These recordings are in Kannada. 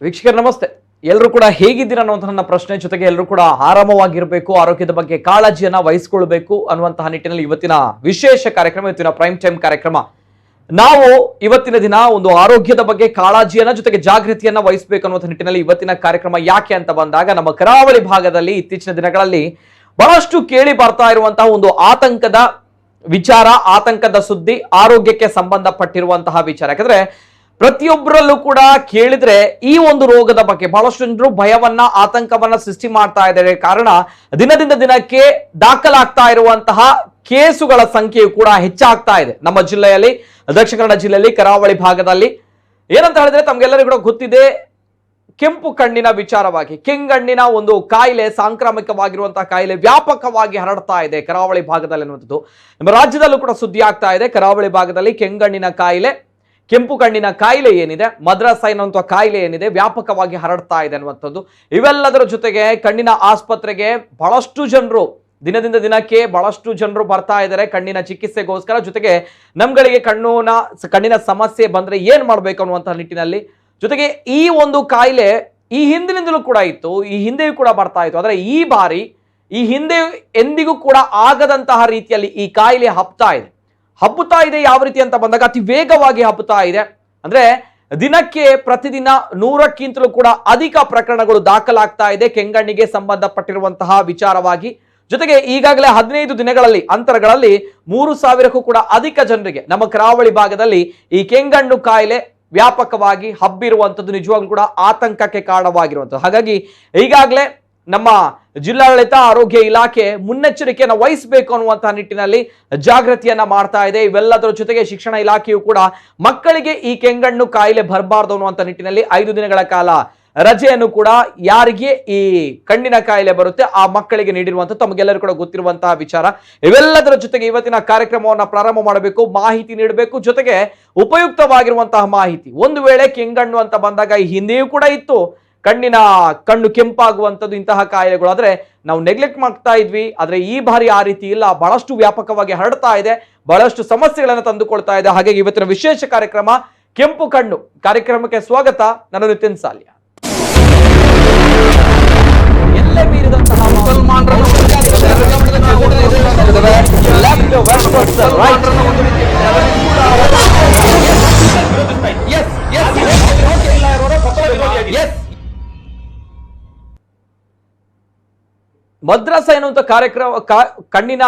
ವೀಕ್ಷಕರು ನಮಸ್ತೆ. ಎಲ್ಲರೂ ಕೂಡ ಹೇಗಿದ್ದೀರಾ ಅನ್ನುವಂಥ ನನ್ನ ಪ್ರಶ್ನೆ ಜೊತೆಗೆ ಎಲ್ಲರೂ ಕೂಡ ಆರಾಮವಾಗಿರಬೇಕು, ಆರೋಗ್ಯದ ಬಗ್ಗೆ ಕಾಳಜಿಯನ್ನ ವಹಿಸಿಕೊಳ್ಳಬೇಕು ಅನ್ನುವಂತಹ ನಿಟ್ಟಿನಲ್ಲಿ ಇವತ್ತಿನ ವಿಶೇಷ ಕಾರ್ಯಕ್ರಮ, ಇವತ್ತಿನ ಪ್ರೈಮ್ ಟೈಮ್ ಕಾರ್ಯಕ್ರಮ. ನಾವು ಇವತ್ತಿನ ದಿನ ಒಂದು ಆರೋಗ್ಯದ ಬಗ್ಗೆ ಕಾಳಜಿಯನ್ನ ಜೊತೆಗೆ ಜಾಗೃತಿಯನ್ನ ವಹಿಸಬೇಕು ಅನ್ನುವಂಥ ನಿಟ್ಟಿನಲ್ಲಿ ಇವತ್ತಿನ ಕಾರ್ಯಕ್ರಮ. ಯಾಕೆ ಅಂತ ಬಂದಾಗ ನಮ್ಮ ಕರಾವಳಿ ಭಾಗದಲ್ಲಿ ಇತ್ತೀಚಿನ ದಿನಗಳಲ್ಲಿ ಬಹಳಷ್ಟು ಕೇಳಿ ಬರ್ತಾ ಇರುವಂತಹ ಒಂದು ಆತಂಕದ ವಿಚಾರ, ಆತಂಕದ ಸುದ್ದಿ, ಆರೋಗ್ಯಕ್ಕೆ ಸಂಬಂಧಪಟ್ಟಿರುವಂತಹ ವಿಚಾರ. ಯಾಕಂದ್ರೆ ಪ್ರತಿಯೊಬ್ಬರಲ್ಲೂ ಕೂಡ ಕೇಳಿದ್ರೆ ಈ ಒಂದು ರೋಗದ ಬಗ್ಗೆ ಬಹಳಷ್ಟು ಜನರು ಭಯವನ್ನ, ಆತಂಕವನ್ನ ಸೃಷ್ಟಿ ಮಾಡ್ತಾ ಇದ್ದಾರೆ. ಕಾರಣ ದಿನದಿಂದ ದಿನಕ್ಕೆ ದಾಖಲಾಗ್ತಾ ಇರುವಂತಹ ಕೇಸುಗಳ ಸಂಖ್ಯೆಯು ಕೂಡ ಹೆಚ್ಚಾಗ್ತಾ ಇದೆ ನಮ್ಮ ಜಿಲ್ಲೆಯಲ್ಲಿ, ದಕ್ಷಿಣ ಕನ್ನಡ ಜಿಲ್ಲೆಯಲ್ಲಿ, ಕರಾವಳಿ ಭಾಗದಲ್ಲಿ. ಏನಂತ ಹೇಳಿದ್ರೆ ತಮ್ಗೆಲ್ಲರಿಗೂ ಕೂಡ ಗೊತ್ತಿದೆ, ಕೆಂಪು ಕಣ್ಣಿನ ವಿಚಾರವಾಗಿ, ಕೆಂಗಣ್ಣಿನ ಒಂದು ಕಾಯಿಲೆ, ಸಾಂಕ್ರಾಮಿಕವಾಗಿರುವಂತಹ ಕಾಯಿಲೆ ವ್ಯಾಪಕವಾಗಿ ಹರಡ್ತಾ ಇದೆ ಕರಾವಳಿ ಭಾಗದಲ್ಲಿ ಅನ್ನುವಂಥದ್ದು ನಮ್ಮ ರಾಜ್ಯದಲ್ಲೂ ಕೂಡ ಸುದ್ದಿ ಆಗ್ತಾ ಇದೆ. ಕರಾವಳಿ ಭಾಗದಲ್ಲಿ ಕೆಂಗಣ್ಣಿನ ಕಾಯಿಲೆ, ಕೆಂಪು ಕಣ್ಣಿನ ಕಾಯಿಲೆ ಏನಿದೆ, ಮದ್ರಾಸ ಎನ್ನುವಂತಹ ಕಾಯಿಲೆ ಏನಿದೆ ವ್ಯಾಪಕವಾಗಿ ಹರಡ್ತಾ ಇದೆ ಅನ್ನುವಂಥದ್ದು. ಇವೆಲ್ಲದರ ಜೊತೆಗೆ ಕಣ್ಣಿನ ಆಸ್ಪತ್ರೆಗೆ ಬಹಳಷ್ಟು ಜನರು ದಿನದಿಂದ ದಿನಕ್ಕೆ ಬಹಳಷ್ಟು ಜನರು ಬರ್ತಾ ಇದ್ದಾರೆ ಕಣ್ಣಿನ ಚಿಕಿತ್ಸೆಗೋಸ್ಕರ. ಜೊತೆಗೆ ನಮ್ಗಳಿಗೆ ಕಣ್ಣಿನ ಸಮಸ್ಯೆ ಬಂದ್ರೆ ಏನ್ ಮಾಡ್ಬೇಕು ಅನ್ನುವಂತಹ ನಿಟ್ಟಿನಲ್ಲಿ, ಜೊತೆಗೆ ಈ ಒಂದು ಕಾಯಿಲೆ ಈ ಹಿಂದಿನಿಂದಲೂ ಕೂಡ ಇತ್ತು, ಈ ಹಿಂದೆಯೂ ಕೂಡ ಬರ್ತಾ ಇತ್ತು. ಆದ್ರೆ ಈ ಬಾರಿ ಈ ಹಿಂದೆ ಎಂದಿಗೂ ಕೂಡ ಆಗದಂತಹ ರೀತಿಯಲ್ಲಿ ಈ ಕಾಯಿಲೆ ಹಬ್ಬುತ್ತಾ ಇದೆ. ಯಾವ ರೀತಿ ಅಂತ ಬಂದಾಗ ಅತಿ ವೇಗವಾಗಿ ಹಬ್ಬುತ್ತಾ ಇದೆ. ಅಂದ್ರೆ ದಿನಕ್ಕೆ ಪ್ರತಿದಿನ 100ಕ್ಕಿಂತಲೂ ಕೂಡ ಅಧಿಕ ಪ್ರಕರಣಗಳು ದಾಖಲಾಗ್ತಾ ಇದೆ ಕೆಂಗಣ್ಣಿಗೆ ಸಂಬಂಧಪಟ್ಟಿರುವಂತಹ ವಿಚಾರವಾಗಿ. ಜೊತೆಗೆ ಈಗಾಗಲೇ 15 ದಿನಗಳಲ್ಲಿ ಅಂತರಗಳಲ್ಲಿ 3000ಕ್ಕೂ ಕೂಡ ಅಧಿಕ ಜನರಿಗೆ ನಮ್ಮ ಕರಾವಳಿ ಭಾಗದಲ್ಲಿ ಈ ಕೆಂಗಣ್ಣು ಕಾಯಿಲೆ ವ್ಯಾಪಕವಾಗಿ ಹಬ್ಬಿರುವಂಥದ್ದು ನಿಜವಾಗ್ಲೂ ಕೂಡ ಆತಂಕಕ್ಕೆ ಕಾರಣವಾಗಿರುವಂಥದ್ದು. ಹಾಗಾಗಿ ಈಗಾಗಲೇ ನಮ್ಮ ಜಿಲ್ಲಾಡಳಿತ, ಆರೋಗ್ಯ ಇಲಾಖೆ ಮುನ್ನೆಚ್ಚರಿಕೆಯನ್ನು ವಹಿಸಬೇಕು ಅನ್ನುವಂತಹ ನಿಟ್ಟಿನಲ್ಲಿ ಜಾಗೃತಿಯನ್ನ ಮಾಡ್ತಾ ಇದೆ. ಇವೆಲ್ಲದರ ಜೊತೆಗೆ ಶಿಕ್ಷಣ ಇಲಾಖೆಯು ಕೂಡ ಮಕ್ಕಳಿಗೆ ಈ ಕೆಂಗಣ್ಣು ಕಾಯಿಲೆ ಬರಬಾರ್ದು ಅನ್ನುವಂಥ ನಿಟ್ಟಿನಲ್ಲಿ 5 ದಿನಗಳ ಕಾಲ ರಜೆಯನ್ನು ಕೂಡ ಯಾರಿಗೆ ಈ ಕಣ್ಣಿನ ಕಾಯಿಲೆ ಬರುತ್ತೆ ಆ ಮಕ್ಕಳಿಗೆ ನೀಡಿರುವಂಥದ್ದು ತಮಗೆಲ್ಲರೂ ಕೂಡ ಗೊತ್ತಿರುವಂತಹ ವಿಚಾರ. ಇವೆಲ್ಲದರ ಜೊತೆಗೆ ಇವತ್ತಿನ ಕಾರ್ಯಕ್ರಮವನ್ನು ಪ್ರಾರಂಭ ಮಾಡಬೇಕು, ಮಾಹಿತಿ ನೀಡಬೇಕು, ಜೊತೆಗೆ ಉಪಯುಕ್ತವಾಗಿರುವಂತಹ ಮಾಹಿತಿ. ಒಂದು ವೇಳೆ ಕೆಂಗಣ್ಣು ಅಂತ ಬಂದಾಗ ಈ ಹಿಂದೆಯೂ ಕೂಡ ಇತ್ತು, ಕಣ್ಣು ಕೆಂಪಾಗುವಂಥದ್ದು, ಇಂತಹ ಕಾಯಿಲೆಗಳು. ಆದ್ರೆ ನಾವು ನೆಗ್ಲೆಕ್ಟ್ ಮಾಡ್ತಾ ಇದ್ವಿ. ಆದ್ರೆ ಈ ಬಾರಿ ಆ ರೀತಿ ಇಲ್ಲ, ಬಹಳಷ್ಟು ವ್ಯಾಪಕವಾಗಿ ಹರಡ್ತಾ ಇದೆ, ಬಹಳಷ್ಟು ಸಮಸ್ಯೆಗಳನ್ನು ತಂದುಕೊಳ್ತಾ ಇದೆ. ಹಾಗಾಗಿ ಇವತ್ತಿನ ವಿಶೇಷ ಕಾರ್ಯಕ್ರಮ ಕೆಂಪು ಕಣ್ಣು ಕಾರ್ಯಕ್ರಮಕ್ಕೆ ಸ್ವಾಗತ. ನಾನು ನಿತಿನ್ ಸಾಲ್ಯ. ಎಲ್ಲೇ ಮೀರಿದಂತಹ ಮದ್ರಾಸ ಎನ್ನುವಂಥ ಕಣ್ಣಿನ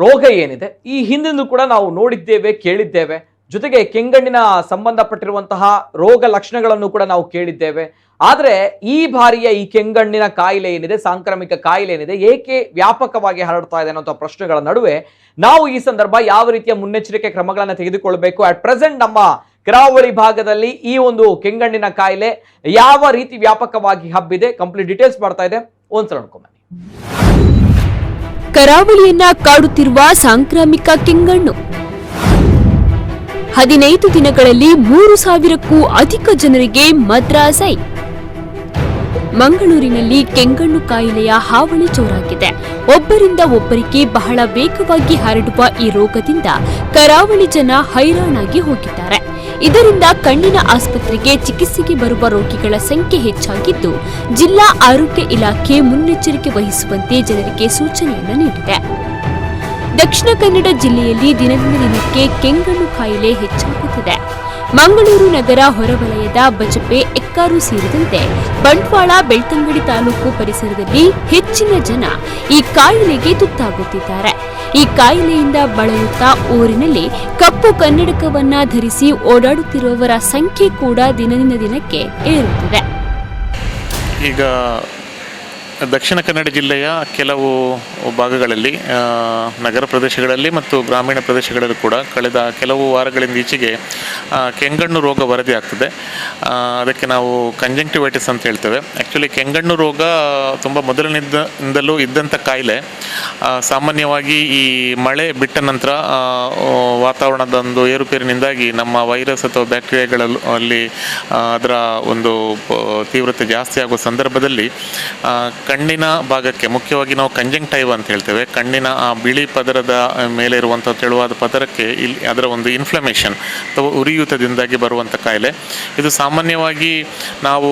ರೋಗ ಏನಿದೆ ಈ ಹಿಂದಿಂದಲೂ ಕೂಡ ನಾವು ನೋಡಿದ್ದೇವೆ, ಕೇಳಿದ್ದೇವೆ. ಜೊತೆಗೆ ಕೆಂಗಣ್ಣಿನ ಸಂಬಂಧಪಟ್ಟಿರುವಂತಹ ರೋಗ ಲಕ್ಷಣಗಳನ್ನು ಕೂಡ ನಾವು ಕೇಳಿದ್ದೇವೆ. ಆದ್ರೆ ಈ ಬಾರಿಯ ಈ ಕೆಂಗಣ್ಣಿನ ಕಾಯಿಲೆ ಏನಿದೆ, ಸಾಂಕ್ರಾಮಿಕ ಕಾಯಿಲೆ ಏನಿದೆ, ಏಕೆ ವ್ಯಾಪಕವಾಗಿ ಹರಡ್ತಾ ಇದೆ ಅನ್ನೋ ಪ್ರಶ್ನೆಗಳ ನಡುವೆ ನಾವು ಈ ಸಂದರ್ಭ ಯಾವ ರೀತಿಯ ಮುನ್ನೆಚ್ಚರಿಕೆ ಕ್ರಮಗಳನ್ನು ತೆಗೆದುಕೊಳ್ಬೇಕು, ಅಟ್ ಪ್ರೆಸೆಂಟ್ ನಮ್ಮ ಕರಾವಳಿ ಭಾಗದಲ್ಲಿ ಈ ಒಂದು ಕೆಂಗಣ್ಣಿನ ಕಾಯಿಲೆ ಯಾವ ರೀತಿ ವ್ಯಾಪಕವಾಗಿ ಹಬ್ಬಿದೆ, ಕಂಪ್ಲೀಟ್ ಡೀಟೇಲ್ಸ್ ಮಾಡ್ತಾ ಇದೆ. ಒಂದ್ಸಲ ನೋಡ್ಕೊಂಬನ್ನಿ. ಕರಾವಳಿಯನ್ನ ಕಾಡುತ್ತಿರುವ ಸಾಂಕ್ರಾಮಿಕ ಕೆಂಗಣ್ಣು 15 ದಿನಗಳಲ್ಲಿ 3000ಕ್ಕೂ ಅಧಿಕ ಜನರಿಗೆ ಮದ್ರಾಸೈ. ಮಂಗಳೂರಿನಲ್ಲಿ ಕೆಂಗಣ್ಣು ಕಾಯಿಲೆಯ ಹಾವಳಿ ಜೋರಾಗಿದೆ. ಒಬ್ಬರಿಂದ ಒಬ್ಬರಿಗೆ ಬಹಳ ವೇಗವಾಗಿ ಹರಡುವ ಈ ರೋಗದಿಂದ ಕರಾವಳಿ ಜನ ಹೈರಾಣಾಗಿ ಹೋಗಿದ್ದಾರೆ. ಇದರಿಂದ ಕಣ್ಣಿನ ಆಸ್ಪತ್ರೆಗೆ ಚಿಕಿತ್ಸೆಗೆ ಬರುವ ರೋಗಿಗಳ ಸಂಖ್ಯೆ ಹೆಚ್ಚಾಗಿದ್ದು, ಜಿಲ್ಲಾ ಆರೋಗ್ಯ ಇಲಾಖೆ ಮುನ್ನೆಚ್ಚರಿಕೆ ವಹಿಸುವಂತೆ ಜನರಿಗೆ ಸೂಚನೆಯನ್ನು ನೀಡಿದೆ. ದಕ್ಷಿಣ ಕನ್ನಡ ಜಿಲ್ಲೆಯಲ್ಲಿ ದಿನದಿಂದ ದಿನಕ್ಕೆ ಕೆಂಗಣ್ಣು ಕಾಯಿಲೆ ಹೆಚ್ಚಾಗುತ್ತಿದೆ. ಮಂಗಳೂರು ನಗರ ಹೊರವಲಯದ ಬಜಪೆ, ಎಕ್ಕಾರು ಸೇರಿದಂತೆ ಬಂಟ್ವಾಳ, ಬೆಳ್ತಂಗಡಿ ತಾಲೂಕು ಪರಿಸರದಲ್ಲಿ ಹೆಚ್ಚಿನ ಜನ ಈ ಕಾಯಿಲೆಗೆ ತುತ್ತಾಗುತ್ತಿದ್ದಾರೆ. ಈ ಕಾಯಿಲೆಯಿಂದ ಬಳಲುತ್ತಾ ಊರಿನಲ್ಲಿ ಕಪ್ಪು ಕನ್ನಡಕವನ್ನ ಧರಿಸಿ ಓಡಾಡುತ್ತಿರುವವರ ಸಂಖ್ಯೆ ಕೂಡ ದಿನದಿಂದ ದಿನಕ್ಕೆ ಏರುತ್ತಿದೆ. ಈಗ ದಕ್ಷಿಣ ಕನ್ನಡ ಜಿಲ್ಲೆಯ ಕೆಲವು ಭಾಗಗಳಲ್ಲಿ, ನಗರ ಪ್ರದೇಶಗಳಲ್ಲಿ ಮತ್ತು ಗ್ರಾಮೀಣ ಪ್ರದೇಶಗಳಲ್ಲಿ ಕೂಡ ಕಳೆದ ಕೆಲವು ವಾರಗಳಿಂದ ಈಚೆಗೆ ಕೆಂಗಣ್ಣು ರೋಗ ವರದಿ ಆಗ್ತದೆ. ಅದಕ್ಕೆ ನಾವು ಕಂಜಂಕ್ಟಿವೈಟಿಸ್ ಅಂತ ಹೇಳ್ತೇವೆ. ಆ್ಯಕ್ಚುಲಿ ಕೆಂಗಣ್ಣು ರೋಗ ತುಂಬ ಮೊದಲಿನಿಂದಲೂ ಇದ್ದಂಥ ಕಾಯಿಲೆ. ಸಾಮಾನ್ಯವಾಗಿ ಈ ಮಳೆ ಬಿಟ್ಟ ನಂತರ ವಾತಾವರಣದ ಒಂದು ಏರುಪೇರಿನಿಂದಾಗಿ ನಮ್ಮ ವೈರಸ್ ಅಥವಾ ಬ್ಯಾಕ್ಟೀರಿಯಾಗಳಲ್ಲಿ ಅದರ ಒಂದು ತೀವ್ರತೆ ಜಾಸ್ತಿ ಆಗುವ ಸಂದರ್ಭದಲ್ಲಿ ಕಣ್ಣಿನ ಭಾಗಕ್ಕೆ ಮುಖ್ಯವಾಗಿ ನಾವು ಕಂಜಂಕ್ಟೈವ್ ಅಂತ ಹೇಳ್ತೇವೆ. ಕಣ್ಣಿನ ಆ ಬಿಳಿ ಪದರದ ಮೇಲೆ ಇರುವಂಥ ತೆಳುವಾದ ಪದರಕ್ಕೆ ಇಲ್ಲಿ ಅದರ ಒಂದು ಇನ್ಫ್ಲಮೇಷನ್ ಅಥವಾ ಉರಿಯೂತದಿಂದಾಗಿ ಬರುವಂಥ ಕಾಯಿಲೆ. ಇದು ಸಾಮಾನ್ಯವಾಗಿ ನಾವು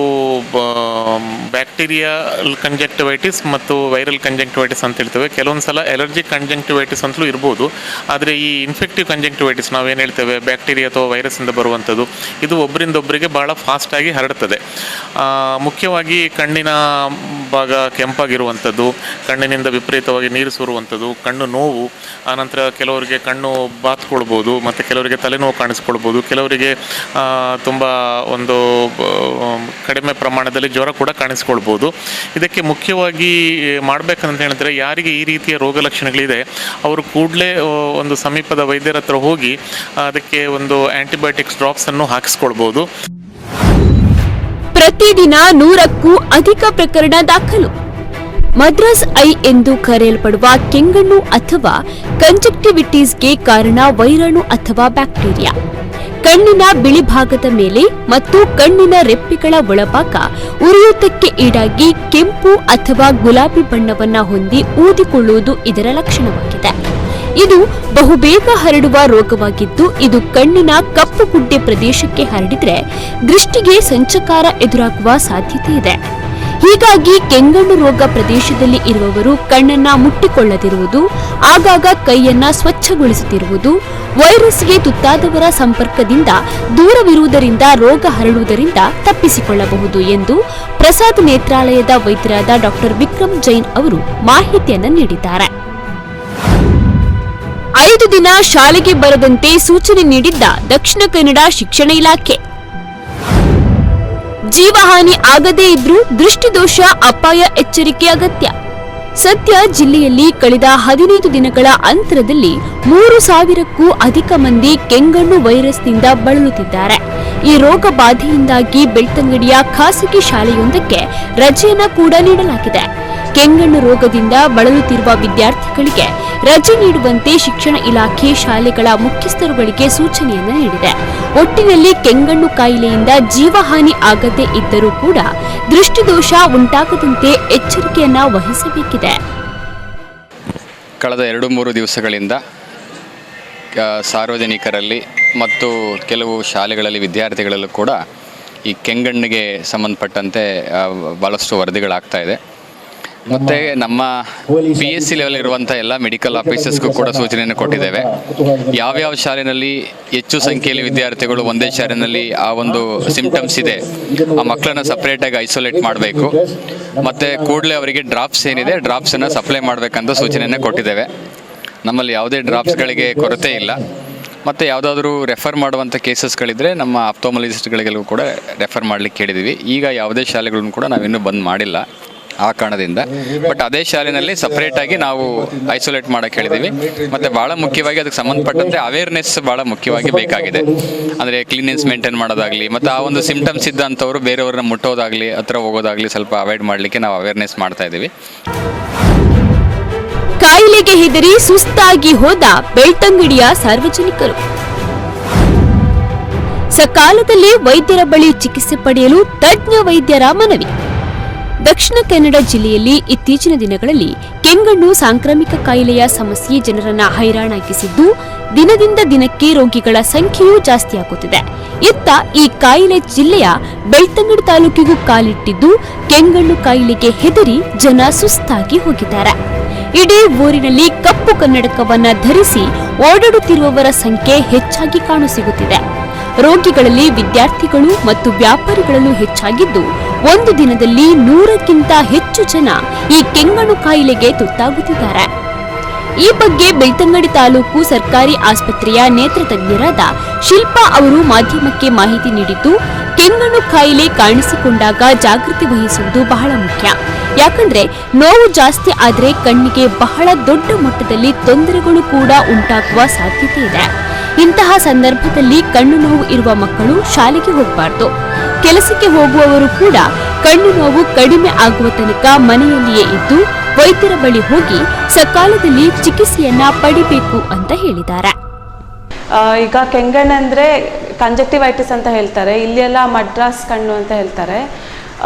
ಬ್ಯಾಕ್ಟೀರಿಯಲ್ ಕಂಜಂಕ್ಟಿವೈಟಿಸ್ ಮತ್ತು ವೈರಲ್ ಕಂಜಂಕ್ಟಿವೈಟಿಸ್ ಅಂತ ಹೇಳ್ತೇವೆ. ಕೆಲವೊಂದು ಸಲ ಎಲರ್ಜಿಕ್ ಕಂಜಂಕ್ಟಿವೈಟಿಸ್ ಅಂತಲೂ ಇರ್ಬೋದು. ಆದರೆ ಈ ಇನ್ಫೆಕ್ಟಿವ್ ಕಂಜಂಕ್ಟಿವೈಟಿಸ್ ನಾವೇನು ಹೇಳ್ತೇವೆ ಬ್ಯಾಕ್ಟೀರಿಯಾ ಅಥವಾ ವೈರಸ್ಸಿಂದ ಬರುವಂಥದ್ದು, ಇದು ಒಬ್ಬರಿಂದ ಒಬ್ಬರಿಗೆ ಭಾಳ ಫಾಸ್ಟಾಗಿ ಹರಡ್ತದೆ. ಮುಖ್ಯವಾಗಿ ಕಣ್ಣಿನ ಭಾಗ ಕೆಂಪಾಗಿರುವಂಥದ್ದು, ಕಣ್ಣಿನಿಂದ ವಿಪರೀತವಾಗಿ ನೀರು ಸುರುವಂಥದ್ದು, ಕಣ್ಣು ನೋವು, ಆನಂತರ ಕೆಲವರಿಗೆ ಕಣ್ಣು ಬಾತ್ಕೊಳ್ಬೋದು ಮತ್ತು ಕೆಲವರಿಗೆ ತಲೆನೋವು ಕಾಣಿಸ್ಕೊಳ್ಬೋದು, ಕೆಲವರಿಗೆ ತುಂಬ ಒಂದು ಕಡಿಮೆ ಪ್ರಮಾಣದಲ್ಲಿ ಜ್ವರ ಕೂಡ ಕಾಣಿಸ್ಕೊಳ್ಬೋದು. ಇದಕ್ಕೆ ಮುಖ್ಯವಾಗಿ ಮಾಡಬೇಕಂತ ಹೇಳಿದ್ರೆ ಯಾರಿಗೆ ಈ ರೀತಿಯ ರೋಗ ಲಕ್ಷಣಗಳಿದೆ ಅವರು ಕೂಡಲೇ ಒಂದು ಸಮೀಪದ ವೈದ್ಯರ ಹತ್ರ ಹೋಗಿ ಅದಕ್ಕೆ ಒಂದು ಆ್ಯಂಟಿಬಯೋಟಿಕ್ಸ್ ಡ್ರಾಪ್ಸನ್ನು ಹಾಕಿಸ್ಕೊಳ್ಬೋದು. ಪ್ರತಿದಿನ 100ಕ್ಕೂ ಅಧಿಕ ಪ್ರಕರಣ ದಾಖಲು. ಮದ್ರಾಸ್ ಐ ಎಂದು ಕರೆಯಲ್ಪಡುವ ಕೆಂಗಣ್ಣು ಅಥವಾ ಕಂಜಕ್ಟಿವಿಟಿಸ್ಗೆ ಕಾರಣ ವೈರಾಣು ಅಥವಾ ಬ್ಯಾಕ್ಟೀರಿಯಾ. ಕಣ್ಣಿನ ಬಿಳಿ ಭಾಗದ ಮೇಲೆ ಮತ್ತು ಕಣ್ಣಿನ ರೆಪ್ಪೆಗಳ ಒಳಭಾಗ ಉರಿಯೂತಕ್ಕೆ ಈಡಾಗಿ ಕೆಂಪು ಅಥವಾ ಗುಲಾಬಿ ಬಣ್ಣವನ್ನ ಹೊಂದಿ ಊದಿಕೊಳ್ಳುವುದು ಇದರ ಲಕ್ಷಣವಾಗಿದೆ. ಇದು ಬಹುಬೇಗ ಹರಡುವ ರೋಗವಾಗಿದ್ದು ಇದು ಕಣ್ಣಿನ ಕಪ್ಪು ಗುಡ್ಡೆ ಪ್ರದೇಶಕ್ಕೆ ಹರಡಿದ್ರೆ ದೃಷ್ಟಿಗೆ ಸಂಚಕಾರ ಎದುರಾಗುವ ಸಾಧ್ಯತೆ ಇದೆ. ಹೀಗಾಗಿ ಕೆಂಗಣ್ಣು ರೋಗ ಪ್ರದೇಶದಲ್ಲಿ ಇರುವವರು ಕಣ್ಣನ್ನ ಮುಟ್ಟಿಕೊಳ್ಳದಿರುವುದು, ಆಗಾಗ ಕೈಯನ್ನ ಸ್ವಚ್ಛಗೊಳಿಸುತ್ತಿರುವುದು, ವೈರಸ್ಗೆ ತುತ್ತಾದವರ ಸಂಪರ್ಕದಿಂದ ದೂರವಿರುವುದರಿಂದ ರೋಗ ಹರಡುವುದರಿಂದ ತಪ್ಪಿಸಿಕೊಳ್ಳಬಹುದು ಎಂದು ಪ್ರಸಾದ್ ನೇತ್ರಾಲಯದ ವೈದ್ಯರಾದ ಡಾಕ್ಟರ್ ವಿಕ್ರಮ್ ಜೈನ್ ಅವರು ಮಾಹಿತಿಯನ್ನು ನೀಡಿದ್ದಾರೆ. 5 ದಿನ ಶಾಲೆಗೆ ಬರದಂತೆ ಸೂಚನೆ ನೀಡಿದ್ದ ದಕ್ಷಿಣ ಕನ್ನಡ ಶಿಕ್ಷಣ ಇಲಾಖೆ. ಜೀವಹಾನಿ ಆಗದೇ ಇದ್ರೂ ದೃಷ್ಟಿದೋಷ ಅಪಾಯ ಎಚ್ಚರಿಕೆ ಅಗತ್ಯ. ಸದ್ಯ ಜಿಲ್ಲೆಯಲ್ಲಿ ಕಳೆದ 15 ದಿನಗಳ ಅಂತರದಲ್ಲಿ 3,000ಕ್ಕೂ ಅಧಿಕ ಮಂದಿ ಕೆಂಗಣ್ಣು ವೈರಸ್ನಿಂದ ಬಳಲುತ್ತಿದ್ದಾರೆ. ಈ ರೋಗ ಬಾಧೆಯಿಂದಾಗಿ ಬೆಳ್ತಂಗಡಿಯ ಖಾಸಗಿ ಶಾಲೆಯೊಂದಕ್ಕೆ ರಜೆಯನ್ನ ಕೂಡ ನೀಡಲಾಗಿದೆ. ಕೆಂಗಣ್ಣು ರೋಗದಿಂದ ಬಳಲುತ್ತಿರುವ ವಿದ್ಯಾರ್ಥಿಗಳಿಗೆ ರಜೆ ನೀಡುವಂತೆ ಶಿಕ್ಷಣ ಇಲಾಖೆ ಶಾಲೆಗಳ ಮುಖ್ಯಸ್ಥರುಗಳಿಗೆ ಸೂಚನೆಯನ್ನು ನೀಡಿದೆ. ಒಟ್ಟಿನಲ್ಲಿ ಕೆಂಗಣ್ಣು ಕಾಯಿಲೆಯಿಂದ ಜೀವಹಾನಿ ಆಗದೇ ಇದ್ದರೂ ಕೂಡ ದೃಷ್ಟಿದೋಷ ಉಂಟಾಗದಂತೆ ಎಚ್ಚರಿಕೆಯನ್ನ ವಹಿಸಬೇಕಿದೆ. ಕಳೆದ 2-3 ದಿವಸಗಳಿಂದ ಸಾರ್ವಜನಿಕರಲ್ಲಿ ಮತ್ತು ಕೆಲವು ಶಾಲೆಗಳಲ್ಲಿ ವಿದ್ಯಾರ್ಥಿಗಳಲ್ಲೂ ಕೂಡ ಈ ಕೆಂಗಣ್ಣಿಗೆ ಸಂಬಂಧಪಟ್ಟಂತೆ ಭಾಳಷ್ಟು ವರದಿಗಳಾಗ್ತಾ ಇದೆ. ಮತ್ತು ನಮ್ಮ PSC ಲೆವೆಲ್ ಇರುವಂಥ ಎಲ್ಲ ಮೆಡಿಕಲ್ ಆಫೀಸರ್ಸ್ಗೂ ಕೂಡ ಸೂಚನೆಯನ್ನು ಕೊಟ್ಟಿದ್ದೇವೆ. ಯಾವ್ಯಾವ ಶಾಲೆಯಲ್ಲಿ ಹೆಚ್ಚು ಸಂಖ್ಯೆಯಲ್ಲಿ ವಿದ್ಯಾರ್ಥಿಗಳು ಒಂದೇ ಶಾಲೆಯಲ್ಲಿ ಆ ಒಂದು ಸಿಂಪ್ಟಮ್ಸ್ ಇದೆ ಆ ಮಕ್ಕಳನ್ನು ಸಪ್ರೇಟಾಗಿ ಐಸೋಲೇಟ್ ಮಾಡಬೇಕು. ಮತ್ತು ಕೂಡಲೇ ಅವರಿಗೆ ಡ್ರಾಪ್ಸ್ ಏನಿದೆ ಡ್ರಾಪ್ಸನ್ನು ಸಪ್ಲೈ ಮಾಡಬೇಕಂತ ಸೂಚನೆಯನ್ನು ಕೊಟ್ಟಿದ್ದೇವೆ. ನಮ್ಮಲ್ಲಿ ಯಾವುದೇ ಡ್ರಾಪ್ಸ್ಗಳಿಗೆ ಕೊರತೆ ಇಲ್ಲ. ಮತ್ತು ಯಾವುದಾದ್ರೂ ರೆಫರ್ ಮಾಡುವಂಥ ಕೇಸಸ್ಗಳಿದ್ದರೆ ನಮ್ಮ ಆಪ್ಟೋಮಲಿಸ್ಟ್ಗಳಿಗೆಲ್ಲೂ ಕೂಡ ರೆಫರ್ ಮಾಡಲಿಕ್ಕೆ ಹೇಳಿದ್ದೀವಿ. ಈಗ ಯಾವುದೇ ಶಾಲೆಗಳನ್ನು ಕೂಡ ನಾವಿನ್ನೂ ಬಂದ್ ಮಾಡಿಲ್ಲ ಆ ಕಾರಣದಿಂದ. ಬಟ್ ಅದೇ ಶಾಲೆಯಲ್ಲಿ ಸಪ್ರೇಟಾಗಿ ನಾವು ಐಸೋಲೇಟ್ ಮಾಡೋಕ್ಕೆ ಹೇಳಿದ್ದೀವಿ. ಮತ್ತು ಭಾಳ ಮುಖ್ಯವಾಗಿ ಅದಕ್ಕೆ ಸಂಬಂಧಪಟ್ಟಂತೆ ಅವೇರ್ನೆಸ್ ಭಾಳ ಮುಖ್ಯವಾಗಿ ಬೇಕಾಗಿದೆ. ಅಂದರೆ ಕ್ಲೀನ್ನೆಸ್ ಮೇಂಟೈನ್ ಮಾಡೋದಾಗಲಿ ಮತ್ತು ಆ ಒಂದು ಸಿಂಪ್ಟಮ್ಸ್ ಇದ್ದಂಥವ್ರು ಬೇರೆಯವ್ರನ್ನ ಮುಟ್ಟೋದಾಗಲಿ ಹತ್ರ ಹೋಗೋದಾಗಲಿ ಸ್ವಲ್ಪ ಅವಾಯ್ಡ್ ಮಾಡಲಿಕ್ಕೆ ನಾವು ಅವೇರ್ನೆಸ್ ಮಾಡ್ತಾ ಇದ್ದೀವಿ. ಕಾಯಿಲೆಗೆ ಹೆದರಿ ಸುಸ್ತಾಗಿ ಹೋದ ಬೆಳ್ತಂಗಡಿಯ ಸಾರ್ವಜನಿಕರು. ಸಕಾಲದಲ್ಲಿ ವೈದ್ಯರ ಬಳಿ ಚಿಕಿತ್ಸೆ ಪಡೆಯಲು ತಜ್ಞ ವೈದ್ಯರ ಮನವಿ. ದಕ್ಷಿಣ ಕನ್ನಡ ಜಿಲ್ಲೆಯಲ್ಲಿ ಇತ್ತೀಚಿನ ದಿನಗಳಲ್ಲಿ ಕೆಂಗಣ್ಣು ಸಾಂಕ್ರಾಮಿಕ ಕಾಯಿಲೆಯ ಸಮಸ್ಯೆ ಜನರನ್ನ ಹೈರಾಣಾಗಿಸಿದ್ದು ದಿನದಿಂದ ದಿನಕ್ಕೆ ರೋಗಿಗಳ ಸಂಖ್ಯೆಯೂ ಜಾಸ್ತಿಯಾಗುತ್ತಿದೆ. ಇತ್ತ ಈ ಕಾಯಿಲೆ ಜಿಲ್ಲೆಯ ಬೆಳ್ತಂಗಡಿ ತಾಲೂಕಿಗೂ ಕಾಲಿಟ್ಟಿದ್ದು ಕೆಂಗಣ್ಣು ಕಾಯಿಲೆಗೆ ಹೆದರಿ ಜನ ಸುಸ್ತಾಗಿ ಹೋಗಿದ್ದಾರೆ. ಇಡೀ ಊರಿನಲ್ಲಿ ಕಪ್ಪು ಕನ್ನಡಕವನ್ನ ಧರಿಸಿ ಓಡಾಡುತ್ತಿರುವವರ ಸಂಖ್ಯೆ ಹೆಚ್ಚಾಗಿ ಕಾಣಸಿಗುತ್ತಿದೆ. ರೋಗಿಗಳಲ್ಲಿ ವಿದ್ಯಾರ್ಥಿಗಳು ಮತ್ತು ವ್ಯಾಪಾರಿಗಳಲ್ಲೂ ಹೆಚ್ಚಾಗಿದ್ದು ಒಂದು ದಿನದಲ್ಲಿ 100ಕ್ಕಿಂತ ಹೆಚ್ಚು ಜನ ಈ ಕೆಂಗಣ್ಣು ಕಾಯಿಲೆಗೆ ತುತ್ತಾಗುತ್ತಿದ್ದಾರೆ. ಈ ಬಗ್ಗೆ ಬೆಳ್ತಂಗಡಿ ತಾಲೂಕು ಸರ್ಕಾರಿ ಆಸ್ಪತ್ರೆಯ ನೇತ್ರ ತಜ್ಞರಾದ ಶಿಲ್ಪಾ ಅವರು ಮಾಧ್ಯಮಕ್ಕೆ ಮಾಹಿತಿ ನೀಡಿದ್ದು, ಕೆಂಗಣ್ಣು ಕಾಯಿಲೆ ಕಾಣಿಸಿಕೊಂಡಾಗ ಜಾಗೃತಿ ವಹಿಸುವುದು ಬಹಳ ಮುಖ್ಯ. ಯಾಕಂದ್ರೆ ನೋವು ಜಾಸ್ತಿ ಆದರೆ ಕಣ್ಣಿಗೆ ಬಹಳ ದೊಡ್ಡ ಮಟ್ಟದಲ್ಲಿ ತೊಂದರೆಗಳು ಕೂಡ ಉಂಟಾಗುವ ಸಾಧ್ಯತೆ ಇದೆ. ಇಂತಹ ಸಂದರ್ಭದಲ್ಲಿ ಕಣ್ಣು ನೋವು ಇರುವ ಮಕ್ಕಳು ಶಾಲೆಗೆ ಹೋಗಬಾರದು. ಕೆಲಸಕ್ಕೆ ಹೋಗುವವರು ಕೂಡ ಕಣ್ಣು ನೋವು ಕಡಿಮೆ ಆಗುವ ತನಕ ಮನೆಯಲ್ಲಿಯೇ ಇದ್ದು ವೈದ್ಯರ ಬಳಿ ಹೋಗಿ ಸಕಾಲದಲ್ಲಿ ಚಿಕಿತ್ಸೆಯನ್ನ ಪಡಿಬೇಕು ಅಂತ ಹೇಳಿದ್ದಾರೆ. ಈಗ ಕೆಂಗಣ್ಣು ಅಂದರೆ ಕಂಜಕ್ಟಿವೈಟಿಸ್ ಅಂತ ಹೇಳ್ತಾರೆ, ಇಲ್ಲೆಲ್ಲ ಮಡ್ರಾಸ್ ಕಣ್ಣು ಅಂತ ಹೇಳ್ತಾರೆ.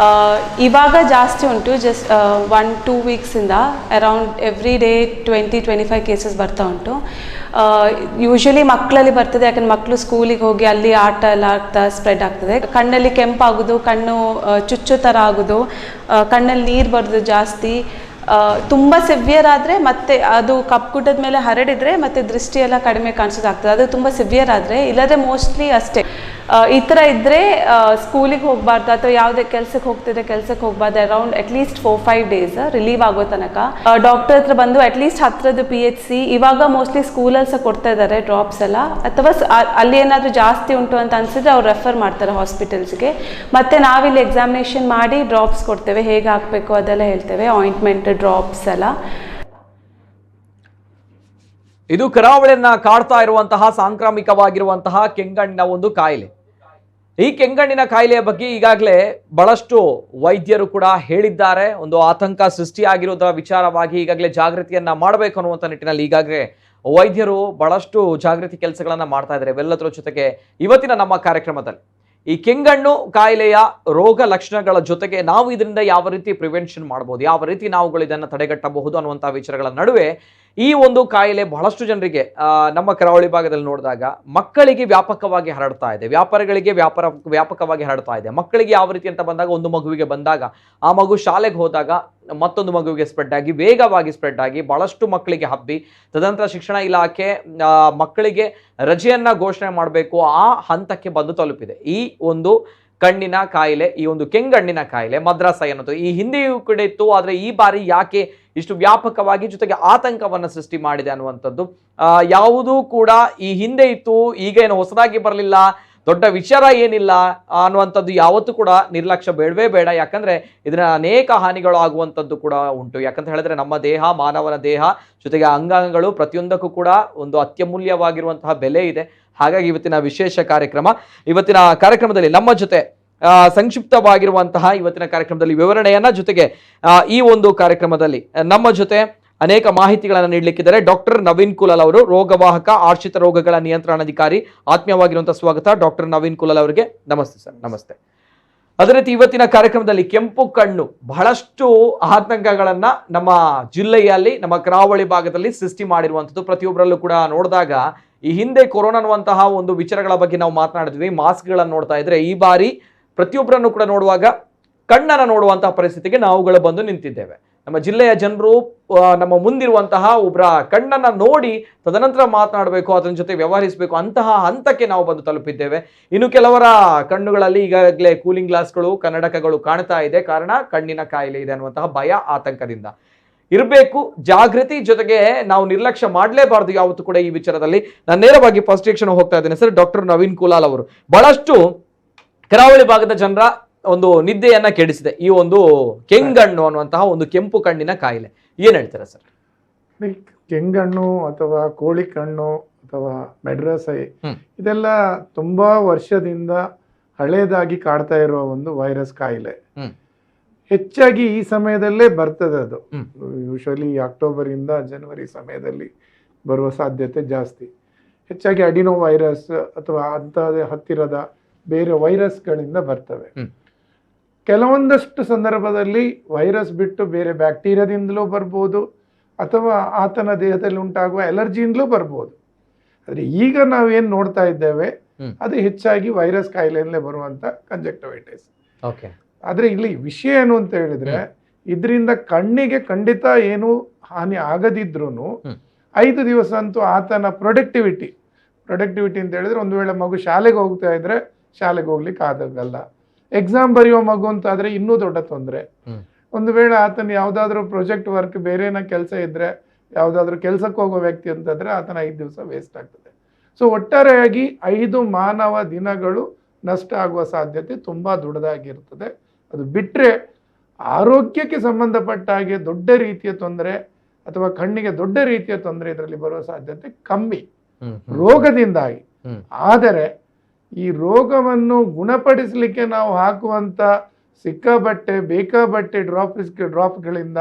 ಇವಾಗ ಜಾಸ್ತಿ ಉಂಟು, ಜಸ್ಟ್ 1-2 ವೀಕ್ಸಿಂದ ಅರೌಂಡ್ ಎವ್ರಿ ಡೇ 20-25 ಕೇಸಸ್ ಬರ್ತಾ ಉಂಟು. ಯೂಶ್ವಲಿ ಮಕ್ಕಳಲ್ಲಿ ಬರ್ತದೆ, ಯಾಕಂದ್ರೆ ಮಕ್ಕಳು ಸ್ಕೂಲಿಗೆ ಹೋಗಿ ಅಲ್ಲಿ ಆಟ ಎಲ್ಲ ಆಗ್ತಾ ಸ್ಪ್ರೆಡ್ ಆಗ್ತದೆ. ಕಣ್ಣಲ್ಲಿ ಕೆಂಪಾಗೋದು, ಕಣ್ಣು ಚುಚ್ಚು ಥರ ಆಗೋದು, ಕಣ್ಣಲ್ಲಿ ನೀರು ಬರೋದು ಜಾಸ್ತಿ. ತುಂಬ ಸಿವಿಯರ್ ಆದರೆ ಮತ್ತೆ ಅದು ಕಪ್ಪುಗುಡ್ಡದ ಮೇಲೆ ಹರಡಿದರೆ ಮತ್ತೆ ದೃಷ್ಟಿ ಎಲ್ಲ ಕಡಿಮೆ ಕಾಣಿಸೋದಾಗ್ತದೆ. ಅದು ತುಂಬ ಸಿವಿಯರ್ ಆದರೆ, ಇಲ್ಲದ್ರೆ ಮೋಸ್ಟ್ಲಿ ಅಷ್ಟೇ. ಈ ಥರ ಇದ್ದರೆ ಸ್ಕೂಲಿಗೆ ಹೋಗಬಾರ್ದು ಅಥವಾ ಯಾವುದೇ ಕೆಲಸಕ್ಕೆ ಹೋಗ್ತಿದ್ರೆ ಕೆಲಸಕ್ಕೆ ಹೋಗಬಾರ್ದು. ಅರೌಂಡ್ ಅಟ್ಲೀಸ್ಟ್ 4-5 ಡೇಸ್ ರಿಲೀವ್ ಆಗೋ ತನಕ ಡಾಕ್ಟರ್ ಹತ್ರ ಬಂದು ಅಟ್ಲೀಸ್ಟ್ ಹತ್ತಿರದ PHC, ಇವಾಗ ಮೋಸ್ಟ್ಲಿ ಸ್ಕೂಲಲ್ಲಿ ಸಹ ಕೊಡ್ತಾ ಇದ್ದಾರೆ ಡ್ರಾಪ್ಸ್ ಎಲ್ಲ, ಅಥವಾ ಅಲ್ಲಿ ಏನಾದರೂ ಜಾಸ್ತಿ ಉಂಟು ಅಂತ ಅನಿಸಿದ್ರೆ ಅವ್ರು ರೆಫರ್ ಮಾಡ್ತಾರೆ ಹಾಸ್ಪಿಟಲ್ಸ್ಗೆ. ಮತ್ತು ನಾವಿಲ್ಲಿ ಎಕ್ಸಾಮಿನೇಷನ್ ಮಾಡಿ ಡ್ರಾಪ್ಸ್ ಕೊಡ್ತೇವೆ, ಹೇಗೆ ಹಾಕಬೇಕು ಅದೆಲ್ಲ ಹೇಳ್ತೇವೆ, ಆಯಿಂಟ್ಮೆಂಟ್ ಡ್ರಾಪ್ಸ್ ಎಲ್ಲ. ಇದು ಕರಾವಳಿಯನ್ನ ಕಾಡ್ತಾ ಇರುವಂತಹ ಸಾಂಕ್ರಾಮಿಕವಾಗಿರುವಂತಹ ಕೆಂಗಣ್ಣಿನ ಒಂದು ಕಾಯಿಲೆ. ಈ ಕೆಂಗಣ್ಣಿನ ಕಾಯಿಲೆಯ ಬಗ್ಗೆ ಈಗಾಗಲೇ ಬಹಳಷ್ಟು ವೈದ್ಯರು ಕೂಡ ಹೇಳಿದ್ದಾರೆ. ಒಂದು ಆತಂಕ ಸೃಷ್ಟಿಯಾಗಿರೋದರ ವಿಚಾರವಾಗಿ ಈಗಾಗಲೇ ಜಾಗೃತಿಯನ್ನ ಮಾಡಬೇಕು ಅನ್ನುವಂಥ ನಿಟ್ಟಿನಲ್ಲಿ ಈಗಾಗಲೇ ವೈದ್ಯರು ಬಹಳಷ್ಟು ಜಾಗೃತಿ ಕೆಲಸಗಳನ್ನ ಮಾಡ್ತಾ ಇದ್ದಾರೆ. ಇವೆಲ್ಲದರ ಜೊತೆಗೆ ಇವತ್ತಿನ ನಮ್ಮ ಕಾರ್ಯಕ್ರಮದಲ್ಲಿ ಈ ಕೆಂಗಣ್ಣು ಕಾಯಿಲೆಯ ರೋಗ ಲಕ್ಷಣಗಳ ಜೊತೆಗೆ ನಾವು ಇದರಿಂದ ಯಾವ ರೀತಿ ಪ್ರಿವೆನ್ಷನ್ ಮಾಡಬಹುದು, ಯಾವ ರೀತಿ ನಾವುಗಳು ಇದನ್ನು ತಡೆಗಟ್ಟಬಹುದು ಅನ್ನುವಂಥ ವಿಚಾರಗಳ ನಡುವೆ ಈ ಒಂದು ಕಾಯಿಲೆ ಬಹಳಷ್ಟು ಜನರಿಗೆ ನಮ್ಮ ಕರಾವಳಿ ಭಾಗದಲ್ಲಿ ನೋಡಿದಾಗ ಮಕ್ಕಳಿಗೆ ವ್ಯಾಪಕವಾಗಿ ಹರಡ್ತಾ ಇದೆ, ವ್ಯಾಪಾರಿಗಳಿಗೆ ವ್ಯಾಪಕವಾಗಿ ಹರಡ್ತಾ ಇದೆ. ಮಕ್ಕಳಿಗೆ ಯಾವ ರೀತಿ ಅಂತ ಬಂದಾಗ, ಒಂದು ಮಗುವಿಗೆ ಬಂದಾಗ ಆ ಮಗು ಶಾಲೆಗೆ ಹೋದಾಗ ಮತ್ತೊಂದು ಮಗುವಿಗೆ ಸ್ಪ್ರೆಡ್ ಆಗಿ ವೇಗವಾಗಿ ಸ್ಪ್ರೆಡ್ ಆಗಿ ಬಹಳಷ್ಟು ಮಕ್ಕಳಿಗೆ ಹಬ್ಬಿ, ತದನಂತರ ಶಿಕ್ಷಣ ಇಲಾಖೆ ಮಕ್ಕಳಿಗೆ ರಜೆಯನ್ನ ಘೋಷಣೆ ಮಾಡಬೇಕು ಆ ಹಂತಕ್ಕೆ ಬಂದು ತಲುಪಿದೆ. ಈ ಒಂದು ಕಣ್ಣಿನ ಕಾಯಿಲೆ, ಈ ಒಂದು ಕೆಂಗಣ್ಣಿನ ಕಾಯಿಲೆ ಮದ್ರಾಸ ಅನ್ನೋದು ಈ ಹಿಂದೆಯೂ ಕೂಡ ಇತ್ತು, ಆದರೆ ಈ ಬಾರಿ ಯಾಕೆ ಇಷ್ಟು ವ್ಯಾಪಕವಾಗಿ ಜೊತೆಗೆ ಆತಂಕವನ್ನು ಸೃಷ್ಟಿ ಮಾಡಿದೆ ಅನ್ನುವಂಥದ್ದು. ಯಾವುದೂ ಕೂಡ ಈ ಹಿಂದೆ ಇತ್ತು, ಈಗ ಏನು ಹೊಸದಾಗಿ ಬರಲಿಲ್ಲ, ದೊಡ್ಡ ವಿಚಾರ ಏನಿಲ್ಲ ಅನ್ನುವಂಥದ್ದು ಯಾವತ್ತೂ ಕೂಡ ನಿರ್ಲಕ್ಷ್ಯ ಬೇಡವೇ ಬೇಡ. ಯಾಕಂದ್ರೆ ಇದರ ಅನೇಕ ಹಾನಿಗಳು ಆಗುವಂಥದ್ದು ಕೂಡ ಉಂಟು. ಯಾಕಂತ ಹೇಳಿದ್ರೆ ನಮ್ಮ ದೇಹ, ಮಾನವನ ದೇಹ ಜೊತೆಗೆ ಅಂಗಾಂಗಗಳು ಪ್ರತಿಯೊಂದಕ್ಕೂ ಕೂಡ ಒಂದು ಅತ್ಯಮೂಲ್ಯವಾಗಿರುವಂತಹ ಬೆಲೆ ಇದೆ. ಹಾಗಾಗಿ ಇವತ್ತಿನ ವಿಶೇಷ ಕಾರ್ಯಕ್ರಮ, ಇವತ್ತಿನ ಕಾರ್ಯಕ್ರಮದಲ್ಲಿ ನಮ್ಮ ಜೊತೆ ಸಂಕ್ಷಿಪ್ತವಾಗಿರುವಂತಹ ಇವತ್ತಿನ ಕಾರ್ಯಕ್ರಮದಲ್ಲಿ ವಿವರಣೆಯನ್ನ ಜೊತೆಗೆ ಈ ಒಂದು ಕಾರ್ಯಕ್ರಮದಲ್ಲಿ ನಮ್ಮ ಜೊತೆ ಅನೇಕ ಮಾಹಿತಿಗಳನ್ನು ನೀಡಲಿಕ್ಕಿದ್ದಾರೆ ಡಾಕ್ಟರ್ ನವೀನ್ ಕುಲಾಲ್ ಅವರು, ರೋಗವಾಹಕ ಆಶ್ರಿತ ರೋಗಗಳ ನಿಯಂತ್ರಣಾಧಿಕಾರಿ. ಆತ್ಮೀಯವಾಗಿರುವಂತಹ ಸ್ವಾಗತ ಡಾಕ್ಟರ್ ನವೀನ್ ಕುಲಾಲ್ ಅವರಿಗೆ. ನಮಸ್ತೆ ಸರ್. ನಮಸ್ತೆ. ಅದೇ ರೀತಿ ಇವತ್ತಿನ ಕಾರ್ಯಕ್ರಮದಲ್ಲಿ ಕೆಂಪು ಕಣ್ಣು ಬಹಳಷ್ಟು ಆತಂಕಗಳನ್ನ ನಮ್ಮ ಜಿಲ್ಲೆಯಲ್ಲಿ, ನಮ್ಮ ಕರಾವಳಿ ಭಾಗದಲ್ಲಿ ಸೃಷ್ಟಿ ಮಾಡಿರುವಂಥದ್ದು. ಪ್ರತಿಯೊಬ್ಬರಲ್ಲೂ ಕೂಡ ನೋಡಿದಾಗ ಈ ಹಿಂದೆ ಕೊರೋನಾ ಅನ್ನುವಂತಹ ಒಂದು ವಿಚಾರಗಳ ಬಗ್ಗೆ ನಾವು ಮಾತನಾಡಿದ್ವಿ, ಮಾಸ್ಕ್ಗಳನ್ನು ನೋಡ್ತಾ ಇದ್ರೆ ಈ ಬಾರಿ ಪ್ರತಿಯೊಬ್ಬರನ್ನು ಕೂಡ ನೋಡುವಾಗ ಕಣ್ಣನ್ನು ನೋಡುವಂತಹ ಪರಿಸ್ಥಿತಿಗೆ ನಾವುಗಳು ಬಂದು ನಿಂತಿದ್ದೇವೆ. ನಮ್ಮ ಜಿಲ್ಲೆಯ ಜನರು ನಮ್ಮ ಮುಂದಿರುವಂತಹ ಒಬ್ಬರ ಕಣ್ಣನ್ನು ನೋಡಿ ತದನಂತರ ಮಾತನಾಡಬೇಕು, ಅದರ ಜೊತೆ ವ್ಯವಹರಿಸಬೇಕು ಅಂತಹ ಹಂತಕ್ಕೆ ನಾವು ಬಂದು ತಲುಪಿದ್ದೇವೆ. ಇನ್ನು ಕೆಲವರ ಕಣ್ಣುಗಳಲ್ಲಿ ಈಗಾಗಲೇ ಕೂಲಿಂಗ್ ಗ್ಲಾಸ್ಗಳು, ಕನ್ನಡಕಗಳು ಕಾಣ್ತಾ ಇದೆ. ಕಾರಣ ಕಣ್ಣಿನ ಕಾಯಿಲೆ ಇದೆ ಅನ್ನುವಂತಹ ಭಯ, ಆತಂಕದಿಂದ ಇರಬೇಕು. ಜಾಗೃತಿ ಜೊತೆಗೆ ನಾವು ನಿರ್ಲಕ್ಷ್ಯ ಮಾಡಲೇಬಾರದು ಯಾವತ್ತೂ ಕೂಡ ಈ ವಿಚಾರದಲ್ಲಿ. ನಾನು ನೇರವಾಗಿ ಫಸ್ಟ್ ರಿಯಾಕ್ಷನ್ ಹೋಗ್ತಾ ಇದ್ದೇನೆ ಸರ್. ಡಾಕ್ಟರ್ ನವೀನ್ ಕುಲಾಲ್ ಅವರು, ಬಹಳಷ್ಟು ಕರಾವಳಿ ಭಾಗದ ಜನರ ಒಂದು ನಿದ್ದೆಯನ್ನ ಕೆಡಿಸಿದೆ ಈ ಒಂದು ಕೆಂಗಣ್ಣು ಅನ್ನುವಂತಹ ಒಂದು ಕೆಂಪು ಕಣ್ಣಿನ ಕಾಯಿಲೆ. ಏನ್ ಹೇಳ್ತಾರೆ ಸರ್? ಕೆಂಗಣ್ಣು ಅಥವಾ ಕೋಳಿ ಕಣ್ಣು ಅಥವಾ ಮೆಡ್ರಸೈ ಇದೆಲ್ಲ ತುಂಬಾ ವರ್ಷದಿಂದ ಹಳೇದಾಗಿ ಕಾಡ್ತಾ ಇರುವ ಒಂದು ವೈರಸ್ ಕಾಯಿಲೆ. ಹೆಚ್ಚಾಗಿ ಈ ಸಮಯದಲ್ಲೇ ಬರ್ತದೆ. ಅದು ಯೂಶಲಿ ಅಕ್ಟೋಬರ್ ಇಂದ ಜನವರಿ ಸಮಯದಲ್ಲಿ ಬರುವ ಸಾಧ್ಯತೆ ಜಾಸ್ತಿ. ಹೆಚ್ಚಾಗಿ ಅಡಿನೋ ವೈರಸ್ ಅಥವಾ ಅಂತಹದೇ ಹತ್ತಿರದ ಬೇರೆ ವೈರಸ್ಗಳಿಂದ ಬರ್ತವೆ. ಕೆಲವೊಂದಷ್ಟು ಸಂದರ್ಭದಲ್ಲಿ ವೈರಸ್ ಬಿಟ್ಟು ಬೇರೆ ಬ್ಯಾಕ್ಟೀರಿಯಾದಿಂದಲೂ ಬರ್ಬೋದು, ಅಥವಾ ಆತನ ದೇಹದಲ್ಲಿ ಉಂಟಾಗುವ ಅಲರ್ಜಿಯಿಂದಲೂ ಬರ್ಬೋದು. ಆದರೆ ಈಗ ನಾವೇನು ನೋಡ್ತಾ ಇದ್ದೇವೆ ಅದು ಹೆಚ್ಚಾಗಿ ವೈರಸ್ ಕಾಯಿಲೆಯಲ್ಲೇ ಬರುವಂತ ಕಂಜಕ್ಟಿವೈಟಿಸ್. ಆದ್ರೆ ಇಲ್ಲಿ ವಿಷಯ ಏನು ಅಂತ ಹೇಳಿದ್ರೆ, ಇದರಿಂದ ಕಣ್ಣಿಗೆ ಖಂಡಿತ ಏನು ಹಾನಿ ಆಗದಿದ್ರು 5 ದಿವಸ ಅಂತೂ ಆತನ ಪ್ರೊಡಕ್ಟಿವಿಟಿ ಅಂತ ಹೇಳಿದ್ರೆ, ಒಂದು ವೇಳೆ ಮಗು ಶಾಲೆಗೆ ಹೋಗ್ತಾ ಇದ್ರೆ ಶಾಲೆಗೆ ಹೋಗ್ಲಿಕ್ಕೆ ಆಗಲ್ಲ. ಎಕ್ಸಾಮ್ ಬರೆಯೋ ಮಗು ಅಂತ ಆದ್ರೆ ಇನ್ನೂ ದೊಡ್ಡ ತೊಂದರೆ. ಒಂದು ವೇಳೆ ಆತನ ಯಾವ್ದಾದ್ರು ಪ್ರಾಜೆಕ್ಟ್ ವರ್ಕ್ ಬೇರೆನ ಕೆಲಸ ಇದ್ರೆ, ಯಾವ್ದಾದ್ರು ಕೆಲ್ಸಕ್ಕೆ ಹೋಗೋ ವ್ಯಕ್ತಿ ಅಂತಂದ್ರೆ ಆತನ 5 ದಿವಸ ವೇಸ್ಟ್ ಆಗ್ತದೆ. ಸೊ ಒಟ್ಟಾರೆಯಾಗಿ 5 ಮಾನವ ದಿನಗಳು ನಷ್ಟ ಆಗುವ ಸಾಧ್ಯತೆ ತುಂಬಾ ದೊಡ್ಡದಾಗಿರ್ತದೆ. ಅದು ಬಿಟ್ರೆ ಆರೋಗ್ಯಕ್ಕೆ ಸಂಬಂಧಪಟ್ಟ ಹಾಗೆ ದೊಡ್ಡ ರೀತಿಯ ತೊಂದರೆ ಅಥವಾ ಕಣ್ಣಿಗೆ ದೊಡ್ಡ ರೀತಿಯ ತೊಂದರೆ ಇದರಲ್ಲಿ ಬರುವ ಸಾಧ್ಯತೆ ಕಮ್ಮಿ ರೋಗದಿಂದಾಗಿ. ಆದರೆ ಈ ರೋಗವನ್ನು ಗುಣಪಡಿಸಲಿಕ್ಕೆ ನಾವು ಹಾಕುವಂತ ಸಿಕ್ಕಾಬಟ್ಟೆ ಬೇಕಾಬಟ್ಟೆ ಡ್ರಾಪ್ಗಳಿಂದ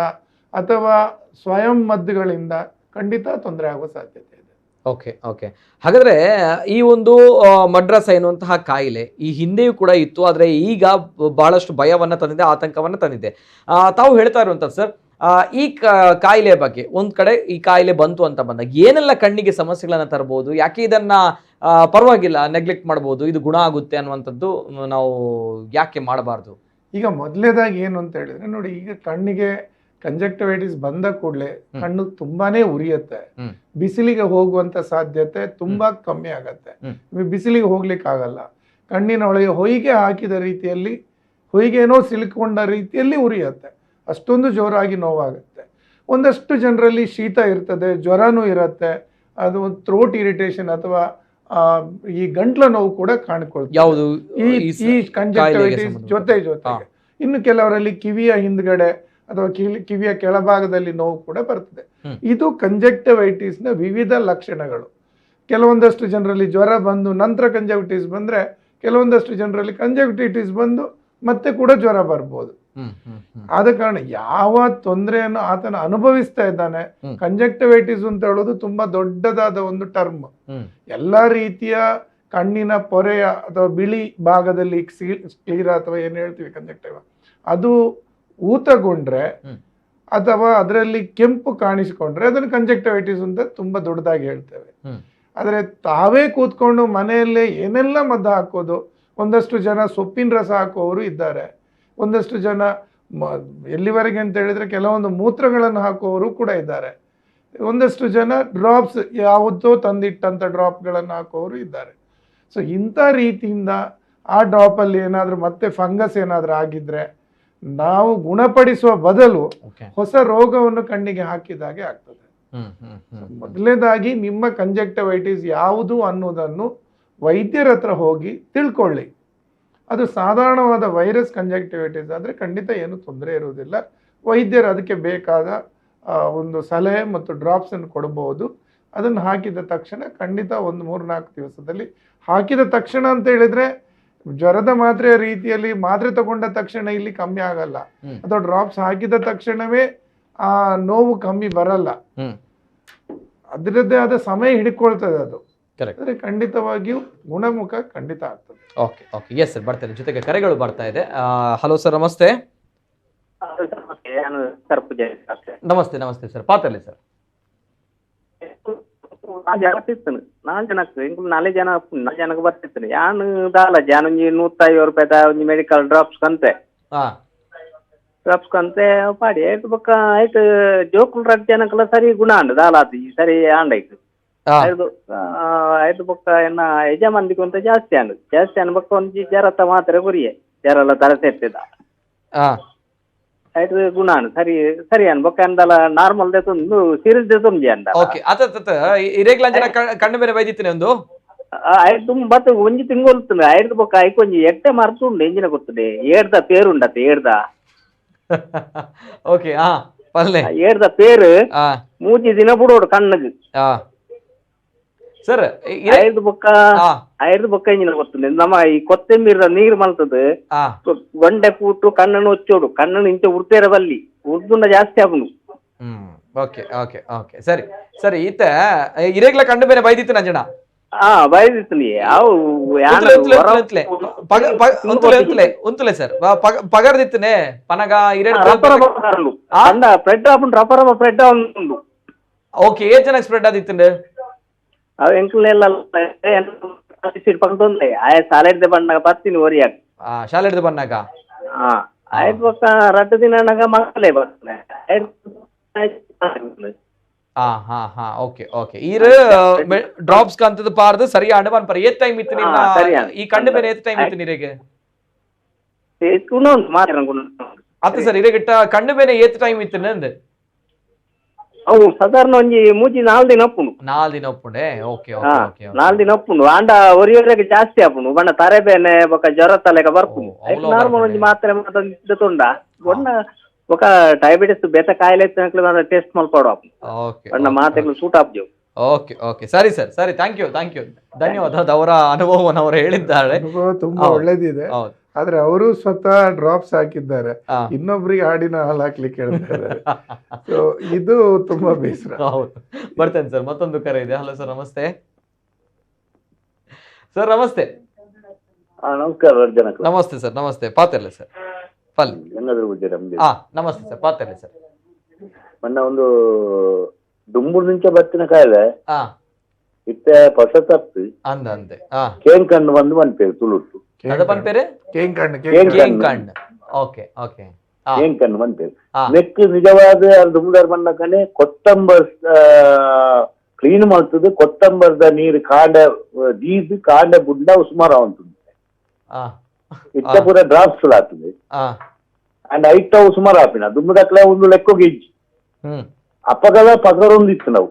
ಅಥವಾ ಸ್ವಯಂ ಮದ್ದುಗಳಿಂದ ಖಂಡಿತ ತೊಂದರೆ ಆಗುವ ಸಾಧ್ಯತೆ ಇದೆ. Okay okay. ಹಾಗಾದ್ರೆ ಈ ಒಂದು ಮಡ್ರಸ ಎನ್ನುವಂತಹ ಕಾಯಿಲೆ ಈ ಹಿಂದೆಯೂ ಕೂಡ ಇತ್ತು, ಆದರೆ ಈಗ ಬಹಳಷ್ಟು ಭಯವನ್ನ ತಂದಿದೆ, ಆತಂಕವನ್ನ ತಂದಿದೆ. ತಾವು ಹೇಳ್ತಾ ಇರುವಂತದ್ದು ಸರ್, ಈ ಕಾಯಿಲೆ ಬಗ್ಗೆ ಒಂದ್ ಕಡೆ ಈ ಕಾಯಿಲೆ ಬಂತು ಅಂತ ಬಂದಾಗ ಏನೆಲ್ಲ ಕಣ್ಣಿಗೆ ಸಮಸ್ಯೆಗಳನ್ನ ತರಬಹುದು, ಯಾಕೆ ಇದನ್ನ ಪರವಾಗಿಲ್ಲ ನೆಗ್ಲೆಕ್ಟ್ ಮಾಡಬಹುದು, ಇದು ಗುಣ ಆಗುತ್ತೆ ಅನ್ನುವಂಥದ್ದು ನಾವು ಯಾಕೆ ಮಾಡಬಾರ್ದು? ಈಗ ಮೊದಲೇದಾಗಿ ಏನು ಅಂತ ಹೇಳಿದ್ರೆ ನೋಡಿ, ಈಗ ಕಣ್ಣಿಗೆ ಕಂಜಕ್ಟಿವೈಟಿಸ್ ಬಂದ ಕೂಡಲೇ ಕಣ್ಣು ತುಂಬಾನೇ ಉರಿಯುತ್ತೆ, ಬಿಸಿಲಿಗೆ ಹೋಗುವಂತ ಸಾಧ್ಯತೆ ತುಂಬಾ ಕಮ್ಮಿ ಆಗತ್ತೆ. ಬಿಸಿಲಿಗೆ ಹೋಗ್ಲಿಕ್ಕೆ ಆಗಲ್ಲ, ಕಣ್ಣಿನ ಒಳಗೆ ಹೊಯ್ಗೆ ಹಾಕಿದ ರೀತಿಯಲ್ಲಿ, ಹೊಯ್ಗೆನೋ ಸಿಲುಕೊಂಡ ರೀತಿಯಲ್ಲಿ ಉರಿಯುತ್ತೆ, ಅಷ್ಟೊಂದು ಜೋರಾಗಿ ನೋವಾಗುತ್ತೆ. ಒಂದಷ್ಟು ಜನರಲ್ಲಿ ಶೀತ ಇರ್ತದೆ, ಜ್ವರನೂ ಇರುತ್ತೆ, ಅದು ಥ್ರೋಟ್ ಇರಿಟೇಷನ್ ಅಥವಾ ಈ ಗಂಟ್ಲ ನೋವು ಕೂಡ ಕಾಣಿಕೊಳ್ತದೆ ಯಾವುದು ಈ ಕಂಜಕ್ಟಿವೈಟಿಸ್ ಜೊತೆಗೆ. ಇನ್ನು ಕೆಲವರಲ್ಲಿ ಕಿವಿಯ ಹಿಂದ್ಗಡೆ ಅಥವಾ ಕಿವಿಯ ಕೆಳಭಾಗದಲ್ಲಿ ನೋವು ಕೂಡ ಬರ್ತದೆ. ಇದು ಕಂಜಕ್ಟಿವೈಟಿಸ್ ನ ವಿವಿಧ ಲಕ್ಷಣಗಳು. ಕೆಲವೊಂದಷ್ಟು ಜನರಲ್ಲಿ ಜ್ವರ ಬಂದು ನಂತರ ಕಂಜಕ್ಟಿವೈಟಿಸ್ ಬಂದ್ರೆ, ಕೆಲವೊಂದಷ್ಟು ಜನರಲ್ಲಿ ಕಂಜಕ್ಟಿವೈಟಿಸ್ ಬಂದು ಮತ್ತೆ ಕೂಡ ಜ್ವರ ಬರ್ಬೋದು. ಆದ ಕಾರಣ ಯಾವ ತೊಂದರೆಯನ್ನು ಆತನ ಅನುಭವಿಸ್ತಾ ಇದ್ದಾನೆ, ಕಂಜಕ್ಟಿವೈಟಿಸ್ ಅಂತ ಹೇಳೋದು ತುಂಬಾ ದೊಡ್ಡದಾದ ಒಂದು ಟರ್ಮ್. ಎಲ್ಲಾ ರೀತಿಯ ಕಣ್ಣಿನ ಪೊರೆಯ ಅಥವಾ ಬಿಳಿ ಭಾಗದಲ್ಲಿ ಕ್ಲೀರ ಅಥವಾ ಏನ್ ಹೇಳ್ತೀವಿ ಕಂಜಕ್ಟಿವ, ಅದು ಊತಗೊಂಡ್ರೆ ಅಥವಾ ಅದರಲ್ಲಿ ಕೆಂಪು ಕಾಣಿಸಿಕೊಂಡ್ರೆ ಅದನ್ನು ಕಂಜಕ್ಟಿವೈಟಿಸ್ ಅಂತ ತುಂಬಾ ದೊಡ್ಡದಾಗಿ ಹೇಳ್ತೇವೆ. ಆದ್ರೆ ತಾವೇ ಕೂತ್ಕೊಂಡು ಮನೆಯಲ್ಲೇ ಏನೆಲ್ಲ ಮದ್ದು ಹಾಕೋದು, ಒಂದಷ್ಟು ಜನ ಸೊಪ್ಪಿನ ರಸ ಹಾಕುವವರು ಇದ್ದಾರೆ, ಒಂದಷ್ಟು ಜನ ಎಲ್ಲಿವರೆಗೆ ಅಂತ ಹೇಳಿದ್ರೆ ಕೆಲವೊಂದು ಮೂತ್ರಗಳನ್ನು ಹಾಕುವವರು ಕೂಡ ಇದ್ದಾರೆ, ಒಂದಷ್ಟು ಜನ ಡ್ರಾಪ್ಸ್ ಯಾವುದೋ ತಂದಿಟ್ಟಂತ ಡ್ರಾಪ್ಗಳನ್ನು ಹಾಕುವವರು ಇದ್ದಾರೆ. ಸೊ ಇಂಥ ರೀತಿಯಿಂದ ಆ ಡ್ರಾಪಲ್ಲಿ ಏನಾದರೂ ಮತ್ತೆ ಫಂಗಸ್ ಏನಾದರೂ ಆಗಿದ್ರೆ ನಾವು ಗುಣಪಡಿಸುವ ಬದಲು ಹೊಸ ರೋಗವನ್ನು ಕಣ್ಣಿಗೆ ಹಾಕಿದಾಗೆ ಆಗ್ತದೆ. ಮೊದಲನೇದಾಗಿ ನಿಮ್ಮ ಕಂಜಕ್ಟಿವೈಟಿಸ್ ಯಾವುದು ಅನ್ನೋದನ್ನು ವೈದ್ಯರ ಹತ್ರ ಹೋಗಿ ತಿಳ್ಕೊಳ್ಳಿ. ಅದು ಸಾಧಾರಣವಾದ ವೈರಸ್ ಕಂಜಕ್ಟಿವೈಟಿಸ್ ಆದರೆ ಖಂಡಿತ ಏನು ತೊಂದರೆ ಇರುವುದಿಲ್ಲ. ವೈದ್ಯರು ಅದಕ್ಕೆ ಬೇಕಾದ ಒಂದು ಸಲಹೆ ಮತ್ತು ಡ್ರಾಪ್ಸ್ ಅನ್ನು ಕೊಡಬಹುದು. ಅದನ್ನು ಹಾಕಿದ ತಕ್ಷಣ ಖಂಡಿತ ಒಂದು 3-4 ದಿವಸದಲ್ಲಿ, ಹಾಕಿದ ತಕ್ಷಣ ಅಂತ ಹೇಳಿದ್ರೆ ಜ್ವರದ ಮಾತ್ರೆಯ ರೀತಿಯಲ್ಲಿ ಮಾತ್ರೆ ತಗೊಂಡ ತಕ್ಷಣ ಇಲ್ಲಿ ಕಮ್ಮಿ ಆಗಲ್ಲ, ಅಥವಾ ಡ್ರಾಪ್ಸ್ ಹಾಕಿದ ತಕ್ಷಣವೇ ಆ ನೋವು ಕಮ್ಮಿ ಬರಲ್ಲ, ಅದರದ್ದೇ ಆದ ಸಮಯ ಹಿಡ್ಕೊಳ್ತದೆ ಅದು. ಅಂದ್ರೆ ಖಂಡಿತವಾಗಿಯೂ ಗುಣಮುಖ ಖಂಡಿತ ಆಗ್ತದೆ. ಓಕೆ ಓಕೆ, ಎಸ್ ಸರ್, ಬರ್ತೇನೆ. ಜೊತೆಗೆ ಕರೆಗಳು ಬರ್ತಾ ಇದೆ. ಹಲೋ ಸರ್, ನಮಸ್ತೆ. ನಮಸ್ತೆ ನಮಸ್ತೆ ಸರ್, ಪಾತಲ್ಲಿ ಸರ್. ನಾಲ್ಕು ಜನಕ್ಕೆ ಬರ್ತಿತ್ತು ಯಾನು ದಾಲ ಜಾನ 150 ರೂಪಾಯಿ ಮೆಡಿಕಲ್ ಡ್ರಾಪ್ಸ್ ಕಂತೆ ಪಾಡಿ ಆಯ್ತು ಬೊಕ್ಕ ಆಯ್ತು ಜೋಕುಲ್ ರಡ್ ಜನಕ್ಕೆಲ್ಲ ಸರಿ ಗುಣ ಅಂಡ್ ದಾಲಾತಿ ಸರಿ ಆಂಡಾಯ್ತು ಆಯ್ತು ಬೊಕ್ಕ ಎನ್ನ ಯಜಮಾನ್ದಿಗೆ ಅಂತ ಜಾಸ್ತಿ ಅನ್ಬಕ್ಕ ಒಂಜಿ ಜರತ ಮಾತ್ರ ಗುರಿಯೆ ಜರೆಲ್ಲ ತರಸೆತ್ತಿದ ಆಯ್ತು ಗುಣ ಅನ್ ಸರಿ ಸರಿ ಅನ್ಬಕ್ಕ ಅಂದಲ್ಲ ನಾರ್ಮಲ್ ದೇತೊಂದು ಸೀರಿಯಸ್ ದೇತೊಂದು ಅಂದ ಓಕೆ ಅತ ಇರೆಗ್ಲಾಂಜನ ಕಣ್ಣು ಬೇರೆ ಬೈದಿತ್ತನೆ ಒಂದು ಆಯ್ತು ಬತ್ ಒಂಜಿ ತಿಂಗೊಲ್ತುಂಡು ಆಯ್ತು ಬೊಕ್ಕ ಐಕ್ ಒಂಜಿ ಎಟ್ಟೆ ಮರ್ತುಂಡು ಎಂಜಿನ ಗೊತ್ತದೆ ಏಡ್ದ ಪೇರುಂಡತ್ತೆ ಏಡ್ದ ಓಕೆ ಪಲ್ಲೆ ಏಡ್ದ ಪೇರು 3 ದಿನ ಬಿಡೋಡು ಕಣ್ಣಗೆ ಸರ್ ಐದು ಬೊಕ್ಕ ಎಂಜಿನ ಗೊತ್ತದೆ ನಮ್ಮ ಈ ಕೊತ್ತಂಬರಿದ ನೀರು ಮಲ್ತದ ಗೊಂಡೆ ಕೂಟು ಕಣ್ಣನ್ನು ಒಚ್ಚೋಡು ಕಣ್ಣನ್ನು ಇಂಚೆ ಉಡ್ತೇರ ಬಲ್ಲಿ ಉರ್ದುಂಡ ಜಾಸ್ತಿ ಆಗುನು ಓಕೆ ಓಕೆ ಓಕೆ ಸರಿ ಸರಿ ಈತ ಇರೆಗ್ಲ ಕಂಡು ಬೇರೆ ಬೈದಿತ್ತು ನಂಜನ ಬೈದಿತ್ತು ನೀ ಉಂತುಲೆ ಸರ್ ಪಗರ್ದಿತ್ತನೆ ಪನಗ ಸ್ಪ್ರೆಡ್ ಆಪುಂಡು ರಪ ಸ್ಪ್ರೆಡ್ ಆಗುಂಡು ಓಕೆ ಏ ಚೆನ್ನಾಗಿ ಸ್ಪ್ರೆಡ್ ಆದಿತ್ತಂಡೆ ಅವು ಎಂಕ್ಲೆಲ್ಲ ಪಕ್ಕದೊಂದೇ ಆಯ ಶಾಲೆಡ್ದೆ ಬಣ್ಣಾಗ ಬರ್ತೀನಿ ಓರಿಯಾಗ ಶಾಲೆಡ್ದೆ ಬಣ್ಣಾಗ ಆಯ್ತು ಪಕ್ಕ 2 ದಿನ ಮಕ್ಕಳೇ ಬರ್ತಾನೆ ಓಕೆ ಓಕೆ ಈರ್ ಡ್ರಾಪ್ಸ್ ಕಂತದ ಪಾರ್ದು ಸರಿ ಆಂಡ ಬನ್ ಪರ ಏತ್ ಟೈಮ್ ಇತ್ತು ನಿಮ್ಮ ಈ ಕಂಡು ಬೇರೆ ಏತ್ ಟೈಮ್ ಇತ್ತು ನೀರಿಗೆ ಅತ್ತ ಸರ್ ಇರೆಗಿಟ್ಟ ಕಂಡು ಬೇರೆ ಏತ್ ಟೈಮ್ ಇತ್ತು ನಂದು ಅವು ಸಾಧಾರಣ ಒಂಜಿ 3-4 ದಿನ ಒಪ್ಪುಂಡು 4 ದಿನ ಒಪ್ಪುಂಡೆ ಓಕೆ ಓಕೆ ಓಕೆ 4 ದಿನ ಒಪ್ಪುಂಡು ಆಂಡ ಒರಿಯೋರೆಗೆ ಜಾಸ್ತಿ ಆಪುಂಡು ಬಣ್ಣ ತರೆಬೇನೆ ಬೊಕ ಜ್ವರ ತಲೆಗ ಬರ್ಪುಂಡು ನಾರ್ಮಲ್ ಒಂಜಿ ಮಾತ್ರೆ ಮಾತ ತೊಂಡ ಬಣ್ಣ ಬೊಕ ಡಯಾಬಿಟಿಸ್ ಬೇತ ಕಾಯಿಲೆ ಇತ್ತು ಟೆಸ್ಟ್ ಮಲ್ಪಡು ಆಪು ಓಕೆ ಬಣ್ಣ ಮಾತೆಗಳು ಸೂಟ್ ಆಪ್ಜು ಓಕೆ ಓಕೆ ಸರಿ ಸರ್ ಸರಿ ಥ್ಯಾಂಕ್ ಯು ಧನ್ಯವಾದ ಅವರ ಅನುಭವವನ್ನು ಅವರು ಹೇಳಿದ್ದಾರೆ. ತುಂಬಾ ಒಳ್ಳೇದಿದೆ. ಆದ್ರೆ ಅವರು ಸ್ವತಃ ಡ್ರಾಪ್ಸ್ ಹಾಕಿದ್ದಾರೆ, ಆ. ಇನ್ನೊಬ್ರಿಗೆ ಹಾಡಿನ ಹಾಲು ಹಾಕ್ಲಿಕ್ಕೆ ಹೇಳ್ತಾ ಇದ್ದಾರೆ. ಸೊ ಇದು ತುಂಬಾ ಬೇಸರ. ಹೌದು, ಬರ್ತೇನೆ ಸರ್. ಮತ್ತೊಂದು ಕರೆ ಇದೆ. ಹಲೋ ಸರ್, ನಮಸ್ತೆ ಸರ್. ನಮಸ್ತೆ. ನಮಸ್ಕಾರ ಜನಕ. ನಮಸ್ತೆ ಸರ್. ನಮಸ್ತೆ. ಪಾತಿರ್ಲಿ ಸರ್. ಪಲ್ಲಿ. ಹಾ, ನಮಸ್ತೆ ಸರ್. ಪಾತಿರ್ಲಿ ಸರ್. ಮೊನ್ನೆ ಒಂದು ದುಂಬುಡು ನಿಂಚ ಬತ್ತಿನ ಕಾಯಿಲೆ ಹಾ, ಇತ್ತೆ ಹೊಸ ತಪ್ಪಿ ಅಂದ ಅಂತೆ. ಹಾ, ಕೇನ್ ಕಣ್ಣು ಬಂದು ಬಂತೇವೆ ತುಳುಟ್ಟು ಅದ ಪನ್ಪೇರೆ ಕೇಂಗ್ ಕಣ್ಣು ಕೇಂಗ್ ಕಣ್ಣು. Okay okay. ಕೇನ್ ಕಣ್ಣು ಬಂತೇವೆ. ಹಾ. ನೆಕ್ ನಿಜವಾದ ದುಂಬುದಾರ್ ಬಣ್ಣಕನೆ ಕೊತ್ತಂಬರ್ ಕ್ಲೀನ್ ಮಾಡ್ತದೆ. ಕೊತ್ತಂಬರ್ದ ನೀರು ಕಾಂಡ ದೀದು ಕಾಂಡ ಬುಡ್ಡ ಸುಮಾರು ಅವಂತದೆ. ಇತ್ತ ಪೂರ ಡ್ರಾಪ್ಸ್ ಆಗ್ತದೆ. ಅಂಡ್ ಐಟ್ ಅವು ಸುಮಾರು ಆಪಿನ ದುಂಬುದಕ್ಲೆ ಒಂದು ಲೆಕ್ಕೋಗೆ ಇಜ್ಜಿ ಅಪ್ಪಗಲ ಪಗರೊಂದಿತ್ತು ನಾವು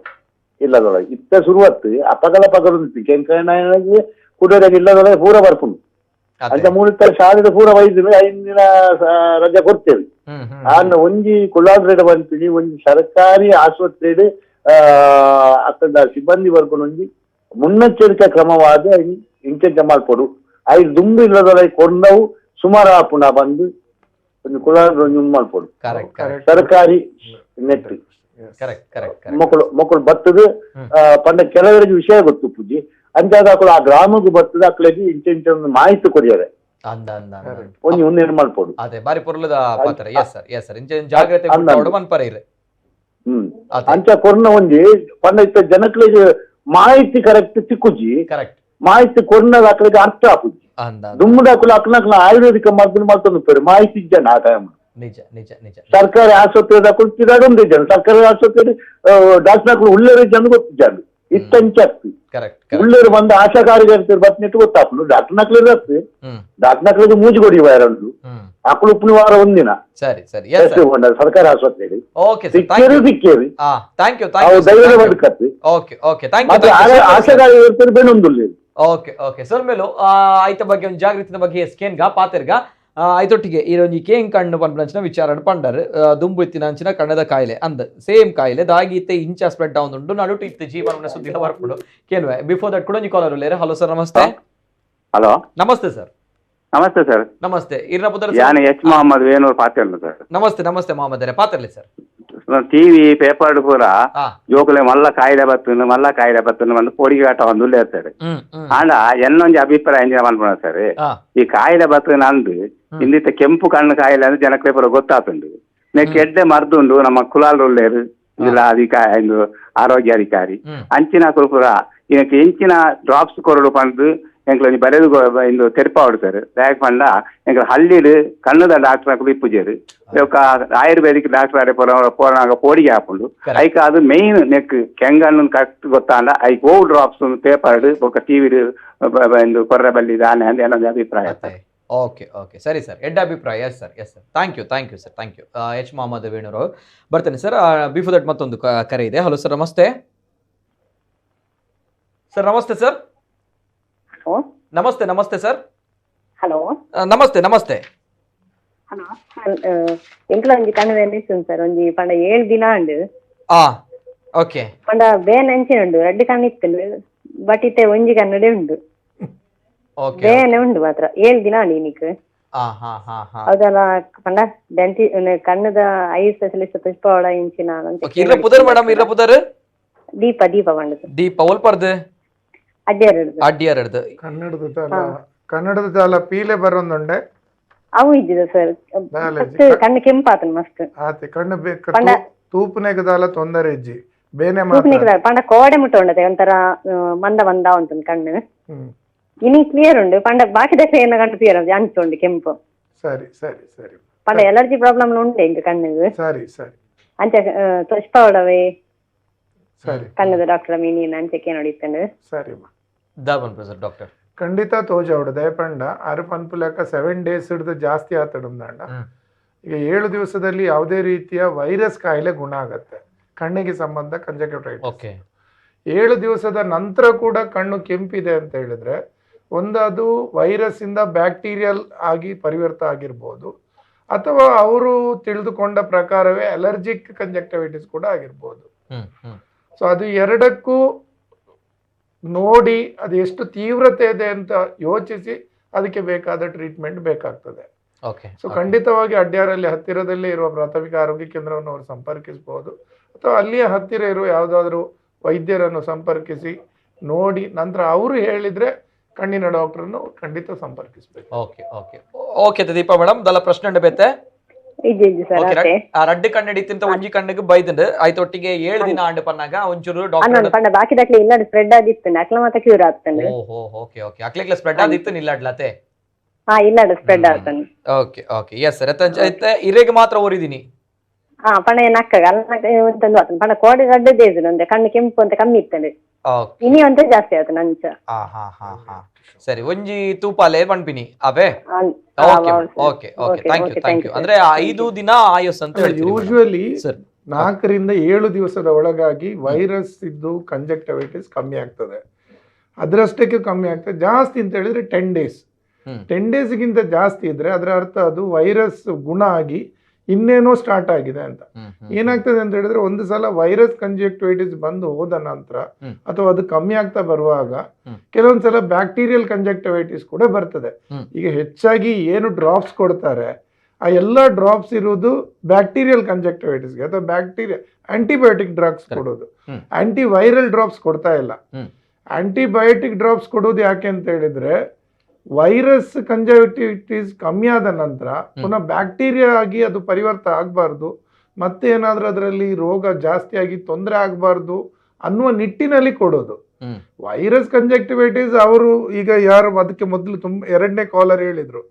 ಇಲ್ಲದೊಳಗೆ ಇತ್ತ ಶುರುವತ್ತು ಅಪ್ಪಗಲ ಪಗರೊಂದಿತ್ತು ಕೆಂಕಣ್ಣಗೆ ಕುಡಿಯೋದಾಗ ಇಲ್ಲದೊಳಗೆ ಪೂರ ಬರ್ಕೊಂಡು ಅಂತ ಮೂಡಿತ್ತ ಶಾಲೆದ ಪೂರ ವೈದ್ಯರು 5 ದಿನ ರಜೆ ಕೊಡ್ತೇವೆ. ಆಂಡ ಒಂಜಿ ಕುಳ್ಳಾದ್ರೆಡ್ ಬಂತೀನಿ ಒಂಜಿ ಸರ್ಕಾರಿ ಆಸ್ಪತ್ರೆಡ್ ಅಕ್ಕದ ಸಿಬ್ಬಂದಿ ಬರ್ಕೊಂಡು ಒಂಜಿ ಮುನ್ನೆಚ್ಚರಿಕಾ ಕ್ರಮವಾದ ಇಂಚೆಂಚ ಮಲ್ಪೊಡು 5 ದುಂಬು ಇಲ್ಲದೊಳಗೆ ಕೊಂಡವು ಸುಮಾರು ಆಪುನ ಬಂದು ಒಂದು ಕುಳ್ಳಾದ್ರ ಮಲ್ಪೊಡು ಸರ್ಕಾರಿ ನೆಟ್ ಮಕ್ಕಳು ಬರ್ತದೆ. ಪಂಡ ಕೆಲವರಿಗೆ ವಿಷಯ ಗೊತ್ತು ಪೂಜಿ ಅಂಚಾದ ಆ ಗ್ರಾಮಕ್ಕೆ ಬರ್ತದೆ ಅಕ್ಕಳಿಗೆ ಇಂಚ ಒಂದು ಮಾಹಿತಿ ಕೊಡಿಯಾರೆ ಒಂದು ಒಂದೇನು ಮಾಡ್ಬೋದು. ಅದೇ ಬಾರಿ ಪೊರ್ಲದ ಪಾತ್ರ. S sir, yes sir. ಇಂಚ ಜಾಗ್ರತೆ ಮನ್ಪರೆ ಇರೆ. ಅಂಚ ಕೊರ್ನ ಒಂಜಿ ಪಂಡ ಇತ್ತ ಜನಕ್ಳಿಗೆ ಮಾಹಿತಿ ಕರೆಕ್ಟ್ ತಿಕ್ಕುಜಿ ಕರೆಕ್ಟ್ ಮಾಹಿತಿ ಕೊರ್ನದ ಅಕ್ಕಳಿಗೆ ಅರ್ಥ ಆಪುಜಿ ದುಮ್ಮದ ಅಕ್ಕಳು ಅಕ್ಕನ ಆಯುರ್ವೇದಿಕ ಮದ್ದು ಮಾಡ್ಕೊಂಡು ಮಾಹಿತಿ ಜನ ಆ ಟೈಮ್ ನಿಜ ನಿಜ ನಿಜ. ಸರ್ಕಾರಿ ಆಸ್ಪತ್ರೆ ಕುಳಿತಿದ್ದಾಡೊಂದು ಜನ ಸರ್ಕಾರಿ ಆಸ್ಪತ್ರೆ ಡಾಕ್ಟರ್ ಉಳ್ಳೇರಿ ಜನ ಗೊತ್ತಿದ್ದಾడు ಇತ್ತಂಚಿ ಉಳ್ಳೇರು ಬಂದು ಆಶಾ ಕಾರ್ಯಕರ್ತರು ಬತ್ತಿನಿಟ್ಟು ಗೊತ್ತಾಪುನು ಡಾಕ್ಟರ್ ನಕ್ಲಿ ಇರತ್ತೆ ಡಾಕ್ಟರ್ ನಕ್ಲಿಗೆ ಮೂಜಿ ಕೊಡಿ ವಾರಂಡು ಅಕ್ಕಳು ಉಪ್ಪು ವಾರ ಒಂದಿನ ಸರಿ ಸರಿ ಸರ್ಕಾರಿ ಆಸ್ಪತ್ರೆಗೆ ಓಕೆ ಸಿಕ್ಕೇರಿ ಸಿಕ್ಕೇರಿ ಥ್ಯಾಂಕ್ ಯು ಧೈರ್ಯ ಬದುಕತ್ತಿ. ಓಕೆ ಓಕೆ ಥ್ಯಾಂಕ್ ಮತ್ತೆ ಯು. ಆಶಾ ಕಾರ್ಯಕರ್ತರು ಬೇನೊಂದುಲ್ಲ. Okay okay sir. ಮೇಲೂ ಐತ ಬಗ್ಗೆ ಒಂದು ಜಾಗೃತಿ ಬಗ್ಗೆ ಸ್ಕೇನ್ಗ ಪಾತೆರ್ಗ ಐತೊಟ್ಟಿಗೆ ಈರೊಂಜಿ ಕೇಂಗ್ ಕಣ್ಣು ಪನ್ಪಂಚಿನ ವಿಚಾರ ಪಂಡರ್ ದುಂಬು ಇತ್ತಿನ ಅಂಚಿನ ಕಣ್ಣದ ಕಾಯಿಲೆ ಅಂದ ಸೇಮ್ ಕಾಯಿಲೆ ದಾಗಿ ಇತ್ತೆ ಇಂಚ ಸ್ಪ್ರೆಡ್ ಡೌನ್ ಉಂಟು ನಡುಟು ಇತ್ತು ಜೀವನ ಸುದ್ದಿಲ ಬರ್ಪುಡು ಕೇನ್ವೆ ಬಿಫೋರ್ ದಟ್ ಕೂಡ ನೀವು ಕಾಲರ್ ಉಳ್ಳೇರೆ. ಹಲೋ ಸರ್, ನಮಸ್ತೆ. ಹಲೋ ನಮಸ್ತೆ ಸರ್. ನಮಸ್ತೆ ಸರ್. ನಮಸ್ತೆ. ಇರ್ನ ಪುತ್ರ ಯಾನ್ ಎಚ್ ಮೊಹಮ್ಮದ್ ವೇಣೂರ್ ಪಾತಿರ್ಲ ಸರ್. ನಮಸ್ತೆ ನಮಸ್ತೆ ಮೊಹಮ್ಮದ್ ಅವರೇ, ಪಾತಿರ್ಲಿ ಸರ್. ಟಿವಿ ಪೇಪರ್ ಪೂರ ಜೋಕುಲೆ ಮಲ್ಲ ಕಾಯಿಲೆ ಬತ್ತುನು ಒಂದು ಪೊಡಿಗಾಟ ಒಂದು ಇರ್ತಾರೆ. ಆಂಡ ಎನ್ನೊಂದು ಅಭಿಪ್ರಾಯ ಎಂಜಿನ ಮನ್ಪುಣ ಸರ್. ಈ ಕಾಯಿಲೆ ಬತ್ತು ನಂದು ಇಂದಿತ್ತ ಕೆಂಪು ಕಣ್ಣು ಕಾಯಿಲೆ ಅಂದ್ರೆ ಜನಕ್ಕೆ ಪೂರ ಗೊತ್ತಾತುಂಡು. ಕೆಡ್ಡೆ ಮರ್ದುಂಡು ನಮ್ಮ ಕುಲಾಲ್ ಉಳ್ಳೇರು ಇಲ್ಲ ಇದು ಆರೋಗ್ಯ ಅಧಿಕಾರಿ ಅಂಚಿನ ಪೂರ ಇದಕ್ಕೆ ಹೆಂಚಿನ ಡ್ರಾಪ್ಸ್ ಕೊರಡು ಪಂದು ಎಂಕ್ಲ ಬರೆದು ಇಂದು ತೆರಪಾವಡು ಸರ್. ಬ್ಯಾಗ್ ಪಂಡ ಎಂಕ್ಲ ಹಳ್ಳಿಡ್ ಕಣ್ಣದ ಡಾಕ್ಟರ್ ಇಪ್ಪುಜೇರು ಆಯುರ್ವೇದಿಕ್ ಡಾಕ್ಟರ್ ಅರೆ ಪೋನಾಗ ಪೋಡಿಗೆ ಹಾಕೊಂಡು ಐಕ ಅದು ಮೇನ್ ನೆಕ್ ಕೆಂಗಣ್ಣು ಕರೆಕ್ಟ್ ಗೊತ್ತಾಂಡ ಐಕ್ ಓವ್ ಡ್ರಾಪ್ಸ್ ಪೇಪರ್ಡ್ ఒక ಟಿವಿ ಇಂದು ಕೊರ್ರೆ ಬಲ್ಲಿ ದಾನೆ ಅಂತ ಏನೊಂದು ಅಭಿಪ್ರಾಯ. ಓಕೆ ಓಕೆ ಸರಿ ಸರ್, ಎಡ್ಡ ಅಭಿಪ್ರಾಯ. Yes sir, yes sir. Thank you sir, thank you. H Mohammed Venur ಅವರು ಬರ್ತೇನೆ ಸರ್. ಬಿಫೋರ್ ದಟ್ ಮತ್ತೊಂದು ಕರೆ ಇದೆ. ಹಲೋ ಸರ್, ನಮಸ್ತೆ ಸರ್. ನಮಸ್ತೆ ಸರ್. ನಮಸ್ತೆ ನಮಸ್ತೆ ಸರ್. ಹಲೋ ನಮಸ್ತೆ ನಮಸ್ತೆ. ಹಲೋ ಎಂಕ್ಲ ಒಂಜಿ ಕಣ್ಣು ಸರ್ ಒಂಜಿ ಪಂಡ 7 ದಿನ ಉಂಡು. ಓಕೆ ಪಂಡ ಬೇನ್ ಅಂಚಿನ ಉಂಡು 2 ಕಣ್ಣು ಇತ್ತು ಬಟ್ ಇತ್ತೆ ಒಂಜಿ ಕನ್ನಡೆ ಉಂಡು ಬೇನೆ ಉಂಡು ಮಾತ್ರ 7 ದಿನ ಉಂಡು ನಿಕ್ ಅದೆಲ್ಲ ಪಂಡ ಡೆಂಟಿ ಕಣ್ಣದ ಐ ಸ್ಪೆಷಲಿಸ್ಟ್ ಪುಷ್ಪವಳ ಇಂಚಿನ ದೀಪ ದೀಪ ಪಂಡ ದೀಪ ಒಲ್ಪರ್ದು ಅಡ್ಡಿಯರ್ದು ಕನ್ನಡದ ತಾಲ ಪೀಲೆ ಬರೋಂದುಂಡೆ ಅವು ಇದ್ದಿದೆ ಸರ್. ಕಣ್ಣು ಕೆಂಪಾತನ್ ಮಸ್ತ್ ಆತೆ ಕಣ್ಣು ಬೇಕು ತೂಪುನೆಗ ದಾಲ ತೊಂದರೆ ಇಜ್ಜಿ ಬೇನೆ ಪಂಡ ಕೋಡೆ ಮುಟ್ಟ ಉಂಡತೆ ಒಂಥರ ಮಂದ ಉಂಟು ಕಣ್ಣು ಇನಿ ಕ್ಲಿಯರ್ ಉಂಡು ಪಂಡ ಬಾಕಿ ದಕ್ಕ ಏನ ಕಣ್ಣು ಕ್ಲಿಯರ್ ಅಂಚುಂಡು ಕೆಂಪು. ಸರಿ ಸರಿ ಸರಿ ಪಂಡ ಎಲರ್ಜಿ ಪ್ರಾಬ್ಲಮ್ ಉಂಟು ಇಂಕ ಕಣ್ಣಿಗೆ. ಸರಿ ಸರಿ ಅಂಚ ಪುಷ್ಪ ಉಡವೆ ಸರಿ ಕಣ್ಣದ ಡಾಕ್ಟರ್ ಮೀನಿನ ಅಂಚಕ್ಕೆ ನೋಡಿತ್ತಂಡು ಸರಿ ಡಾಕ್ಟರ್ ಖಂಡಿತ ತೋಜವಡು ದಯಪಂಡ ಅರು ಪನ್ಪುಲಕ 7 days ಹಿಡಿದು ಜಾಸ್ತಿ ಆತಡುಂದಂಡ. ಈಗ 7 ದಿವಸದಲ್ಲಿ ಯಾವುದೇ ರೀತಿಯ ವೈರಸ್ ಕಾಯಿಲೆ ಗುಣ ಆಗತ್ತೆ ಕಣ್ಣಿಗೆ ಸಂಬಂಧ ಕಂಜಕ್ಟಿವೈಟಿಸ್. 7 ದಿವಸದ ನಂತರ ಕೂಡ ಕಣ್ಣು ಕೆಂಪಿದೆ ಅಂತ ಹೇಳಿದ್ರೆ ಒಂದು ಅದು ವೈರಸ್ ಇಂದ ಬ್ಯಾಕ್ಟೀರಿಯಲ್ ಆಗಿ ಪರಿವರ್ತ ಆಗಿರ್ಬೋದು ಅಥವಾ ಅವರು ತಿಳಿದುಕೊಂಡ ಪ್ರಕಾರವೇ ಅಲರ್ಜಿಕ್ ಕಂಜಕ್ಟಿವೈಟಿಸ್ ಕೂಡ ಆಗಿರ್ಬೋದು. ಸೊ ಅದು ಎರಡಕ್ಕೂ ನೋಡಿ ಅದು ಎಷ್ಟು ತೀವ್ರತೆ ಇದೆ ಅಂತ ಯೋಚಿಸಿ ಅದಕ್ಕೆ ಬೇಕಾದ ಟ್ರೀಟ್ಮೆಂಟ್ ಬೇಕಾಗ್ತದೆ. ಓಕೆ. ಸೊ ಖಂಡಿತವಾಗಿ ಅಡ್ಯಾರಲ್ಲಿ ಹತ್ತಿರದಲ್ಲೇ ಇರುವ ಪ್ರಾಥಮಿಕ ಆರೋಗ್ಯ ಕೇಂದ್ರವನ್ನು ಅವರು ಸಂಪರ್ಕಿಸಬಹುದು, ಅಥವಾ ಅಲ್ಲಿಯೇ ಹತ್ತಿರ ಇರುವ ಯಾವುದಾದ್ರೂ ವೈದ್ಯರನ್ನು ಸಂಪರ್ಕಿಸಿ ನೋಡಿ ನಂತರ ಅವರು ಹೇಳಿದ್ರೆ ಕಣ್ಣಿನ ಡಾಕ್ಟರ್ನು ಖಂಡಿತ ಸಂಪರ್ಕಿಸಬೇಕು. Okay okay okay Deepa madam ದಲ್ಲ ಪ್ರಶ್ನೆ ಉಂಡು ಬೇತೆ ರಡ್ಡು ಕಣ್ಣಡಿ ತಿಂತ ಒಂಜಿ ಕಣ್ಣಿಗೆ ಬೈದಂಡು ಆಯ್ತು ಒಟ್ಟಿಗೆ 7 ದಿನ ಆಂಡು ಪನ್ನಾಗ ಒಂಚೂರು ಡಾಕ್ಟರ್ ಬಾಕಿ ದಕ್ಲೆ ಇಲ್ಲ ಸ್ಪ್ರೆಡ್ ಆದಿತ್ತು ಅಕ್ಲ ಮತ್ತೆ ಕ್ಯೂರ್ ಆಗ್ತಂಡು. ಓಹೋ ಓಕೆ ಓಕೆ ಅಕ್ಲೆಗ್ಲ ಸ್ಪ್ರೆಡ್ ಆದಿತ್ತು ನಿಲ್ಲಾಡ್ಲತೆ ಇಲ್ಲ ಸ್ಪ್ರೆಡ್ ಆಗ್ತಂಡು. ಓಕೆ ಓಕೆ ಎಸ್ ಸರ್ ಐತೆ ಇರೆಗೆ ಮಾತ್ರ ಓರಿದೀನಿ ಪಣ ನಕ್ಕಾಗ ಅಂತಂದು ಆತನ ಪಣ ಕೋಡಿ ರಡ್ಡದೇ ಇದ್ರು ಅಂದ್ರೆ ಕಣ್ಣು ಕೆಂಪು ಅಂತ ಕಮ್ಮಿ ಇತ್ತಂಡು ಇನಿ ಅಂತ ಜಾಸ್ತಿ ಆಯ್ತು ನಂಚ. ಸರಿ ಒಂಜಿ ತೂಪಾಲೆ ಪಣ್ಪಿನಿ ಅವೇ ಓಕೆ ಓಕೆ ಥ್ಯಾಂಕ್ ಯು ಅಂದ್ರೆ 5 ದಿನ ಆಯುಸ್ ಅಂತ ಹೇಳ್ತೀವಿ. ಯೂಶುವಲಿ 4 ರಿಂದ 7 ದಿವಸದ ಒಳಗಾಗಿ ವೈರಸ್ ಇದ್ದು ಕಂಜಕ್ಟಿವೈಟಿಸ್ ಕಮ್ಮಿ ಆಗ್ತದೆ, ಅದರಷ್ಟಕ್ಕೆ ಕಮ್ಮಿ ಆಗ್ತದೆ. ಜಾಸ್ತಿ ಅಂತ ಹೇಳಿದ್ರೆ 10 ಡೇಸ್ 10 ಡೇಸ್ಗಿಂತ ಜಾಸ್ತಿ ಇದ್ರೆ ಅದರ ಅರ್ಥ ಅದು ವೈರಸ್ ಗುಣ ಆಗಿ ಇನ್ನೇನೋ ಸ್ಟಾರ್ಟ್ ಆಗಿದೆ ಅಂತ. ಏನಾಗ್ತದೆ ಅಂತ ಹೇಳಿದ್ರೆ ಒಂದು ಸಲ ವೈರಸ್ ಕಂಜಕ್ಟಿವೈಟಿಸ್ ಬಂದು ಹೋದ ನಂತರ ಅಥವಾ ಅದು ಕಮ್ಮಿ ಆಗ್ತಾ ಬರುವಾಗ ಕೆಲವೊಂದ್ಸಲ ಬ್ಯಾಕ್ಟೀರಿಯಲ್ ಕಂಜಕ್ಟಿವೈಟಿಸ್ ಕೂಡ ಬರ್ತದೆ. ಈಗ ಹೆಚ್ಚಾಗಿ ಏನು ಡ್ರಾಪ್ಸ್ ಕೊಡ್ತಾರೆ ಆ ಎಲ್ಲ ಡ್ರಾಪ್ಸ್ ಇರುವುದು ಬ್ಯಾಕ್ಟೀರಿಯಲ್ ಕಂಜಕ್ಟಿವೈಟಿಸ್ಗೆ ಅಥವಾ ಬ್ಯಾಕ್ಟೀರಿಯಾ ಆಂಟಿಬಯೋಟಿಕ್ ಡ್ರಗ್ಸ್ ಕೊಡೋದು, ಆಂಟಿ ವೈರಲ್ ಡ್ರಾಪ್ಸ್ ಕೊಡ್ತಾ ಇಲ್ಲ. ಆಂಟಿಬಯೋಟಿಕ್ ಡ್ರಾಪ್ಸ್ ಕೊಡೋದು ಯಾಕೆ ಅಂತ ಹೇಳಿದ್ರೆ ವೈರಸ್ ಕಂಜಕ್ಟಿವೈಟಿಸ್ ಕಮ್ಮಿ ಆದ ನಂತರ ಪುನಃ ಬ್ಯಾಕ್ಟೀರಿಯಾ ಆಗಿ ಅದು ಪರಿವರ್ತ ಆಗಬಾರ್ದು, ಮತ್ತೆ ಏನಾದ್ರೂ ಅದರಲ್ಲಿ ರೋಗ ಜಾಸ್ತಿ ಆಗಿ ತೊಂದರೆ ಆಗಬಾರ್ದು ಅನ್ನುವ ನಿಟ್ಟಿನಲ್ಲಿ ಕೊಡೋದು. ವೈರಸ್ ಕಂಜಕ್ಟಿವೈಟಿಸ್ ಅವರು ಈಗ ಯಾರು ಅದಕ್ಕೆ ಮೊದಲು ತುಂಬ 2ನೇ ಕಾಲರ್ ಹೇಳಿದ್ರು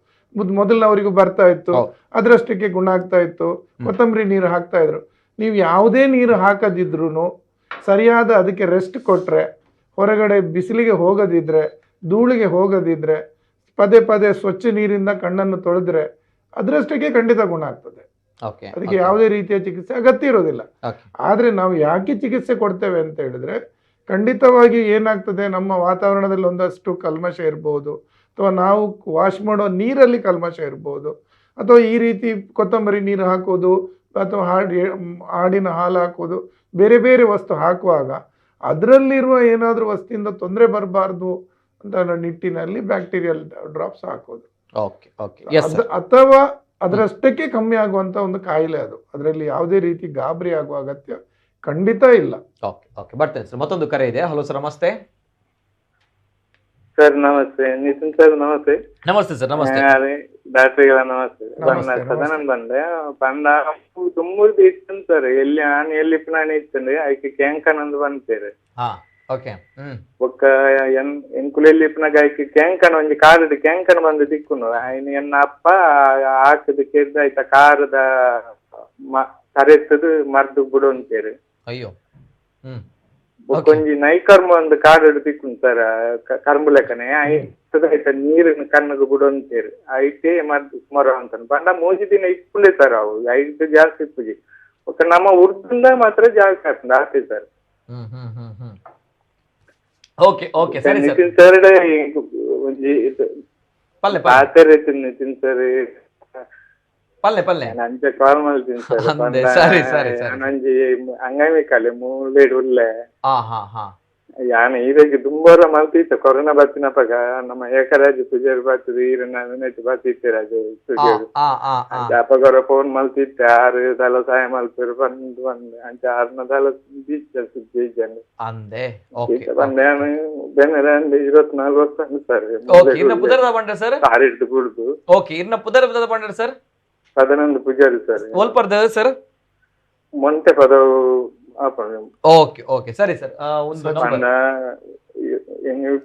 ಮೊದಲಿನವರಿಗೂ ಬರ್ತಾ ಇತ್ತು, ಅದರಷ್ಟಕ್ಕೆ ಗುಣ ಆಗ್ತಾ ಇತ್ತು, ಕೊತ್ತಂಬರಿ ನೀರು ಹಾಕ್ತಾ ಇದ್ರು. ನೀವು ಯಾವುದೇ ನೀರು ಹಾಕದಿದ್ರು ಸರಿಯಾದ ಅದಕ್ಕೆ ರೆಸ್ಟ್ ಕೊಟ್ರೆ, ಹೊರಗಡೆ ಬಿಸಿಲಿಗೆ ಹೋಗದಿದ್ರೆ, ಧೂಳಿಗೆ ಹೋಗದಿದ್ರೆ, ಪದೇ ಪದೇ ಸ್ವಚ್ಛ ನೀರಿಂದ ಕಣ್ಣನ್ನು ತೊಳೆದ್ರೆ ಅದರಷ್ಟಕ್ಕೆ ಖಂಡಿತ ಗುಣ ಆಗ್ತದೆ. ಅದಕ್ಕೆ ಯಾವುದೇ ರೀತಿಯ ಚಿಕಿತ್ಸೆ ಅಗತ್ಯ ಇರೋದಿಲ್ಲ. ಆದ್ರೆ ನಾವು ಯಾಕೆ ಚಿಕಿತ್ಸೆ ಕೊಡ್ತೇವೆ ಅಂತ ಹೇಳಿದ್ರೆ ಖಂಡಿತವಾಗಿ ಏನಾಗ್ತದೆ, ನಮ್ಮ ವಾತಾವರಣದಲ್ಲಿ ಒಂದಷ್ಟು ಕಲ್ಮಶ ಇರ್ಬೋದು, ಅಥವಾ ನಾವು ವಾಶ್ ಮಾಡೋ ನೀರಲ್ಲಿ ಕಲ್ಮಶ ಇರ್ಬೋದು, ಅಥವಾ ಈ ರೀತಿ ಕೊತ್ತಂಬರಿ ನೀರು ಹಾಕೋದು ಅಥವಾ ಆಡಿನ ಹಾಲು ಹಾಕೋದು, ಬೇರೆ ಬೇರೆ ವಸ್ತು ಹಾಕುವಾಗ ಅದರಲ್ಲಿರುವ ಏನಾದರೂ ವಸ್ತುವಿಂದ ತೊಂದರೆ ಬರಬಾರ್ದು ಅಂತ ನಿಟ್ಟಿನಲ್ಲಿ ಬ್ಯಾಕ್ಟೀರಿಯಲ್ ಡ್ರಾಪ್ಸ್ ಹಾಕೋದು. ಅಥವಾ ಅದರಷ್ಟಕ್ಕೆ ಕಮ್ಮಿ ಆಗುವಂತ ಒಂದು ಕಾಯಿಲೆ ಅದು, ಅದರಲ್ಲಿ ಯಾವುದೇ ರೀತಿ ಗಾಬರಿ ಆಗುವ ಅಗತ್ಯ ಖಂಡಿತ ಇಲ್ಲ. ಬರ್ತೇನೆ ಸರ್. ಮತ್ತೊಂದು ಕರೆ ಇದೆ. ಹಲೋ ಸರ್, ನಮಸ್ತೆ. ಸರ್ ನಮಸ್ತೆ. ನಿತಿನ್ ಸರ್ ನಮಸ್ತೆ. ನಮಸ್ತೆ ಸರ್. ನಮಸ್ತೆ ಡಾಕ್ಟರ್ಗಳ ನಮಸ್ತೆ. ಸದಾನಂದ್ ಬಂದೆ ಪಂಡ ತುಂಬ ಇತ್ತು ಸರ್, ಎಲ್ಲಿ ನಾನು ಎಲ್ಲಿ ನಾನು ಇತ್ತಂದ್ರೆ ಆಯ್ಕೆ ಕ್ಯಾಂಕನಂದು ಬಂತೇವೆ ಒಕ್ಕ ಎಂಕುಲೆಲ್ಲಿ ಇಪ್ಪನಾಗ ಆಯ್ಕೆ ಕ್ಯಾಂಕನ ಒಂಜಿ ಕಾರದ ಕ್ಯಾಂಕನ ಬಂದು ದಿಕ್ಕುನು ಆಯ್ನ ಎನ್ನ ಅಪ್ಪ ಹಾಕದಕ್ಕೆ ಆಯ್ತಾ ಕಾರದ ಕರೆತದು ಮರ್ದು ಬಿಡು ಅಂತೇಳಿ ಅಯ್ಯೋ ಒಂಜಿ ನೈಕರ್ಮ ಒಂದು ಕಾಡು ದಿಕ್ಕುನ್ ಸರ್ ಕರ್ಮು ಲೆಕ್ಕನೆ ಆಯ್ತಾ ನೀರಿನ ಕಣ್ಣಗೆ ಬಿಡು ಅಂತೇಳಿ ಆಯ್ತೆ ಮರ್ದು ಮರ ಅಂತ ಬಂಡ 3 ದಿನ ಇಪ್ಪುಲೆ ಸರ್ ಅವು 5 ಜಾಸ್ತಿ ಇಪ್ಪುಜಿ ಒಕ್ಕ ನಮ್ಮ ಉರ್ದಿಂದ ಮಾತ್ರ ಜಾಸ್ತಿ ಆಗ್ತದೆ ಆಯ್ತು ಸರ್. ಓಕೆ ಓಕೆ ಸರಿ ಸರ್. ನಿತಿನ್ ಸರ್ ಒಂಜಿ ಪಾತ್ರೆ ನಿತಿನ್ ಸರ್ ಪಲ್ಲೆ ಪಲ್ಲೆ ನಂಚೆ ಕಾಲ್ ಮಾಡ್ತೀನಿ ಸರ್. ಸರಿ ಸರಿ ಸರಿ. ನಂಜಿ ಅಂಗೈಮಿಕಾಲೆ ಮೂಲೇಡು ಉಳ್ಳೆ ಯಾನ ಇದಕ್ಕೆ ತುಂಬಾ ಮಲ್ತಿತ್ತು ಕೊರೋನಾ ಬತ್ತಿನಪ್ಪಾಗ ನಮ್ಮ ಏಕರಾಜು ಪೂಜಾರಿ ಬರ್ತದೆ ಈರನ್ನ ಬತ್ತಿತ್ತು ಅಪ್ಪಗರ ಫೋನ್ ಮಲ್ತಿತ್ತೆ 6 ದಲ ಸಹಾಯ ಮಲ್ತಿರು ಬಂದು ಅಂಚೆ 6ನ ದಲ ಅಂದೆ ಬಂದೆ ಬೆನ್ನರಂದು 24 ವರ್ಷ ಸರ್. ಇನ್ನ ಪುದರದ ಬಂಡ್ರೆ ಸರ್ ಆರಿಟ್ಟು ಕುಡ್ದು ಓಕೆ ಇನ್ನ ಪುದರದ ಬಂಡ್ರೆ ಸರ್ ಸದಾನಂದ ಪೂಜಾರಿ ಸರ್. ಓಲ್ಪರ್ದ sir Monte Padavu okay okay ಸರಿ ಸರ್. ಒಂದು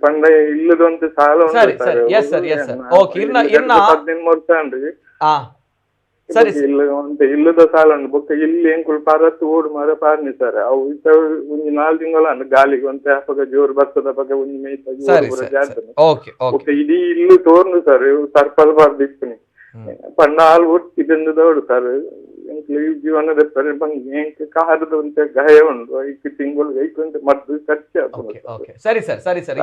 ಪಂಡ ಇಲ್ಲದಂತ ಸಾಲ ಸರಿ sir. Yes sir yes sir. Okay ಇನ್ನ 13 ವರ್ಷ ಅಂದ್ರಿ ಸರಿ ಇಲ್ಲದ ಸಾಲ ಉಂಟು ಬೊಕ್ಕ ಇಲ್ಲಿ ಎಂಕುಲ್ ಪಾರತ್ತು ಓಡು ಮಾರ ಪಾರ್ನಿ ಸರ್ ಅವು ಒಂಜಿ 4 ತಿಂಗಳು ಅಂದ್ ಗಾಲಿಗೆ ಒಂತೆ ಅಪ್ಪಗ ಜೋರು ಬರ್ತದ ಪಕ್ಕ ಒಂಜಿ ಮೇಯ್ತ ಜಾಸ್ತಿ ಇಡೀ ಇಲ್ಲು ತೋರ್ನು ಸರ್ ಸರ್ಪಲ್ ಬಾರ್ದಿಕ್ಕನಿ ಪಂಡ ಹಾಲು ಒಟ್ಟಿದಂದು ದೌಡು ಸರ್ ಜೀವನದ ಕಾರದ ಅಂತ ಗಾಯ ಉಂಟು 5 ತಿಂಗಳು 5 ಮದ್ದು ಖರ್ಚು. ಸರಿ ಸರ್ ಸರಿ ಸರ್.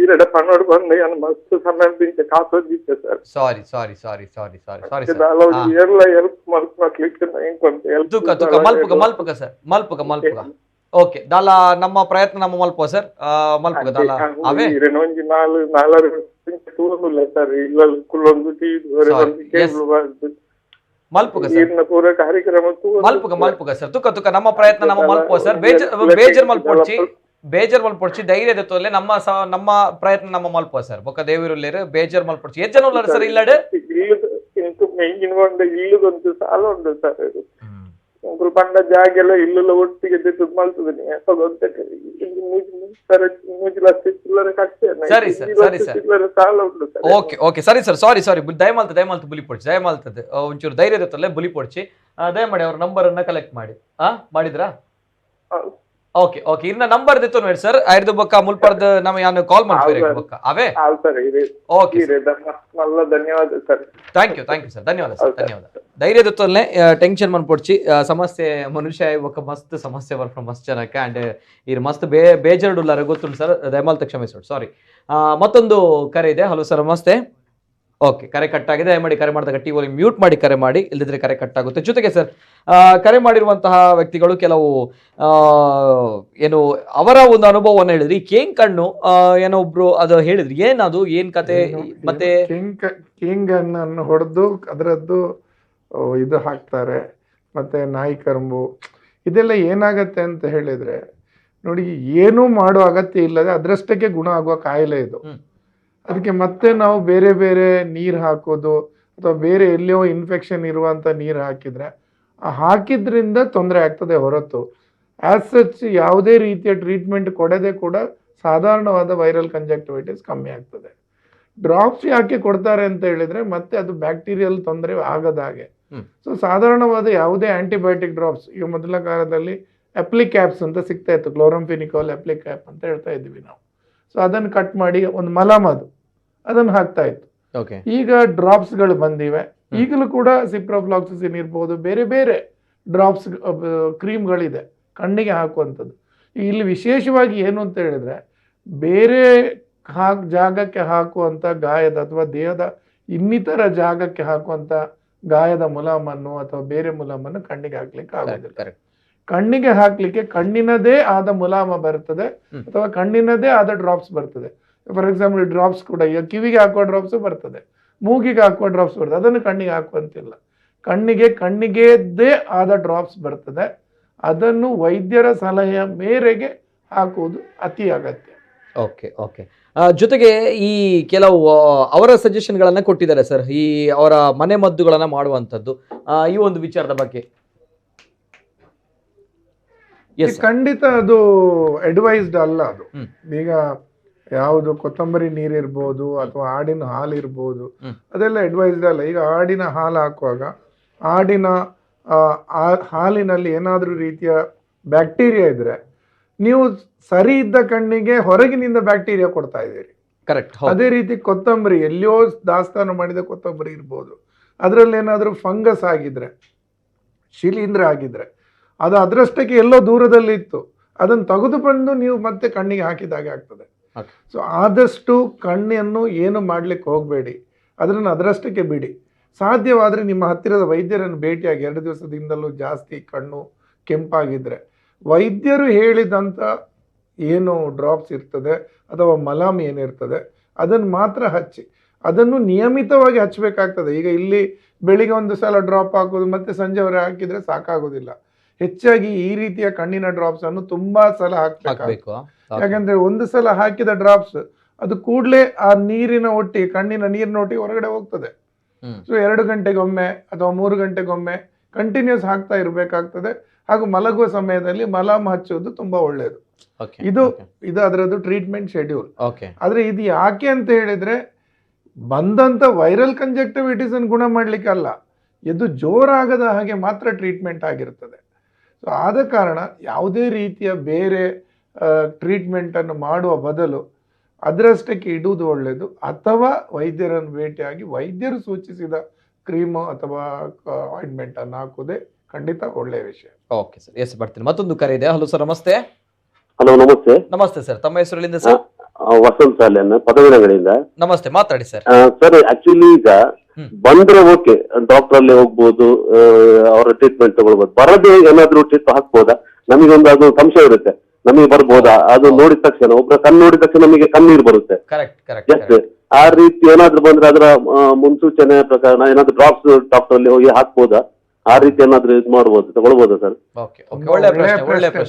ಈರಡ ಪನ್ನೋಡು ಬಂದು ಮಸ್ತ್ ಸಮಯದಿಂದ ಕಾಸೋದಿತ್ತೆ ಸರ್. ಸಾರಿ ಸಾರಿ ಸಾರಿ ಸಾರಿ ಸಾರಿ ಸಾರಿ ಎಲ್ಲ ಹೆಲ್ಪ್ ಮಾಡ್ಲಿಕ್ಕೆ ಮಲ್ಪುಗ ಮಲ್ಪುಗ ಸರ್ ಮಲ್ಪುಗ ಮಲ್ಪುಗ ಓಕೆ ದಾಲ ನಮ್ಮ ಪ್ರಯತ್ನ ನಮ್ಮ ಮಲ್ಪುವ ಸರ್ ಮಲ್ಪುಗ ದಾಲ ಅವೇ ಒಂಜಿ 4 ತೂರುಲ್ಲ ಸರ್ ಇಲ್ಲ ಕುಲ್ಲೊಂದು ಮಲ್ಪುಗ ಸರ್ ಈರ್ನ ಪೂರ ಕಾರ್ಯಕ್ರಮ ಮಲ್ಪುಗ ಸರ್ ತುಕ ನಮ್ಮ ಪ್ರಯತ್ನ ನಮ್ಮ ಮಲ್ಪುವ ಸರ್ ಬೇಜರ್ ಮಲ್ಪೊಡ್ಚಿ ಧೈರ್ಯ ದೆತ್ತೋಲೆ ನಮ್ಮ ಪ್ರಯತ್ನ ನಮ್ಮ ಮಲ್ಪುವ ಸರ್ ಬೊಕ್ಕ ದೇವಿರುಲ್ಲೇರು ಬೇಜರ್ ಮಲ್ಪೊಡ್ಚಿ ಎಷ್ಟ್ ಜನ ಉಳ್ಳಾರ ಸರ್ ಇಲ್ಲಡೆ ಇಲ್ಲುಗೊಂದು ಸಾಲ ಉಂಟು ಸರ್ ಒಂಕುಲು ಪಂಡ ಜಾಗೆಲ್ಲ ಇಲ್ಲೆಲ್ಲ ಒಟ್ಟಿಗೆ ಮಲ್ತದೆ ಸರಿ ಸರ್ ಸಾಲ ಉಂಟು ಸರ್. ಓಕೆ ಸರಿ ಸರ್ ಸಾರಿ ದಯಮಾಲ್ತ ಬುಲಿ ಪೊಡ್ಚಿ ದಯಮಾಲ್ತದೆ ಒಂಚೂರು ಧೈರ್ಯ ದೆತ್ತೋಲೆ ಬುಲಿ ಪೊಡ್ಚಿ ದಯಮಾಡಿ ಅವ್ರ ನಂಬರ್ ಅನ್ನ ಕಲೆಕ್ಟ್ ಮಾಡಿ ಮಾಡಿದ್ರಾ ಓಕೆ ಇನ್ನ ನಂಬರ್ ದೆತ್ತು ನೋಡಿ ಸರ್ ಐದು ಬೊಕ್ಕ ಮುಲ್ಪರ್ದ ನಮ್ಮ ಯಾನು ಕಾಲ್ ಮಾಡ್ತೀರಿ ಬೊಕ್ಕ ಅವೇ ಓಕೆ ಧನ್ಯವಾದ ಸರ್ ಥ್ಯಾಂಕ್ ಯು ಸರ್ ಧನ್ಯವಾದ ಸರ್ ಧನ್ಯವಾದ ಧೈರ್ಯ ದೆತ್ತೋಲ್ನೆ ಟೆನ್ಷನ್ ಮನ್ಪೊಡ್ಚಿ ಸಮಸ್ಯೆ ಮನುಷ್ಯ ಬೊಕ್ಕ ಮಸ್ತ್ ಸಮಸ್ಯೆ ಬರ್ಪ ಮಸ್ತ್ ಜನಕ್ಕೆ ಅಂಡ್ ಇರ್ ಮಸ್ತ್ ಬೇಜಾರುಳ್ಳಾರ ಗೊತ್ತುಂಟು ಸರ್ ದಯಮಾಲ್ತ ಕ್ಷಮಿಸೋಡು ಸಾರಿ ಮತ್ತೊಂದು ಕರೆ ಇದೆ ಹಲೋ ಸರ್ ನಮಸ್ತೆ ಓಕೆ ಕರೆ ಕಟ್ ಆಗಿದೆ ದಯಮಾಡಿ ಕರೆ ಮಾಡಿದಾಗ ಟಿ ವಾಲ್ಯೂಮ್ ಮ್ಯೂಟ್ ಮಾಡಿ ಕರೆ ಮಾಡಿ ಇಲ್ಲದಿದ್ರೆ ಕರೆ ಕಟ್ ಆಗುತ್ತೆ ಜೊತೆಗೆ ಸರ್ ಕರೆ ಮಾಡಿರುವಂತಹ ವ್ಯಕ್ತಿಗಳು ಕೆಲವು ಏನು ಅವರ ಒಂದು ಅನುಭವವನ್ನು ಹೇಳಿದ್ರಿ ಕೇಂಗ್ ಕಣ್ಣು ಏನೋ ಒಬ್ರು ಅದು ಹೇಳಿದ್ರಿ ಏನದು ಏನ್ ಕತೆ ಮತ್ತೆ ಕೇಂಗ್ ಹಣ್ಣನ್ನು ಹೊಡೆದು ಅದರದ್ದು ಇದು ಹಾಕ್ತಾರೆ ಮತ್ತೆ ನಾಯಿ ಕರುಂಬು ಇದೆಲ್ಲ ಏನಾಗತ್ತೆ ಅಂತ ಹೇಳಿದ್ರೆ ನೋಡಿ ಏನೂ ಮಾಡೋ ಅಗತ್ಯ ಇಲ್ಲದೆ ಅದರಷ್ಟಕ್ಕೆ ಗುಣ ಆಗುವ ಕಾಯಿಲೆ ಇದು. ಅದಕ್ಕೆ ಮತ್ತೆ ನಾವು ಬೇರೆ ಬೇರೆ ನೀರು ಹಾಕೋದು ಅಥವಾ ಬೇರೆ ಎಲ್ಲಿಯೋ ಇನ್ಫೆಕ್ಷನ್ ಇರುವಂತ ನೀರು ಹಾಕಿದ್ರೆ ಹಾಕಿದ್ರಿಂದ ತೊಂದರೆ ಆಗ್ತದೆ ಹೊರತು ಆಸ್ ಸಚ್ ಯಾವುದೇ ರೀತಿಯ ಟ್ರೀಟ್ಮೆಂಟ್ ಕೊಡದೆ ಕೂಡ ಸಾಧಾರಣವಾದ ವೈರಲ್ ಕಂಜಕ್ಟಿವೈಟಿಸ್ ಕಮ್ಮಿ ಆಗ್ತದೆ. ಡ್ರಾಪ್ಸ್ ಯಾಕೆ ಕೊಡ್ತಾರೆ ಅಂತ ಹೇಳಿದ್ರೆ ಮತ್ತೆ ಅದು ಬ್ಯಾಕ್ಟೀರಿಯಲ್ ತೊಂದರೆ ಆಗದ ಹಾಗೆ. ಸೊ ಸಾಧಾರಣವಾದ ಯಾವುದೇ ಆಂಟಿಬಯೋಟಿಕ್ ಡ್ರಾಪ್ಸ್ ಈಗ ಮೊದಲ ಕಾಲದಲ್ಲಿ ಅಪ್ಲಿಕ್ಯಾಪ್ಸ್ ಅಂತ ಸಿಗ್ತಾ ಇತ್ತು, ಕ್ಲೋರಂಫಿನಿಕಾಲ್ ಅಪ್ಲಿಕ್ಯಾಪ್ ಅಂತ ಹೇಳ್ತಾ ಇದ್ವಿ ನಾವು. ಸೊ ಅದನ್ನು ಕಟ್ ಮಾಡಿ ಒಂದು ಮಲಮ್ ಅದನ್ನು ಹಾಕ್ತಾ ಇತ್ತು. ಈಗ ಡ್ರಾಪ್ಸ್ಗಳು ಬಂದಿವೆ. ಈಗಲೂ ಕೂಡ ಸಿಪ್ರೋಫ್ಲಾಕ್ಸಿಸಿನ್ ಇರ್ಬೋದು, ಬೇರೆ ಬೇರೆ ಡ್ರಾಪ್ಸ್ ಕ್ರೀಮ್ಗಳಿದೆ ಕಣ್ಣಿಗೆ ಹಾಕುವಂಥದ್ದು. ಇಲ್ಲಿ ವಿಶೇಷವಾಗಿ ಏನು ಅಂತ ಹೇಳಿದ್ರೆ ಬೇರೆ ಜಾಗಕ್ಕೆ ಹಾಕುವಂಥ ಗಾಯದ ಅಥವಾ ದೇಹದ ಇನ್ನಿತರ ಜಾಗಕ್ಕೆ ಹಾಕುವಂಥ ಗಾಯದ ಮುಲಾಮನ್ನು ಅಥವಾ ಬೇರೆ ಮುಲಾಮನ್ನು ಕಣ್ಣಿಗೆ ಹಾಕ್ಲಿಕ್ಕೆ ಆಗೋದಿಲ್ಲ. ಕಣ್ಣಿಗೆ ಹಾಕ್ಲಿಕ್ಕೆ ಕಣ್ಣಿನದೇ ಆದ ಮುಲಾಮ ಬರ್ತದೆ ಅಥವಾ ಕಣ್ಣಿನದೇ ಆದ ಡ್ರಾಪ್ಸ್ ಬರ್ತದೆ. ಫಾರ್ ಎಕ್ಸಾಂಪಲ್ ಡ್ರಾಪ್ಸ್ ಕೂಡ ಈಗ ಕಿವಿಗೆ ಹಾಕುವ ಡ್ರಾಪ್ಸ್ ಬರ್ತದೆ, ಮೂಗಿಗೆ ಹಾಕುವ ಡ್ರಾಪ್ಸ್ ಬರ್ತದೆ, ಅದನ್ನು ಕಣ್ಣಿಗೆ ಹಾಕುವಂತಿಲ್ಲ. ಕಣ್ಣಿಗೆದ್ದೇ ಆದ ಡ್ರಾಪ್ಸ್ ಬರ್ತದೆ, ಅದನ್ನು ವೈದ್ಯರ ಸಲಹೆಯ ಮೇರೆಗೆ ಹಾಕುವುದು ಅತಿ ಅಗತ್ಯ. ಓಕೆ ಜೊತೆಗೆ ಈ ಕೆಲವು ಅವರ ಸಜೆಷನ್ಗಳನ್ನ ಕೊಟ್ಟಿದ್ದಾರೆ ಸರ್, ಈ ಅವರ ಮನೆ ಮದ್ದುಗಳನ್ನ ಮಾಡುವಂಥದ್ದು, ಈ ಒಂದು ವಿಚಾರದ ಬಗ್ಗೆ. ಖಂಡಿತ ಅದು ಅಡ್ವೈಸ್ಡ್ ಅಲ್ಲ. ಅದು ಈಗ ಯಾವುದು ಕೊತ್ತಂಬರಿ ನೀರಿರ್ಬೋದು ಅಥವಾ ಆಡಿನ ಹಾಲು ಇರ್ಬೋದು, ಅದೆಲ್ಲ ಅಡ್ವೈಸ್ಡ್ ಅಲ್ಲ. ಈಗ ಆಡಿನ ಹಾಲು ಹಾಕುವಾಗ ಆಡಿನ ಹಾಲಿನಲ್ಲಿ ಏನಾದರೂ ರೀತಿಯ ಬ್ಯಾಕ್ಟೀರಿಯಾ ಇದ್ರೆ ನೀವು ಸರಿ ಇದ್ದ ಕಣ್ಣಿಗೆ ಹೊರಗಿನಿಂದ ಬ್ಯಾಕ್ಟೀರಿಯಾ ಕೊಡ್ತಾ ಇದ್ದೀರಿ. ಕರೆಕ್ಟ್. ಅದೇ ರೀತಿ ಕೊತ್ತಂಬರಿ ಎಲ್ಲಿಯೋ ದಾಸ್ತಾನು ಮಾಡಿದ ಕೊತ್ತಂಬರಿ ಇರ್ಬೋದು, ಅದರಲ್ಲಿ ಏನಾದರೂ ಫಂಗಸ್ ಆಗಿದ್ರೆ, ಶಿಲೀಂಧ್ರ ಆಗಿದ್ರೆ, ಅದು ಅದರಷ್ಟಕ್ಕೆ ಎಲ್ಲೋ ದೂರದಲ್ಲಿ ಇತ್ತು, ಅದನ್ನು ತೆಗೆದುಕೊಂಡು ನೀವು ಮತ್ತೆ ಕಣ್ಣಿಗೆ ಹಾಕಿದಾಗೆ ಆಗ್ತದೆ. ಸೊ ಆದಷ್ಟು ಕಣ್ಣನ್ನು ಏನು ಮಾಡ್ಲಿಕ್ಕೆ ಹೋಗಬೇಡಿ, ಅದನ್ನು ಅದರಷ್ಟಕ್ಕೆ ಬಿಡಿ. ಸಾಧ್ಯವಾದರೆ ನಿಮ್ಮ ಹತ್ತಿರದ ವೈದ್ಯರನ್ನು ಭೇಟಿಯಾಗಿ 2 ದಿವಸದಿಂದಲೂ ಜಾಸ್ತಿ ಕಣ್ಣು ಕೆಂಪಾಗಿದ್ರೆ ವೈದ್ಯರು ಹೇಳಿದಂಥ ಏನು ಡ್ರಾಪ್ಸ್ ಇರ್ತದೆ ಅಥವಾ ಮಲಾಮ್ ಏನಿರ್ತದೆ ಅದನ್ನು ಮಾತ್ರ ಹಚ್ಚಿ. ಅದನ್ನು ನಿಯಮಿತವಾಗಿ ಹಚ್ಚಬೇಕಾಗ್ತದೆ. ಈಗ ಇಲ್ಲಿ ಬೆಳಿಗ್ಗೆ ಒಂದು ಸಲ ಡ್ರಾಪ್ ಹಾಕೋದು ಮತ್ತೆ ಸಂಜೆವರೆ ಹಾಕಿದ್ರೆ ಸಾಕಾಗೋದಿಲ್ಲ. ಹೆಚ್ಚಾಗಿ ಈ ರೀತಿಯ ಕಣ್ಣಿನ ಡ್ರಾಪ್ಸ್ ಅನ್ನು ತುಂಬಾ ಸಲ ಹಾಕಬೇಕು. ಯಾಕಂದ್ರೆ ಒಂದು ಸಲ ಹಾಕಿದ ಡ್ರಾಪ್ಸ್ ಅದು ಕೂಡಲೇ ಆ ನೀರಿನ ಒಟ್ಟಿಗೆ, ಕಣ್ಣಿನ ನೀರಿನ ಒಟ್ಟಿಗೆ ಹೊರಗಡೆ ಹೋಗ್ತದೆ. ಸೊ 2 ಗಂಟೆಗೊಮ್ಮೆ ಅಥವಾ 3 ಗಂಟೆಗೊಮ್ಮೆ ಕಂಟಿನ್ಯೂಸ್ ಹಾಕ್ತಾ ಇರಬೇಕಾಗ್ತದೆ. ಹಾಗೂ ಮಲಗುವ ಸಮಯದಲ್ಲಿ ಮಲಾಮ್ ಹಚ್ಚೋದು ತುಂಬಾ ಒಳ್ಳೆಯದು. ಇದು ಅದರದ್ದು ಟ್ರೀಟ್ಮೆಂಟ್ ಶೆಡ್ಯೂಲ್. ಆದ್ರೆ ಇದು ಯಾಕೆ ಅಂತ ಹೇಳಿದ್ರೆ ಬಂದಂತ ವೈರಲ್ ಕಂಜಕ್ಟಿವಿಟಿಸ್ ಅನ್ನು ಗುಣ ಮಾಡ್ಲಿಕ್ಕೆ ಅಲ್ಲ, ಇದು ಜೋರಾಗದ ಹಾಗೆ ಮಾತ್ರ ಟ್ರೀಟ್ಮೆಂಟ್ ಆಗಿರ್ತದೆ. ಸೊ ಆದ ಕಾರಣ ಯಾವುದೇ ರೀತಿಯ ಬೇರೆ ಟ್ರೀಟ್ಮೆಂಟ್ ಅನ್ನು ಮಾಡುವ ಬದಲು ಅದರಷ್ಟಕ್ಕೆ ಇಡುವುದು ಒಳ್ಳೆಯದು. ಅಥವಾ ವೈದ್ಯರನ್ನು ಭೇಟಿಯಾಗಿ ವೈದ್ಯರು ಸೂಚಿಸಿದ ಕ್ರೀಮು ಅಥವಾ ಆಯಿಂಟ್ಮೆಂಟ್ ಅನ್ನು ಹಾಕುವುದೇ ಖಂಡಿತ ಒಳ್ಳೆಯ ವಿಷಯ. ಓಕೆ ಸರ್, ಎಸ್ ಬರ್ತೀನಿ. ಮತ್ತೊಂದು ಕರೆ ಇದೆ. ಹಲೋ ಸರ್, ನಮಸ್ತೆ. ಹಲೋ ನಮಸ್ತೆ. ನಮಸ್ತೆ ಸರ್, ತಮ್ಮ ಹೆಸರುಗಳಿಂದ ಸರ್? ವಸಂತ್ ಸಾಲಿಯನ್ನ ಪದವಿನಗಳಿಂದ. ನಮಸ್ತೆ, ಮಾತಾಡಿ ಸರ್. ಸರ್ ಆಕ್ಚುಲಿ ಈಗ ಬಂದ್ರೆ ಓಕೆ, ಡಾಕ್ಟರ್ ಅಲ್ಲಿ ಹೋಗ್ಬೋದು, ಅವರ ಟ್ರೀಟ್ಮೆಂಟ್ ತಗೊಳ್ಬಹುದು. ಬರದೇ ಏನಾದ್ರು ಟ್ರೀಟ್ಮೆಂಟ್ ಹಾಕ್ಬೋದಾ? ನಮಗೊಂದು ಅದು ಸಂಶಯ ಇರುತ್ತೆ, ನಮಗೆ ಬರ್ಬೋದಾ? ಅದು ನೋಡಿದ ತಕ್ಷಣ ಒಬ್ಬರ ಕಣ್ಣು ನೋಡಿದ ತಕ್ಷಣ ನಮಗೆ ಕಣ್ಣೀರು ಬರುತ್ತೆ. ಜಸ್ಟ್ ಆ ರೀತಿ ಏನಾದ್ರು ಬಂದ್ರೆ ಅದರ ಮುನ್ಸೂಚನೆ ಪ್ರಕಾರ ಏನಾದ್ರು ಡ್ರಾಪ್ಸ್ ಡಾಕ್ಟರ್ ಅಲ್ಲಿ ಹೋಗಿ ಹಾಕ್ಬೋದಾ? ಆ ರೀತಿ ಏನಾದ್ರು ಇದು ಮಾಡ್ಬೋದು, ತಗೊಳ್ಬೋದಾ ಸರ್?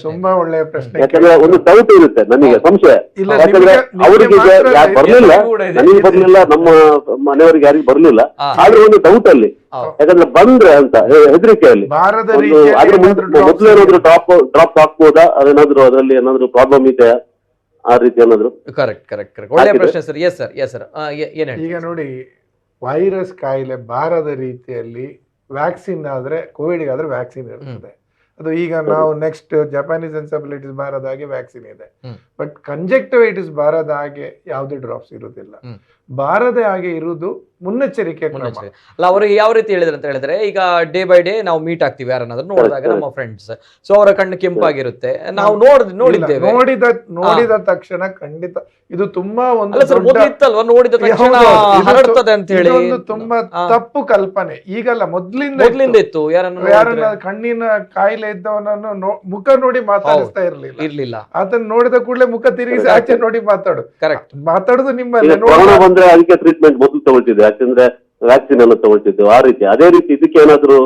ತುಂಬಾ ಒಳ್ಳೆಯ ಪ್ರಶ್ನೆ. ಯಾಕಂದ್ರೆ ಒಂದು ಡೌಟ್ ಇರುತ್ತೆ ನನಗೆ, ಸಂಶಯ. ಯಾಕಂದ್ರೆ ಅವರಿಗೆ ಯಾರು ಬರ್ಲಿಲ್ಲ, ನನಗೆ ಬರ್ಲಿಲ್ಲ, ನಮ್ಮ ಮನೆಯವರಿಗೆ ಯಾರಿಗೂ ಬರ್ಲಿಲ್ಲ, ಆದ್ರೆ ಒಂದು ಡೌಟ್ ಅಲ್ಲಿ, ಯಾಕಂದ್ರೆ ಬಂದ್ರೆ ಅಂತ ಹೆದರಿಕೆಯಲ್ಲಿ ಅದ್ರ ಮೊದಲು ಏನಾದ್ರು ಡ್ರಾಪ್ ಹಾಕ್ಬೋದಾ? ಅದೇನಾದ್ರು ಅದರಲ್ಲಿ ಏನಾದ್ರು ಪ್ರಾಬ್ಲಮ್ ಇದೆ ಆ ರೀತಿ ಏನಾದ್ರು? ಕರೆಕ್ಟ್ ಒಳ್ಳೆ ಪ್ರಶ್ನೆ ಸರ್. ಎಸ್ ಸರ್ ಏನ್ ಹೇಳಿ. ಈಗ ನೋಡಿ, ವೈರಸ್ ಕಾಯಿಲೆ ಬಾರದ ರೀತಿಯಲ್ಲಿ ವ್ಯಾಕ್ಸಿನ್ ಆದ್ರೆ, ಕೋವಿಡ್ಗೆ ಆದ್ರೆ ವ್ಯಾಕ್ಸಿನ್ ಇರ್ತದೆ. ಅದು ಈಗ ನಾವು ನೆಕ್ಸ್ಟ್ ಜಪಾನೀಸ್ ಎನ್ಸೆಫಲೈಟಿಸ್ ಬಾರದ ಹಾಗೆ ವ್ಯಾಕ್ಸಿನ್ ಇದೆ. ಬಟ್ ಕಂಜಕ್ಟಿವೈಟಿಸ್ ಬಾರದ ಹಾಗೆ ಯಾವುದೇ ಡ್ರಾಪ್ಸ್ ಇರುವುದಿಲ್ಲ. ಬಾರದೆ ಹಾಗೆ ಇರುವುದು ಮುನ್ನೆಚ್ಚರಿಕೆ ಕ್ರಮ. ಅಲ್ಲ, ಅವರು ಯಾವ ರೀತಿ ಹೇಳಿದ್ರು ಅಂತ ಹೇಳಿದ್ರೆ, ಈಗ ಡೇ ಬೈ ಡೇ ನಾವು ಮೀಟ್ ಆಗ್ತೀವಿ ಯಾರನ್ನಾದ್ರೂ ನೋಡಿದಾಗ, ನಮ್ಮ ಫ್ರೆಂಡ್ಸ್, ಸೊ ಅವರ ಕಣ್ಣು ಕೆಂಪಾಗಿರುತ್ತೆ, ನಾವು ನೋಡಿದ್ದೇವೆ. ನೋಡಿದ ತಕ್ಷಣ ಖಂಡಿತ ಇದು ತುಂಬಾ ಒಂದು ನೋಡಿದ ತಕ್ಷಣ ಹರಡ್ತದೆ ಅಂತ ಹೇಳಿ ಒಂದು ತುಂಬಾ ತಪ್ಪು ಕಲ್ಪನೆ. ಈಗಲ್ಲ, ಮೊದ್ಲಿಂದ ಇತ್ತು. ಯಾರನ್ನ ಕಣ್ಣಿನ ಕಾಯಿಲೆ ಇದ್ದವನನ್ನು ಮುಖ ನೋಡಿ ಮಾತಾಡಿಸ್ತಾ ಇರ್ಲಿಲ್ಲ. ಆತನ ನೋಡಿದ ಕೂಡಲೇ ಮುಖ ತಿರುಗಿಸಿ ಆಚೆ ನೋಡಿ ಮಾತಾಡುದು ನಿಮ್ಮಲ್ಲಿ. ಕೊರೋನಾ ಬಂದ್ರೆ ಅದಕ್ಕೆ ಟ್ರೀಟ್ಮೆಂಟ್ ಮೊದಲು ತಗೊಳ್ತಿದ್ದೆ, ಯಾಕಂದ್ರೆ ವ್ಯಾಕ್ಸಿನ್ ಅನ್ನು ತಗೊಳ್ತಿದ್ದೆವು. ಆ ರೀತಿ ಅದೇ ರೀತಿ ಇದಕ್ಕೆ ಏನಾದ್ರು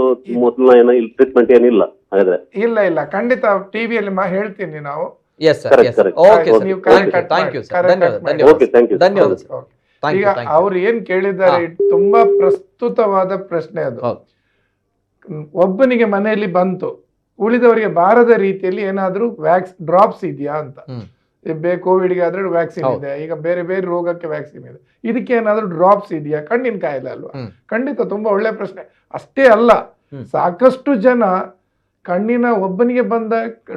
ಮೊದಲ ಟ್ರೀಟ್ಮೆಂಟ್ ಏನಿಲ್ಲ ಹಾಗಾದ್ರೆ? ಇಲ್ಲ, ಖಂಡಿತ ಟಿವಿಯಲ್ಲಿ ಹೇಳ್ತೀನಿ ನಾವು. ಈಗ ಅವ್ರು ಏನ್ ಕೇಳಿದ್ದಾರೆ ತುಂಬಾ ಪ್ರಸ್ತುತವಾದ ಪ್ರಶ್ನೆ ಅದು. ಒಬ್ಬನಿಗೆ ಮನೆಯಲ್ಲಿ ಬಂತು, ಉಳಿದವರಿಗೆ ಬಾರದ ರೀತಿಯಲ್ಲಿ ಏನಾದ್ರೂ ಡ್ರಾಪ್ಸ್ ಇದೆಯಾ ಅಂತ. ಕೋವಿಡ್ಗೆ ಆದ್ರೆ ವ್ಯಾಕ್ಸಿನ್ ಇದೆ, ಈಗ ಬೇರೆ ಬೇರೆ ರೋಗಕ್ಕೆ ವ್ಯಾಕ್ಸಿನ್ ಇದೆ, ಇದಕ್ಕೆ ಏನಾದ್ರೂ ಡ್ರಾಪ್ಸ್ ಇದೆಯಾ? ಕಣ್ಣಿನ ಕಾಯಿಲೆ ಅಲ್ವಾ? ಖಂಡಿತ ತುಂಬಾ ಒಳ್ಳೆ ಪ್ರಶ್ನೆ. ಅಷ್ಟೇ ಅಲ್ಲ, ಸಾಕಷ್ಟು ಜನ ಕಣ್ಣಿನ ಒಬ್ಬನಿಗೆ ಬಂದ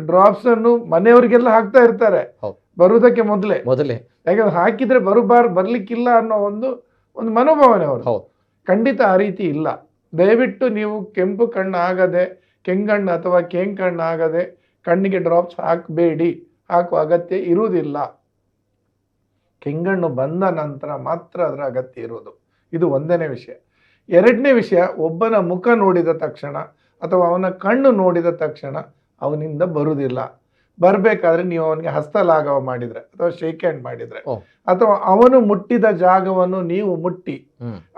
ಡ್ರಾಪ್ಸ್ ಅನ್ನು ಮನೆಯವರಿಗೆಲ್ಲ ಹಾಕ್ತಾ ಇರ್ತಾರೆ ಬರುವುದಕ್ಕೆ ಮೊದಲೇ. ಯಾಕಂದ್ರೆ ಹಾಕಿದ್ರೆ ಬರ್ಲಿಕ್ಕಿಲ್ಲ ಅನ್ನೋ ಒಂದು ಮನೋಭಾವನೆ ಅವರು. ಖಂಡಿತ ಆ ರೀತಿ ಇಲ್ಲ. ದಯವಿಟ್ಟು ನೀವು ಕೆಂಪು ಕಣ್ಣು ಆಗದೆ, ಕೆಂಗಣ್ಣು ಅಥವಾ ಕೇಂಕಣ್ಣು ಆಗದೆ ಕಣ್ಣಿಗೆ ಡ್ರಾಪ್ಸ್ ಹಾಕಬೇಡಿ, ಹಾಕುವ ಅಗತ್ಯ ಇರುವುದಿಲ್ಲ. ಕೆಂಗಣ್ಣು ಬಂದ ನಂತರ ಮಾತ್ರ ಅದರ ಅಗತ್ಯ ಇರುವುದು. ಇದು ಒಂದನೇ ವಿಷಯ. ಎರಡನೇ ವಿಷಯ, ಒಬ್ಬನ ಮುಖ ನೋಡಿದ ತಕ್ಷಣ ಅಥವಾ ಅವನ ಕಣ್ಣು ನೋಡಿದ ತಕ್ಷಣ ಅವನಿಂದ ಬರುವುದಿಲ್ಲ. ಬರಬೇಕಾದ್ರೆ ನೀವು ಅವನಿಗೆ ಹಸ್ತಲಾಘವ ಮಾಡಿದ್ರೆ ಅಥವಾ ಶೇಕ್ ಹ್ಯಾಂಡ್ ಮಾಡಿದ್ರೆ, ಅಥವಾ ಅವನು ಮುಟ್ಟಿದ ಜಾಗವನ್ನು ನೀವು ಮುಟ್ಟಿ,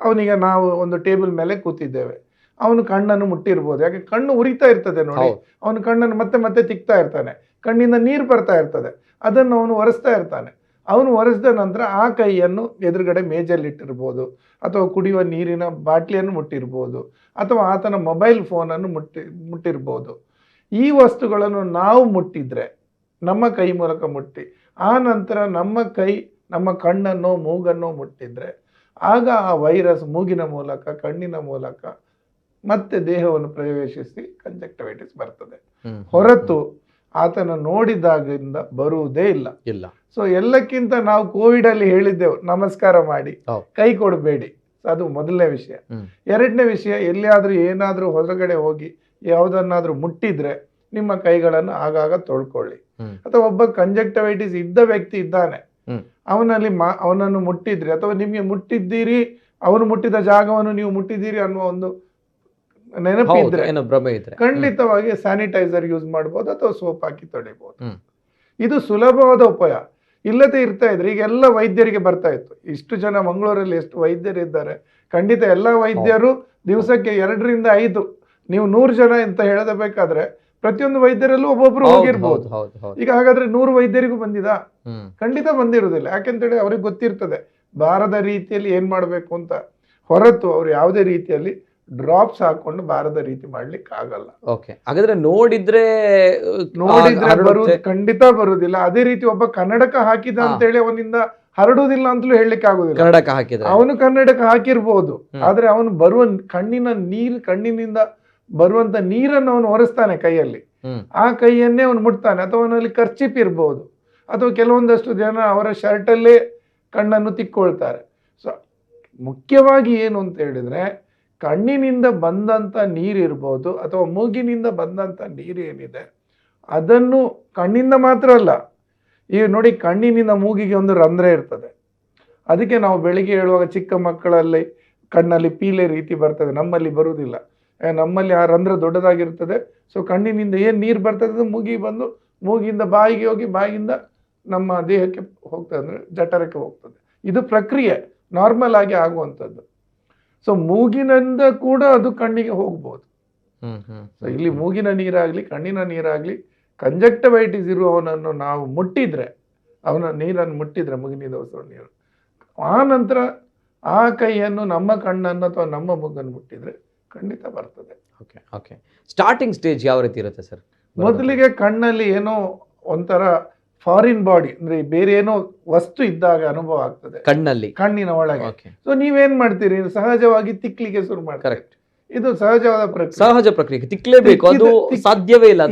ಅವನಿಗೆ ನಾವು ಒಂದು ಟೇಬಲ್ ಮೇಲೆ ಕೂತಿದ್ದೇವೆ, ಅವನು ಕಣ್ಣನ್ನು ಮುಟ್ಟಿರ್ಬೋದು, ಯಾಕೆ ಕಣ್ಣು ಉರಿತಾ ಇರ್ತದೆ ನೋಡಿ, ಅವನು ಕಣ್ಣನ್ನು ಮತ್ತೆ ಮತ್ತೆ ತಿಕ್ತಾ ಇರ್ತಾನೆ, ಕಣ್ಣಿಂದ ನೀರು ಬರ್ತಾ ಇರ್ತದೆ, ಅದನ್ನು ಅವನು ಒರೆಸ್ತಾ ಇರ್ತಾನೆ. ಅವನು ಒರೆಸಿದ ನಂತರ ಆ ಕೈಯನ್ನು ಎದುರುಗಡೆ ಮೇಜಲ್ಲಿಟ್ಟಿರ್ಬೋದು, ಅಥವಾ ಕುಡಿಯುವ ನೀರಿನ ಬಾಟ್ಲಿಯನ್ನು ಮುಟ್ಟಿರ್ಬೋದು, ಅಥವಾ ಆತನ ಮೊಬೈಲ್ ಫೋನನ್ನು ಮುಟ್ಟಿರ್ಬೋದು. ಈ ವಸ್ತುಗಳನ್ನು ನಾವು ಮುಟ್ಟಿದ್ರೆ, ನಮ್ಮ ಕೈ ಮೂಲಕ ಮುಟ್ಟಿ, ಆ ನಂತರ ನಮ್ಮ ಕಣ್ಣನ್ನು ಮೂಗನ್ನು ಮುಟ್ಟಿದ್ರೆ, ಆಗ ಆ ವೈರಸ್ ಮೂಗಿನ ಮೂಲಕ ಕಣ್ಣಿನ ಮೂಲಕ ಮತ್ತೆ ದೇಹವನ್ನು ಪ್ರವೇಶಿಸಿ ಕಂಜಕ್ಟಿವೈಟಿಸ್ ಬರ್ತದೆ. ಹೊರತು ಆತನ ನೋಡಿದಾಗಿಂದ ಬರುವುದೇ ಇಲ್ಲ. ಸೊ ಎಲ್ಲಕ್ಕಿಂತ ನಾವು ಕೋವಿಡ್ ಅಲ್ಲಿ ಹೇಳಿದ್ದೆವು, ನಮಸ್ಕಾರ ಮಾಡಿ, ಕೈ ಕೊಡಬೇಡಿ. ಅದು ಮೊದಲನೇ ವಿಷಯ. ಎರಡನೇ ವಿಷಯ, ಎಲ್ಲಿಯಾದ್ರೂ ಏನಾದ್ರೂ ಹೊರಗಡೆ ಹೋಗಿ ಯಾವುದನ್ನಾದ್ರೂ ಮುಟ್ಟಿದ್ರೆ ನಿಮ್ಮ ಕೈಗಳನ್ನು ಆಗಾಗ ತೊಳ್ಕೊಳ್ಳಿ. ಅಥವಾ ಒಬ್ಬ ಕಂಜಕ್ಟಿವೈಟಿಸ್ ಇದ್ದ ವ್ಯಕ್ತಿ ಇದ್ದಾನೆ, ಅವನನ್ನು ಮುಟ್ಟಿದ್ರಿ ಅಥವಾ ನಿಮಗೆ ಮುಟ್ಟಿದ್ದೀರಿ, ಅವನು ಮುಟ್ಟಿದ ಜಾಗವನ್ನು ನೀವು ಮುಟ್ಟಿದ್ದೀರಿ ಅನ್ನುವ ಒಂದು ನೆನಪಿದ್ರೆ ಖಂಡಿತವಾಗಿ ಸ್ಯಾನಿಟೈಸರ್ ಯೂಸ್ ಮಾಡಬಹುದು ಅಥವಾ ಸೋಪ್ ಹಾಕಿ ತೊಳಿಬಹುದು. ಇದು ಸುಲಭವಾದ ಉಪಾಯ. ಇಲ್ಲದೆ ಇರ್ತಾ ಇದ್ರೆ ಈಗ ಎಲ್ಲ ವೈದ್ಯರಿಗೆ ಬರ್ತಾ ಇತ್ತು. ಇಷ್ಟು ಜನ ಮಂಗಳೂರಲ್ಲಿ ಎಷ್ಟು ವೈದ್ಯರಿದ್ದಾರೆ, ಖಂಡಿತ ಎಲ್ಲ ವೈದ್ಯರು ದಿವಸಕ್ಕೆ 2 ರಿಂದ 5, ನೀವು 100 ಜನ ಅಂತ ಹೇಳಬೇಕಾದ್ರೆ ಪ್ರತಿಯೊಂದು ವೈದ್ಯರಲ್ಲೂ ಒಬ್ಬೊಬ್ರು ಹೋಗಿರ್ಬೋದು. ಈಗ ಹಾಗಾದ್ರೆ 100 ವೈದ್ಯರಿಗೂ ಬಂದಿದಾ? ಖಂಡಿತ ಬಂದಿರುವುದಿಲ್ಲ. ಯಾಕೆಂತೇಳಿ ಅವ್ರಿಗೆ ಗೊತ್ತಿರ್ತದೆ ಬಾರದ ರೀತಿಯಲ್ಲಿ ಏನ್ ಮಾಡ್ಬೇಕು ಅಂತ. ಹೊರತು ಅವ್ರು ಯಾವುದೇ ರೀತಿಯಲ್ಲಿ ಡ್ರಾಪ್ಸ್ ಹಾಕೊಂಡು ಬಾರದ ರೀತಿ ಮಾಡ್ಲಿಕ್ಕೆ ಆಗಲ್ಲ. ಹಾಗಾದ್ರೆ ನೋಡಿದ್ರೆ ಬರುವುದು ಖಂಡಿತ ಬರುವುದಿಲ್ಲ. ಅದೇ ರೀತಿ ಒಬ್ಬ ಕನ್ನಡಕ ಹಾಕಿದ ಅಂತೇಳಿ ಅವನಿಂದ ಹರಡುವುದಿಲ್ಲ ಅಂತಲೂ ಹೇಳಲಿಕ್ಕೆ ಆಗುದಿಲ್ಲ. ಅವನು ಕನ್ನಡಕ ಹಾಕಿರ್ಬೋದು, ಆದ್ರೆ ಅವನು ಬರುವ ಕಣ್ಣಿನಿಂದ ಬರುವಂತ ನೀರನ್ನು ಅವನು ಒರೆಸ್ತಾನೆ ಕೈಯಲ್ಲಿ, ಆ ಕೈಯನ್ನೇ ಅವನು ಮುಟ್ತಾನೆ. ಅಥವಾ ಅವನಲ್ಲಿ ಕರ್ಚಿಪ್ ಇರ್ಬೋದು, ಅಥವಾ ಕೆಲವೊಂದಷ್ಟು ಜನ ಅವರ ಶರ್ಟಲ್ಲೇ ಕಣ್ಣನ್ನು ತಿಕ್ಕೊಳ್ತಾರೆ. ಸೊ ಮುಖ್ಯವಾಗಿ ಏನು ಅಂತ ಹೇಳಿದ್ರೆ, ಕಣ್ಣಿನಿಂದ ಬಂದಂತ ನೀರಿರ್ಬೋದು ಅಥವಾ ಮೂಗಿನಿಂದ ಬಂದಂತ ನೀರು ಏನಿದೆ ಅದನ್ನು ಕಣ್ಣಿಂದ ಮಾತ್ರ ಅಲ್ಲ, ಈಗ ನೋಡಿ ಕಣ್ಣಿನಿಂದ ಮೂಗಿಗೆ ಒಂದು ರಂಧ್ರ ಇರ್ತದೆ. ಅದಕ್ಕೆ ನಾವು ಬೆಳಿಗ್ಗೆ ಹೇಳುವಾಗ ಚಿಕ್ಕ ಮಕ್ಕಳಲ್ಲಿ ಕಣ್ಣಲ್ಲಿ ಪೀಲೆ ರೀತಿ ಬರ್ತದೆ, ನಮ್ಮಲ್ಲಿ ಬರುವುದಿಲ್ಲ. ನಮ್ಮಲ್ಲಿ ಆ ರಂಧ್ರ ದೊಡ್ಡದಾಗಿರ್ತದೆ. ಸೊ ಕಣ್ಣಿನಿಂದ ಏನು ನೀರು ಬರ್ತದೆ ಮೂಗಿಗೆ ಬಂದು ಮೂಗಿಂದ ಬಾಯಿಗೆ ಹೋಗಿ ಬಾಯಿಯಿಂದ ನಮ್ಮ ದೇಹಕ್ಕೆ ಹೋಗ್ತದೆ, ಅಂದ್ರೆ ಜಠರಕ್ಕೆ ಹೋಗ್ತದೆ. ಇದು ಪ್ರಕ್ರಿಯೆ ನಾರ್ಮಲ್ ಆಗಿ ಆಗುವಂಥದ್ದು. ಸೊ ಮೂಗಿನಿಂದ ಕೂಡ ಅದು ಕಣ್ಣಿಗೆ ಹೋಗ್ಬೋದು. ಸೊ ಇಲ್ಲಿ ಮೂಗಿನ ನೀರಾಗ್ಲಿ ಕಣ್ಣಿನ ನೀರಾಗ್ಲಿ ಕಂಜಕ್ಟಿವೈಟಿಸ್ ಇರುವವನನ್ನು ನಾವು ಮುಟ್ಟಿದ್ರೆ, ಅವನ ನೀರನ್ನು ಮುಟ್ಟಿದ್ರೆ, ಮುಗಿನಿಂದ ನೀರು, ಆ ನಂತರ ಆ ಕೈಯನ್ನು ನಮ್ಮ ಕಣ್ಣನ್ನು ಅಥವಾ ನಮ್ಮ ಮೂಗನ್ನು ಮುಟ್ಟಿದ್ರೆ ಖಂಡಿತ ಬರ್ತದೆ. Okay okay. ಸ್ಟಾರ್ಟಿಂಗ್ ಸ್ಟೇಜ್ ಯಾವ ರೀತಿ ಇರುತ್ತೆ ಸರ್? ಮೊದಲಿಗೆ ಕಣ್ಣಲ್ಲಿ ಏನೋ ಒಂಥರ ಫಾರಿನ್ ಬಾಡಿ ಅಂದ್ರೆ ಬೇರೆ ಏನೋ ವಸ್ತು ಇದ್ದಾಗ ಅನುಭವ ಆಗ್ತದೆ ಕಣ್ಣಿನ ಒಳಗೆ. ಸೊ ನೀವೇನ್ ಮಾಡ್ತೀರಿ, ಸಹಜವಾಗಿ ತಿಕ್ಲಿಕ್ಕೆ ಶುರು ಮಾಡ್ತೀರಿ. ಇದು ಸಹಜವಾದ ಪ್ರಕ್ರಿಯೆ, ಸಹಜ ಪ್ರಕ್ರಿಯೆ. ತಿಕ್ಲೇಬೇಕು, ಅದು ಸಾಧ್ಯವೇ ಇಲ್ಲ.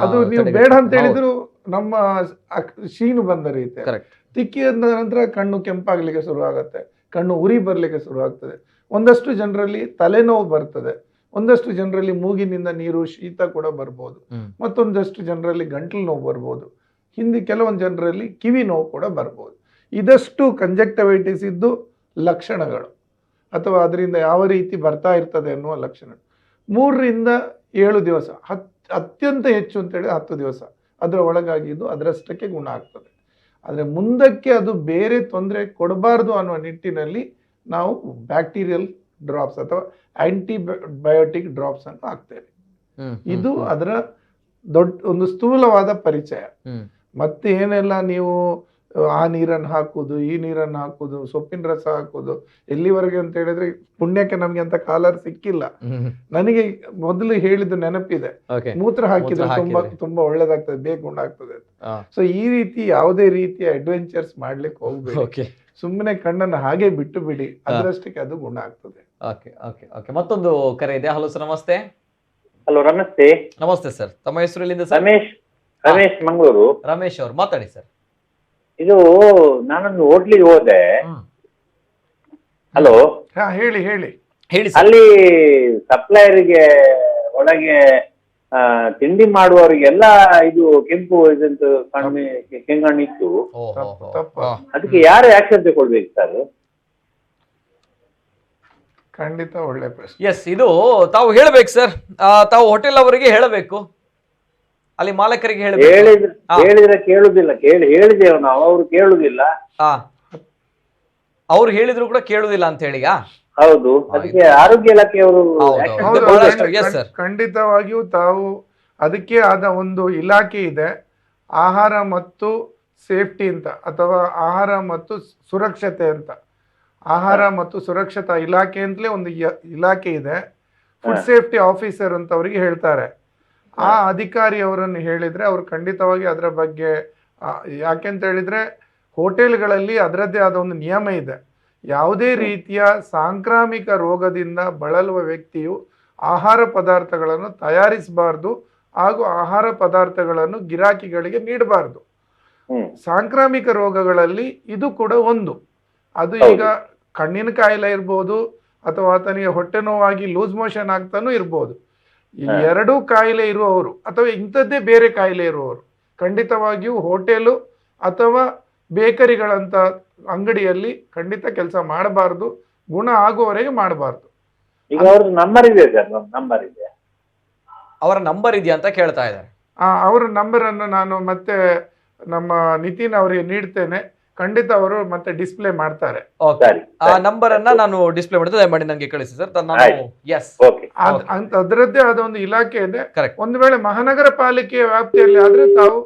ಅದು ನೀವು ಬೇಡ ಅಂತ ಹೇಳಿದ್ರು ನಮ್ಮ ಶೀನು ಬಂದ ರೀತಿ. ತಿಕ್ಕಿದ ನಂತರ ಕಣ್ಣು ಕೆಂಪಾಗ್ಲಿಕ್ಕೆ ಶುರು ಆಗತ್ತೆ, ಕಣ್ಣು ಉರಿ ಬರ್ಲಿಕ್ಕೆ ಶುರು ಆಗ್ತದೆ. ಒಂದಷ್ಟು ಜನರಲ್ಲಿ ತಲೆನೋವು ಬರ್ತದೆ, ಒಂದಷ್ಟು ಜನರಲ್ಲಿ ಮೂಗಿನಿಂದ ನೀರು ಶೀತ ಕೂಡ ಬರ್ಬೋದು, ಮತ್ತೊಂದಷ್ಟು ಜನರಲ್ಲಿ ಗಂಟಲು ನೋವು ಬರ್ಬೋದು, ಕೆಲವೊಂದು ಜನರಲ್ಲಿ ಕಿವಿ ನೋವು ಕೂಡ ಬರ್ಬೋದು. ಇದಷ್ಟು ಕಂಜಕ್ಟಿವೈಟಿಸ್ ಇದ್ದು ಲಕ್ಷಣಗಳು ಅಥವಾ ಅದರಿಂದ ಯಾವ ರೀತಿ ಬರ್ತಾ ಇರ್ತದೆ ಅನ್ನುವ ಲಕ್ಷಣಗಳು. 3 ರಿಂದ 7 ದಿವಸ, ಅತ್ಯಂತ ಹೆಚ್ಚು ಅಂತೇಳಿ 10 ದಿವಸ ಅದರ ಒಳಗಾಗಿದ್ದು ಅದರಷ್ಟಕ್ಕೆ ಗುಣ ಆಗ್ತದೆ. ಆದರೆ ಮುಂದಕ್ಕೆ ಅದು ಬೇರೆ ತೊಂದರೆ ಕೊಡಬಾರ್ದು ಅನ್ನುವ ನಿಟ್ಟಿನಲ್ಲಿ ನಾವು ಬ್ಯಾಕ್ಟೀರಿಯಲ್ ಡ್ರಾಪ್ಸ್ ಅಥವಾ ಆಂಟಿಬಯೋಟಿಕ್ ಡ್ರಾಪ್ಸ್ ಅನ್ನು ಹಾಕ್ತೇವೆ. ಇದು ಅದರ ಒಂದು ಸ್ಥೂಲವಾದ ಪರಿಚಯ. ಮತ್ತೆ ಏನೆಲ್ಲ ನೀವು ಆ ನೀರನ್ನು ಹಾಕುದು, ಈ ನೀರನ್ನು ಹಾಕುದು, ಸೊಪ್ಪಿನ ರಸ ಹಾಕುದು, ಎಲ್ಲಿವರೆಗೆ ಅಂತ ಹೇಳಿದ್ರೆ, ಪುಣ್ಯಕ್ಕೆ ನಮ್ಗೆ ಅಂತ ಕಾಲರ್ ಸಿಕ್ಕಿಲ್ಲ. ನನಗೆ ಮೊದಲು ಹೇಳಿದ್ದು ನೆನಪಿದೆ, ಮೂತ್ರ ಹಾಕಿದ್ರೆ ತುಂಬಾ ಒಳ್ಳೇದಾಗ್ತದೆ, ಬೇಗ ಗುಂಡಾಗ್ತದೆ. ಸೊ ಈ ರೀತಿ ಯಾವುದೇ ರೀತಿಯ ಅಡ್ವೆಂಚರ್ಸ್ ಮಾಡ್ಲಿಕ್ಕೆ ಹೋಗ್ಬೇಕು. ಸುಮ್ಮನೆ ಕಣ್ಣನ್ನು ಹಾಗೆ ಬಿಟ್ಟು ಬಿಡಿ, ಅದರಷ್ಟಕ್ಕೆ ಅದು ಗುಣ ಆಗ್ತದೆ. ಮತ್ತೊಂದು ಕರೆ ಇದೆ. ಹಲೋ ಸರ್, ನಮಸ್ತೆ. ಹಲೋ, ನಮಸ್ತೆ. ನಮಸ್ತೆ ಸರ್, ತಮ್ಮ ಹೆಸರು ಎಲ್ಲಿಂದ ಸರ್? ರಮೇಶ್ ಮಂಗಳೂರು. ರಮೇಶ್ ಅವರು ಮಾತಾಡಿ ಸರ್. ಇದು ನಾನೊಂದು ಹೋಟ್ಲಿಗೆ ಹೋದೆ. ಹಲೋ, ಹೇಳಿ ಹೇಳಿ ಹೇಳಿ. ಅಲ್ಲಿ ಸಪ್ಲೈಯರ್ಗೆ ಒಳಗೆ ತಿಂಡಿ ಮಾಡುವವರಿಗೆಲ್ಲ ಇದು ಕೆಂಪು ಇದಂತ ಕೆಂಗಣ್ಣಿತ್ತು. ಅದಕ್ಕೆ ಯಾರು ಆಕ್ಷನ್ ತಗೊಳ್ಬೇಕು ಸರ್? ಖಂಡಿತ ಒಳ್ಳೆ ಪ್ರಶ್ನೆ. ಎಸ್, ಇದು ತಾವು ಹೇಳ್ಬೇಕು ಸರ್. ತಾವು ಹೋಟೆಲ್ ಅವರಿಗೆ ಹೇಳಬೇಕು, ಅಲ್ಲಿ ಮಾಲಕರಿಗೆ ಹೇಳಿದ್ರೆ ಕೇಳುದಿಲ್ಲ. ಹೇಳಿದೆವು ನಾವು, ಅವರು ಕೇಳುದಿಲ್ಲ. ಅವ್ರು ಹೇಳಿದ್ರು ಕೂಡ ಕೇಳುದಿಲ್ಲ ಅಂತ ಹೇಳಿ. ಹೌದು, ಅದಕ್ಕೆ ಆರೋಗ್ಯ ಇಲಾಖೆಯವರು ಖಂಡಿತವಾಗಿಯೂ ತಾವು ಅದಕ್ಕೆ ಆದ ಒಂದು ಇಲಾಖೆ ಇದೆ, ಆಹಾರ ಮತ್ತು ಸೇಫ್ಟಿ ಅಂತ, ಅಥವಾ ಆಹಾರ ಮತ್ತು ಸುರಕ್ಷತೆ ಅಂತ. ಆಹಾರ ಮತ್ತು ಸುರಕ್ಷತಾ ಇಲಾಖೆ ಅಂತಲೇ ಒಂದು ಇಲಾಖೆ ಇದೆ. ಫುಡ್ ಸೇಫ್ಟಿ ಆಫೀಸರ್ ಅಂತ ಅವರಿಗೆ ಹೇಳ್ತಾರೆ. ಆ ಅಧಿಕಾರಿ ಅವರನ್ನು ಹೇಳಿದ್ರೆ ಅವರು ಖಂಡಿತವಾಗಿ ಅದರ ಬಗ್ಗೆ, ಯಾಕೆಂತ ಹೇಳಿದ್ರೆ ಹೋಟೆಲ್ಗಳಲ್ಲಿ ಅದರದ್ದೇ ಆದ ಒಂದು ನಿಯಮ ಇದೆ. ಯಾವುದೇ ರೀತಿಯ ಸಾಂಕ್ರಾಮಿಕ ರೋಗದಿಂದ ಬಳಲುವ ವ್ಯಕ್ತಿಯು ಆಹಾರ ಪದಾರ್ಥಗಳನ್ನು ತಯಾರಿಸಬಾರ್ದು ಹಾಗೂ ಆಹಾರ ಪದಾರ್ಥಗಳನ್ನು ಗಿರಾಕಿಗಳಿಗೆ ನೀಡಬಾರ್ದು. ಸಾಂಕ್ರಾಮಿಕ ರೋಗಗಳಲ್ಲಿ ಇದು ಕೂಡ ಒಂದು. ಅದು ಈಗ ಕಣ್ಣಿನ ಕಾಯಿಲೆ ಇರ್ಬೋದು, ಅಥವಾ ಆತನಿಗೆ ಹೊಟ್ಟೆ ನೋವಾಗಿ ಲೂಸ್ ಮೋಷನ್ ಆಗ್ತಾನೂ ಇರ್ಬೋದು. ಈ ಎರಡೂ ಕಾಯಿಲೆ ಇರುವವರು ಅಥವಾ ಇಂಥದ್ದೇ ಬೇರೆ ಕಾಯಿಲೆ ಇರುವವರು ಖಂಡಿತವಾಗಿಯೂ ಹೋಟೆಲು ಅಥವಾ ಬೇಕರಿಗಳಂತ ಅಂಗಡಿಯಲ್ಲಿ ಖಂಡಿತ ಕೆಲಸ ಮಾಡಬಾರ್ದು, ಗುಣ ಆಗುವವರೆಗೆ ಮಾಡಬಾರ್ದು. ಈಗ ಅವ್ರ ನಂಬರ್ ಇದೆ ಸರ್, ಅವರ ನಂಬರ್ ಇದೆಯಾ ಅಂತ ಕೇಳ್ತಾ ಇದ್ದಾರೆ. ಅವರ ನಂಬರ್ ಅನ್ನು ನಾನು ಮತ್ತೆ ನಮ್ಮ ನಿತಿನ್ ಅವರಿಗೆ ನೀಡ್ತೇನೆ. ಖಂಡಿತ ಅವರು ಮತ್ತೆ ಡಿಸ್ಪ್ಲೇ ಮಾಡ್ತಾರೆ. ಆ ನಂಬರ್ ಅನ್ನ ನಾನು ಡಿಸ್ಪ್ಲೇ ಮಾಡಿದ್ರೆ ದಯಮಾಡಿ ನನಗೆ ಕಳಿಸಿ ಸರ್. ಅದರದ್ದೇ ಆದ ಒಂದು ಇಲಾಖೆ ಇದೆ. ಒಂದು ವೇಳೆ ಮಹಾನಗರ ಪಾಲಿಕೆಯ ವ್ಯಾಪ್ತಿಯಲ್ಲಿ ಆದ್ರೆ ತಾವು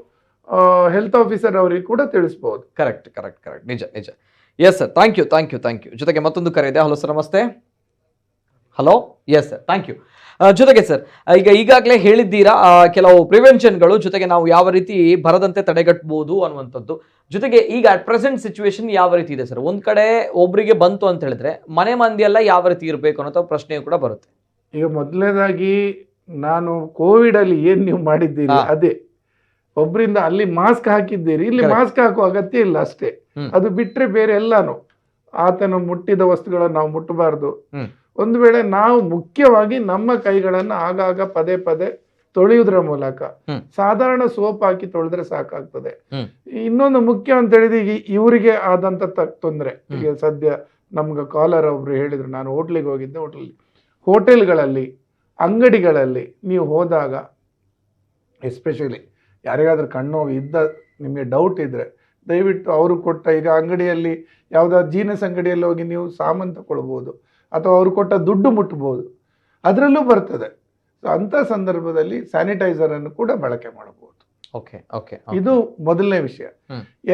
ಹೆಲ್ತ್ ಆಫೀಸರ್ ಅವರಿಗೆ ಕೂಡ ತಿಳಿಸಬಹುದು. ಕರೆಕ್ಟ್ ಕರೆಕ್ಟ್ ಕರೆಕ್ಟ್, ನಿಜ ನಿಜ. Yes sir, thank you thank you thank you. ಜೊತೆಗೆ ಮತ್ತೊಂದು ಕರೆ ಇದೆ. ಹಲೋ ಸರ್, ನಮಸ್ತೆ. Hello, yes sir, thank you. ಜೊತೆಗೆ ಸರ್, ಈಗಾಗಲೇ ಹೇಳಿದ್ದೀರಾ ಕೆಲವು ಪ್ರಿವೆನ್ಷನ್ಗಳು, ಜೊತೆಗೆ ನಾವು ಯಾವ ರೀತಿ ಬರದಂತೆ ತಡೆಗಟ್ಟಬಹುದು ಅನ್ನುವಂಥದ್ದು. ಜೊತೆಗೆ ಈಗ ಅಟ್ ಪ್ರೆಸೆಂಟ್ ಸಿಚುವೇಶನ್ ಯಾವ ರೀತಿ ಇದೆ ಸರ್? ಒಂದ್ ಕಡೆ ಒಬ್ಬರಿಗೆ ಬಂತು ಅಂತ ಹೇಳಿದ್ರೆ ಮನೆ ಮಂದಿ ಎಲ್ಲ ಯಾವ ರೀತಿ ಇರಬೇಕು ಅನ್ನೋ ಪ್ರಶ್ನೆಯೂ ಕೂಡ ಬರುತ್ತೆ. ಈಗ ಮೊದಲನೇದಾಗಿ ನಾನು ಕೋವಿಡ್ ಅಲ್ಲಿ ಏನ್ ನೀವು ಮಾಡಿದ್ದೀರಿ ಅದೇ, ಒಬ್ಬರಿಂದ ಅಲ್ಲಿ ಮಾಸ್ಕ್ ಹಾಕಿದ್ದೀರಿ, ಇಲ್ಲಿ ಮಾಸ್ಕ್ ಹಾಕುವ ಅಗತ್ಯ ಇಲ್ಲ ಅಷ್ಟೇ. ಅದು ಬಿಟ್ರೆ ಬೇರೆ ಎಲ್ಲಾನು ಆತನು ಮುಟ್ಟಿದ ವಸ್ತುಗಳನ್ನು ನಾವು ಮುಟ್ಟಬಾರ್ದು. ಒಂದು ವೇಳೆ ನಾವು ಮುಖ್ಯವಾಗಿ ನಮ್ಮ ಕೈಗಳನ್ನು ಆಗಾಗ ಪದೇ ಪದೇ ತೊಳೆಯುವುದರ ಮೂಲಕ, ಸಾಧಾರಣ ಸೋಪ್ ಹಾಕಿ ತೊಳೆದ್ರೆ ಸಾಕಾಗ್ತದೆ. ಇನ್ನೊಂದು ಮುಖ್ಯ ಅಂತ ಹೇಳಿದ್ರೆ, ಈಗ ಇವರಿಗೆ ಆದಂತ ತೊಂದರೆ, ಈಗ ಸದ್ಯ ನಮ್ಗೆ ಕಾಲರ್ ಒಬ್ರು ಹೇಳಿದ್ರು, ನಾನು ಹೋಟ್ಲಿಗೆ ಹೋಗಿದ್ದೆ, ಹೋಟೆಲ್ಗಳಲ್ಲಿ ಅಂಗಡಿಗಳಲ್ಲಿ ನೀವು ಹೋದಾಗ ಎಸ್ಪೆಷಲಿ ಯಾರಿಗಾದ್ರೂ ಕಣ್ಣು ಇದ್ದ ನಿಮಗೆ ಡೌಟ್ ಇದ್ರೆ ದಯವಿಟ್ಟು ಅವರು ಕೊಟ್ಟ, ಈಗ ಅಂಗಡಿಯಲ್ಲಿ ಯಾವುದಾದ್ರು ಜೀನಸ್ ಅಂಗಡಿಯಲ್ಲಿ ಹೋಗಿ ನೀವು ಸಾಮಾನು ತಗೊಳ್ಬೋದು, ಅಥವಾ ಅವರು ಕೊಟ್ಟ ದುಡ್ಡು ಮುಟ್ಬೋದು, ಅದರಲ್ಲೂ ಬರ್ತದೆ. ಸೊ ಅಂಥ ಸಂದರ್ಭದಲ್ಲಿ ಸ್ಯಾನಿಟೈಸರನ್ನು ಕೂಡ ಬಳಕೆ ಮಾಡಬಹುದು. ಇದು ಮೊದಲನೇ ವಿಷಯ.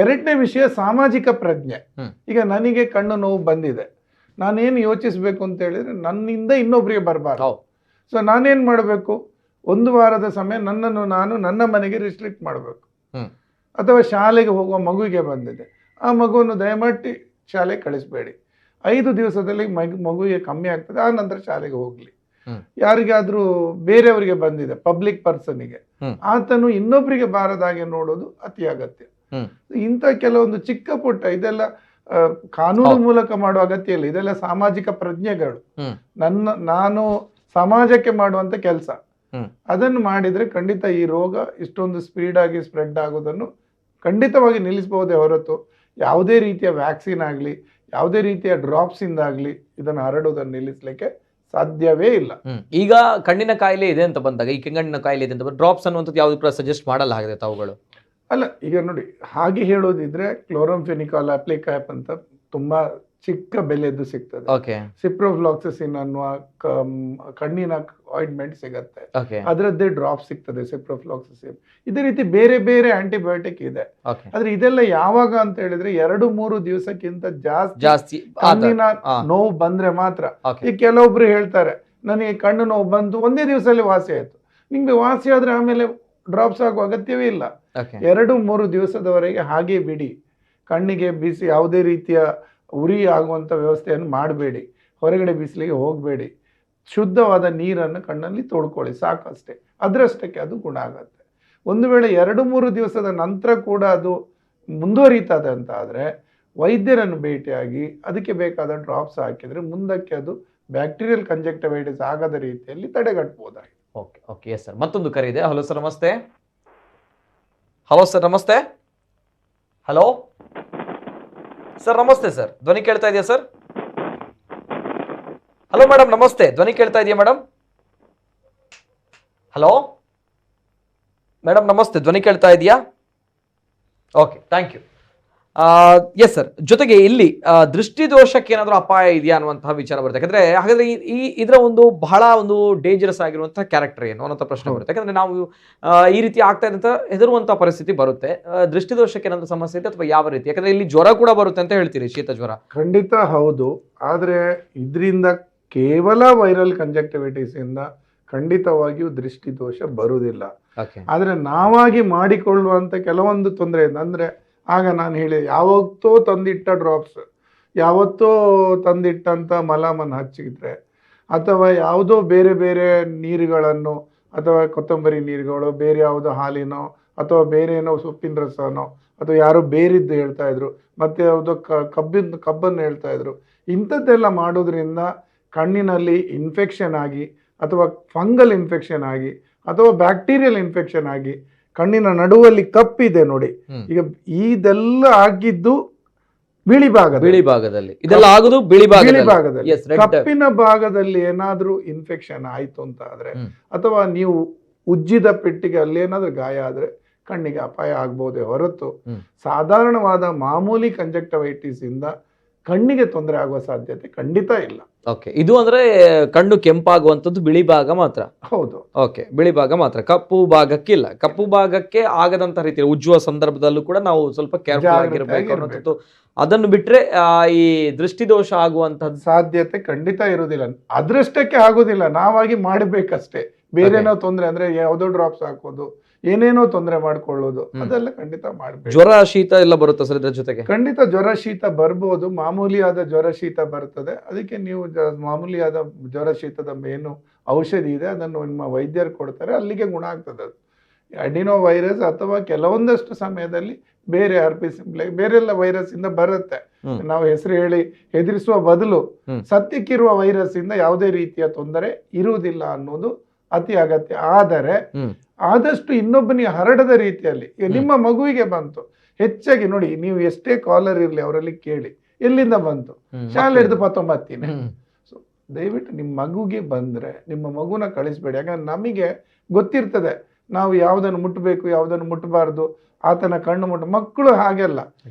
ಎರಡನೇ ವಿಷಯ ಸಾಮಾಜಿಕ ಪ್ರಜ್ಞೆ. ಈಗ ನನಗೆ ಕಣ್ಣು ನೋವು ಬಂದಿದೆ, ನಾನೇನು ಯೋಚಿಸ್ಬೇಕು ಅಂತ ಹೇಳಿದ್ರೆ ನನ್ನಿಂದ ಇನ್ನೊಬ್ಬರಿಗೆ ಬರಬಾರ್ದು. ಸೊ ನಾನೇನು ಮಾಡಬೇಕು, 1 ವಾರದ ಸಮಯ ನನ್ನನ್ನು ನಾನು ನನ್ನ ಮನೆಗೆ ರಿಸ್ಟ್ರಿಕ್ಟ್ ಮಾಡಬೇಕು. ಅಥವಾ ಶಾಲೆಗೆ ಹೋಗುವ ಮಗುವಿಗೆ ಬಂದಿದೆ, ಆ ಮಗುವನ್ನು ದಯಮಾಡಿ ಶಾಲೆಗೆ ಕಳಿಸ್ಬೇಡಿ, 5 ದಿವಸದಲ್ಲಿ ಮಗುವಿಗೆ ಕಮ್ಮಿ ಆಗ್ತದೆ, ಆ ನಂತರ ಶಾಲೆಗೆ ಹೋಗ್ಲಿ. ಯಾರಿಗಾದ್ರೂ ಬೇರೆಯವರಿಗೆ ಬಂದಿದೆ, ಪಬ್ಲಿಕ್ ಪರ್ಸನ್ಗೆ, ಆತನು ಇನ್ನೊಬ್ಬರಿಗೆ ಬಾರದಾಗೆ ನೋಡೋದು ಅತಿ ಅಗತ್ಯ. ಇಂಥ ಕೆಲವೊಂದು ಚಿಕ್ಕ ಪುಟ್ಟ ಇದೆಲ್ಲ ಕಾನೂನು ಮೂಲಕ ಮಾಡುವ ಅಗತ್ಯ ಇಲ್ಲ, ಇದೆಲ್ಲ ಸಾಮಾಜಿಕ ಪ್ರಜ್ಞೆಗಳು. ನಾನು ಸಮಾಜಕ್ಕೆ ಮಾಡುವಂತ ಕೆಲಸ, ಅದನ್ನು ಮಾಡಿದ್ರೆ ಖಂಡಿತ ಈ ರೋಗ ಇಷ್ಟೊಂದು ಸ್ಪೀಡ್ ಆಗಿ ಸ್ಪ್ರೆಡ್ ಆಗೋದನ್ನು ಖಂಡಿತವಾಗಿ ನಿಲ್ಲಿಸಬಹುದೇ ಹೊರತು ಯಾವುದೇ ರೀತಿಯ ವ್ಯಾಕ್ಸಿನ್ ಆಗಲಿ ಯಾವುದೇ ರೀತಿಯ ಡ್ರಾಪ್ಸ್ ಇಂದಾಗ್ಲಿ ಇದನ್ನು ಹರಡುವುದನ್ನು ನಿಲ್ಲಿಸಲಿಕ್ಕೆ ಸಾಧ್ಯವೇ ಇಲ್ಲ. ಈಗ ಕಣ್ಣಿನ ಕಾಯಿಲೆ ಇದೆ ಅಂತ ಬಂದಾಗ, ಈ ಕೆಂಗಣ್ಣಿನ ಕಾಯಿಲೆ ಇದೆ ಅಂತ ಡ್ರಾಪ್ಸ್ ಅನ್ನುವಂಥದ್ದು ಯಾವ್ದು ಕೂಡ ಸಜೆಸ್ಟ್ ಮಾಡಲ್ಲ ಹಾಗೆ ತಾವುಗಳು? ಅಲ್ಲ, ಈಗ ನೋಡಿ, ಹಾಗೆ ಹೇಳೋದಿದ್ರೆ ಕ್ಲೋರಂಫೆನಿಕಾಲ್ ಅಪ್ಲಿಕ್ಯಾಪ್ ಅಂತ ತುಂಬಾ ಚಿಕ್ಕ ಬೆಲೆದು ಸಿಗ್ತದೆ. ಸಿಪ್ರೋಫ್ಲಾಕ್ಸಿಸಿನ್ ಅನ್ನುವ ಕಣ್ಣಿನ ಆಯಿಂಟ್ಮೆಂಟ್ ಸಿಗತ್ತೆ, ಅದರದ್ದೇ ಡ್ರಾಪ್ ಸಿಗ್ತದೆ ಸಿಪ್ರೋಫ್ಲಾಕ್ಸಿಸಿನ್. ಇದೇ ರೀತಿ ಬೇರೆ ಬೇರೆ ಆಂಟಿಬಯೋಟಿಕ್ ಇದೆ. ಆದ್ರೆ ಇದೆಲ್ಲ ಯಾವಾಗ ಅಂತ ಹೇಳಿದ್ರೆ 2-3 ದಿವಸಕ್ಕಿಂತ ಜಾಸ್ತಿ ಕಣ್ಣಿನ ನೋವು ಬಂದ್ರೆ ಮಾತ್ರ. ಈಗ ಕೆಲವೊಬ್ರು ಹೇಳ್ತಾರೆ, ನನಗೆ ಕಣ್ಣು ನೋವು ಬಂದು ಒಂದೇ ದಿವಸದಲ್ಲಿ ವಾಸಿ ಆಯ್ತು. ನಿಮ್ಗೆ ವಾಸಿ ಆದ್ರೆ ಆಮೇಲೆ ಡ್ರಾಪ್ಸ್ ಆಗುವ ಅಗತ್ಯವೇ ಇಲ್ಲ. 2-3 ದಿವಸದವರೆಗೆ ಹಾಗೆ ಬಿಡಿ. ಕಣ್ಣಿಗೆ ಬಿಸಿ ಯಾವುದೇ ರೀತಿಯ ಉರಿ ಆಗುವಂಥ ವ್ಯವಸ್ಥೆಯನ್ನು ಮಾಡಬೇಡಿ, ಹೊರಗಡೆ ಬಿಸಿಲಿಗೆ ಹೋಗಬೇಡಿ, ಶುದ್ಧವಾದ ನೀರನ್ನು ಕಣ್ಣಲ್ಲಿ ತೋಡ್ಕೊಳ್ಳಿ, ಸಾಕಷ್ಟೇ. ಅದರಷ್ಟಕ್ಕೆ ಅದು ಗುಣ ಆಗತ್ತೆ. ಒಂದು ವೇಳೆ 2-3 ದಿವಸದ ನಂತರ ಕೂಡ ಅದು ಮುಂದುವರಿತದೆ ಅಂತ ಆದರೆ ವೈದ್ಯರನ್ನು ಭೇಟಿಯಾಗಿ ಅದಕ್ಕೆ ಬೇಕಾದ ಡ್ರಾಪ್ಸ್ ಹಾಕಿದರೆ ಮುಂದಕ್ಕೆ ಅದು ಬ್ಯಾಕ್ಟೀರಿಯಲ್ ಕಂಜಕ್ಟಿವೈಟಿಸ್ ಆಗದ ರೀತಿಯಲ್ಲಿ ತಡೆಗಟ್ಟಬಹುದಾಗಿದೆ. Okay yes sir. ಮತ್ತೊಂದು ಕರೆ ಇದೆ. ಹಲೋ ಸರ್, ನಮಸ್ತೆ. ಹಲೋ ಸರ್, ನಮಸ್ತೆ. ಹಲೋ ಸರ್, ನಮಸ್ತೆ ಸರ್. ಧ್ವನಿ ಕೇಳ್ತಾ ಇದೆಯಾ ಸರ್? ಹಲೋ ಮೇಡಮ್, ನಮಸ್ತೆ. ಧ್ವನಿ ಕೇಳ್ತಾ ಇದೆಯಾ ಮೇಡಮ್? ಹಲೋ ಮೇಡಮ್, ನಮಸ್ತೆ. ಧ್ವನಿ ಕೇಳ್ತಾ ಇದೆಯಾ? Okay, thank you. Yes sir. ಜೊತೆಗೆ ಇಲ್ಲಿ ದೃಷ್ಟಿದೋಷಕ್ಕೆ ಏನಾದರೂ ಅಪಾಯ ಇದೆಯಾ ಅನ್ನುವಂತಹ ವಿಚಾರ ಬರುತ್ತೆ. ಯಾಕಂದ್ರೆ ಹಾಗಾದ್ರೆ ಇದರ ಒಂದು ಬಹಳ ಒಂದು ಡೇಂಜರಸ್ ಆಗಿರುವಂತಹ ಕ್ಯಾರೆಕ್ಟರ್ ಏನು ಅನ್ನೋ ಪ್ರಶ್ನೆ ಬರುತ್ತೆ. ಯಾಕಂದ್ರೆ ನಾವು ಈ ರೀತಿ ಆಗ್ತಾ ಇದೆ ಅಂತ ಹೆದರುವಂತಹ ಪರಿಸ್ಥಿತಿ ಬರುತ್ತೆ. ದೃಷ್ಟಿದೋಷಕ್ಕೆ ಏನಾದರೂ ಸಮಸ್ಯೆ ಇದೆ ಅಥವಾ ಯಾವ ರೀತಿ? ಯಾಕಂದ್ರೆ ಇಲ್ಲಿ ಜ್ವರ ಕೂಡ ಬರುತ್ತೆ ಅಂತ ಹೇಳ್ತೀರಿ, ಶೀತ ಜ್ವರ. ಖಂಡಿತ ಹೌದು. ಆದ್ರೆ ಇದರಿಂದ ಕೇವಲ ವೈರಲ್ ಕಂಜಕ್ಟಿವಿಟಿಸ್ ಇಂದ ಖಂಡಿತವಾಗಿಯೂ ದೃಷ್ಟಿದೋಷ ಬರುವುದಿಲ್ಲ. ಆದ್ರೆ ನಾವಾಗಿ ಮಾಡಿಕೊಳ್ಳುವಂತ ಕೆಲವೊಂದು ತೊಂದರೆ ಇದೆ. ಅಂದ್ರೆ ಆಗ ನಾನು ಹೇಳಿ, ಯಾವತ್ತೋ ತಂದಿಟ್ಟ ಡ್ರಾಪ್ಸ್, ಯಾವತ್ತೋ ತಂದಿಟ್ಟಂಥ ಮಲಮನ್ನು ಹಚ್ಚಿದ್ರೆ, ಅಥವಾ ಯಾವುದೋ ಬೇರೆ ಬೇರೆ ನೀರುಗಳನ್ನು, ಅಥವಾ ಕೊತ್ತಂಬರಿ ನೀರುಗಳು, ಬೇರೆ ಯಾವುದೋ ಹಾಲಿನೋ ಅಥವಾ ಬೇರೆ ಏನೋ ಸೊಪ್ಪಿನ ರಸನೋ, ಅಥವಾ ಯಾರೋ ಬೇರಿದ್ದು ಹೇಳ್ತಾ ಇದ್ರು, ಮತ್ತೆ ಯಾವುದೋ ಕಬ್ಬನ್ನು ಹೇಳ್ತಾ ಇದ್ರು, ಇಂಥದ್ದೆಲ್ಲ ಮಾಡೋದ್ರಿಂದ ಕಣ್ಣಿನಲ್ಲಿ ಇನ್ಫೆಕ್ಷನ್ ಆಗಿ, ಅಥವಾ ಫಂಗಲ್ ಇನ್ಫೆಕ್ಷನ್ ಆಗಿ, ಅಥವಾ ಬ್ಯಾಕ್ಟೀರಿಯಲ್ ಇನ್ಫೆಕ್ಷನ್ ಆಗಿ ಕಣ್ಣಿನ ನಡುವಲ್ಲಿ ಕಪ್ಪಿದೆ ನೋಡಿ, ಈಗ ಇದೆಲ್ಲ ಆಗಿದ್ದು ಬಿಳಿ ಭಾಗದಲ್ಲಿ, ಇದೆಲ್ಲ ಆಗುದು ಬಿಳಿ ಭಾಗದಲ್ಲಿ. ಕಪ್ಪಿನ ಭಾಗದಲ್ಲಿ ಏನಾದ್ರೂ ಇನ್ಫೆಕ್ಷನ್ ಆಯ್ತು ಅಂತ ಆದ್ರೆ, ಅಥವಾ ನೀವು ಉಜ್ಜಿದ ಪೆಟ್ಟಿಗೆ ಅಲ್ಲಿ ಏನಾದ್ರೂ ಗಾಯ ಆದ್ರೆ ಕಣ್ಣಿಗೆ ಅಪಾಯ ಆಗ್ಬಹುದೇ ಹೊರತು ಸಾಧಾರಣವಾದ ಮಾಮೂಲಿ ಕಂಜಕ್ಟಿವೈಟಿಸ್ ಇಂದ ಕಣ್ಣಿಗೆ ತೊಂದರೆ ಆಗುವ ಸಾಧ್ಯತೆ ಖಂಡಿತ ಇಲ್ಲ. ಓಕೆ, ಇದು ಅಂದ್ರೆ ಕಣ್ಣು ಕೆಂಪಾಗುವಂಥದ್ದು ಬಿಳಿ ಭಾಗ ಮಾತ್ರ. ಹೌದು. ಓಕೆ, ಬಿಳಿ ಭಾಗ ಮಾತ್ರ, ಕಪ್ಪು ಭಾಗಕ್ಕಿಲ್ಲ. ಕಪ್ಪು ಭಾಗಕ್ಕೆ ಆಗದಂತ ರೀತಿ ಉಜ್ಜುವ ಸಂದರ್ಭದಲ್ಲೂ ಕೂಡ ನಾವು ಸ್ವಲ್ಪ ಕೇರ್ಫುಲ್ ಆಗಿರ್ಬೇಕು ಅನ್ನೋದು. ಅದನ್ನು ಬಿಟ್ರೆ ಈ ದೃಷ್ಟಿದೋಷ ಆಗುವಂತದ್ದು ಸಾಧ್ಯತೆ ಖಂಡಿತ ಇರುವುದಿಲ್ಲ. ಅದೃಷ್ಟಕ್ಕೆ ಆಗುದಿಲ್ಲ, ನಾವಾಗಿ ಮಾಡಬೇಕಷ್ಟೇ. ಬೇರೆನೋ ತೊಂದರೆ ಅಂದ್ರೆ ಯಾವುದೋ ಡ್ರಾಪ್ಸ್ ಹಾಕೋದು, ಏನೇನೋ ತೊಂದರೆ ಮಾಡ್ಕೊಳ್ಳೋದು, ಅದೆಲ್ಲ ಖಂಡಿತ ಮಾಡ್ಬೇಕು. ಜ್ವರ ಶೀತ ಎಲ್ಲ ಬರುತ್ತೆ ಸರ್ ಇದ್ರ ಜೊತೆಗೆ? ಖಂಡಿತ ಜ್ವರ ಶೀತ ಬರ್ಬೋದು, ಮಾಮೂಲಿಯಾದ ಜ್ವರ ಶೀತ ಬರ್ತದೆ. ಅದಕ್ಕೆ ನೀವು ಮಾಮೂಲಿಯಾದ ಜ್ವರ ಶೀತದ ಏನು ಔಷಧಿ ಇದೆ ಅದನ್ನು ನಿಮ್ಮ ವೈದ್ಯರು ಕೊಡ್ತಾರೆ, ಅಲ್ಲಿಗೆ ಗುಣ ಆಗ್ತದೆ. ಅದು ಅಡಿನೋ ವೈರಸ್ ಅಥವಾ ಕೆಲವೊಂದಷ್ಟು ಸಮಯದಲ್ಲಿ ಬೇರೆ ಹರ್ಪಿಸ್ ಬೇರೆಲ್ಲ ವೈರಸ್ ಇಂದ ಬರುತ್ತೆ. ನಾವು ಹೆಸರು ಹೇಳಿ ಹೆದರಿಸುವ ಬದಲು ಸತ್ಯಕ್ಕಿರುವ ವೈರಸ್ ಇಂದ ಯಾವುದೇ ರೀತಿಯ ತೊಂದರೆ ಇರುವುದಿಲ್ಲ ಅನ್ನೋದು ಅತಿ ಅಗತ್ಯ. ಆದರೆ ಆದಷ್ಟು ಇನ್ನೊಬ್ಬನಿಗೆ ಹರಡದ ರೀತಿಯಲ್ಲಿ, ನಿಮ್ಮ ಮಗುವಿಗೆ ಬಂತು, ಹೆಚ್ಚಾಗಿ ನೋಡಿ, ನೀವು ಎಷ್ಟೇ ಕಾಲರ್ ಇರ್ಲಿ ಅವರಲ್ಲಿ ಕೇಳಿ ಎಲ್ಲಿಂದ ಬಂತು, ಶಾಲೆ ಹಿಡಿದು 19. ಸೊ ದಯವಿಟ್ಟು ನಿಮ್ಮ ಮಗುಗೆ ಬಂದ್ರೆ ನಿಮ್ಮ ಮಗುನ ಕಳಿಸ್ಬೇಡಿ. ಯಾಕಂದ್ರೆ ನಮಗೆ ಗೊತ್ತಿರ್ತದೆ ನಾವು ಯಾವುದನ್ನು ಮುಟ್ಟಬೇಕು ಯಾವುದನ್ನು ಮುಟ್ಟಬಾರ್ದು, ಆತನ ಕಣ್ಣು ಮಕ್ಕಳು ಹಾಗೆಲ್ಲ,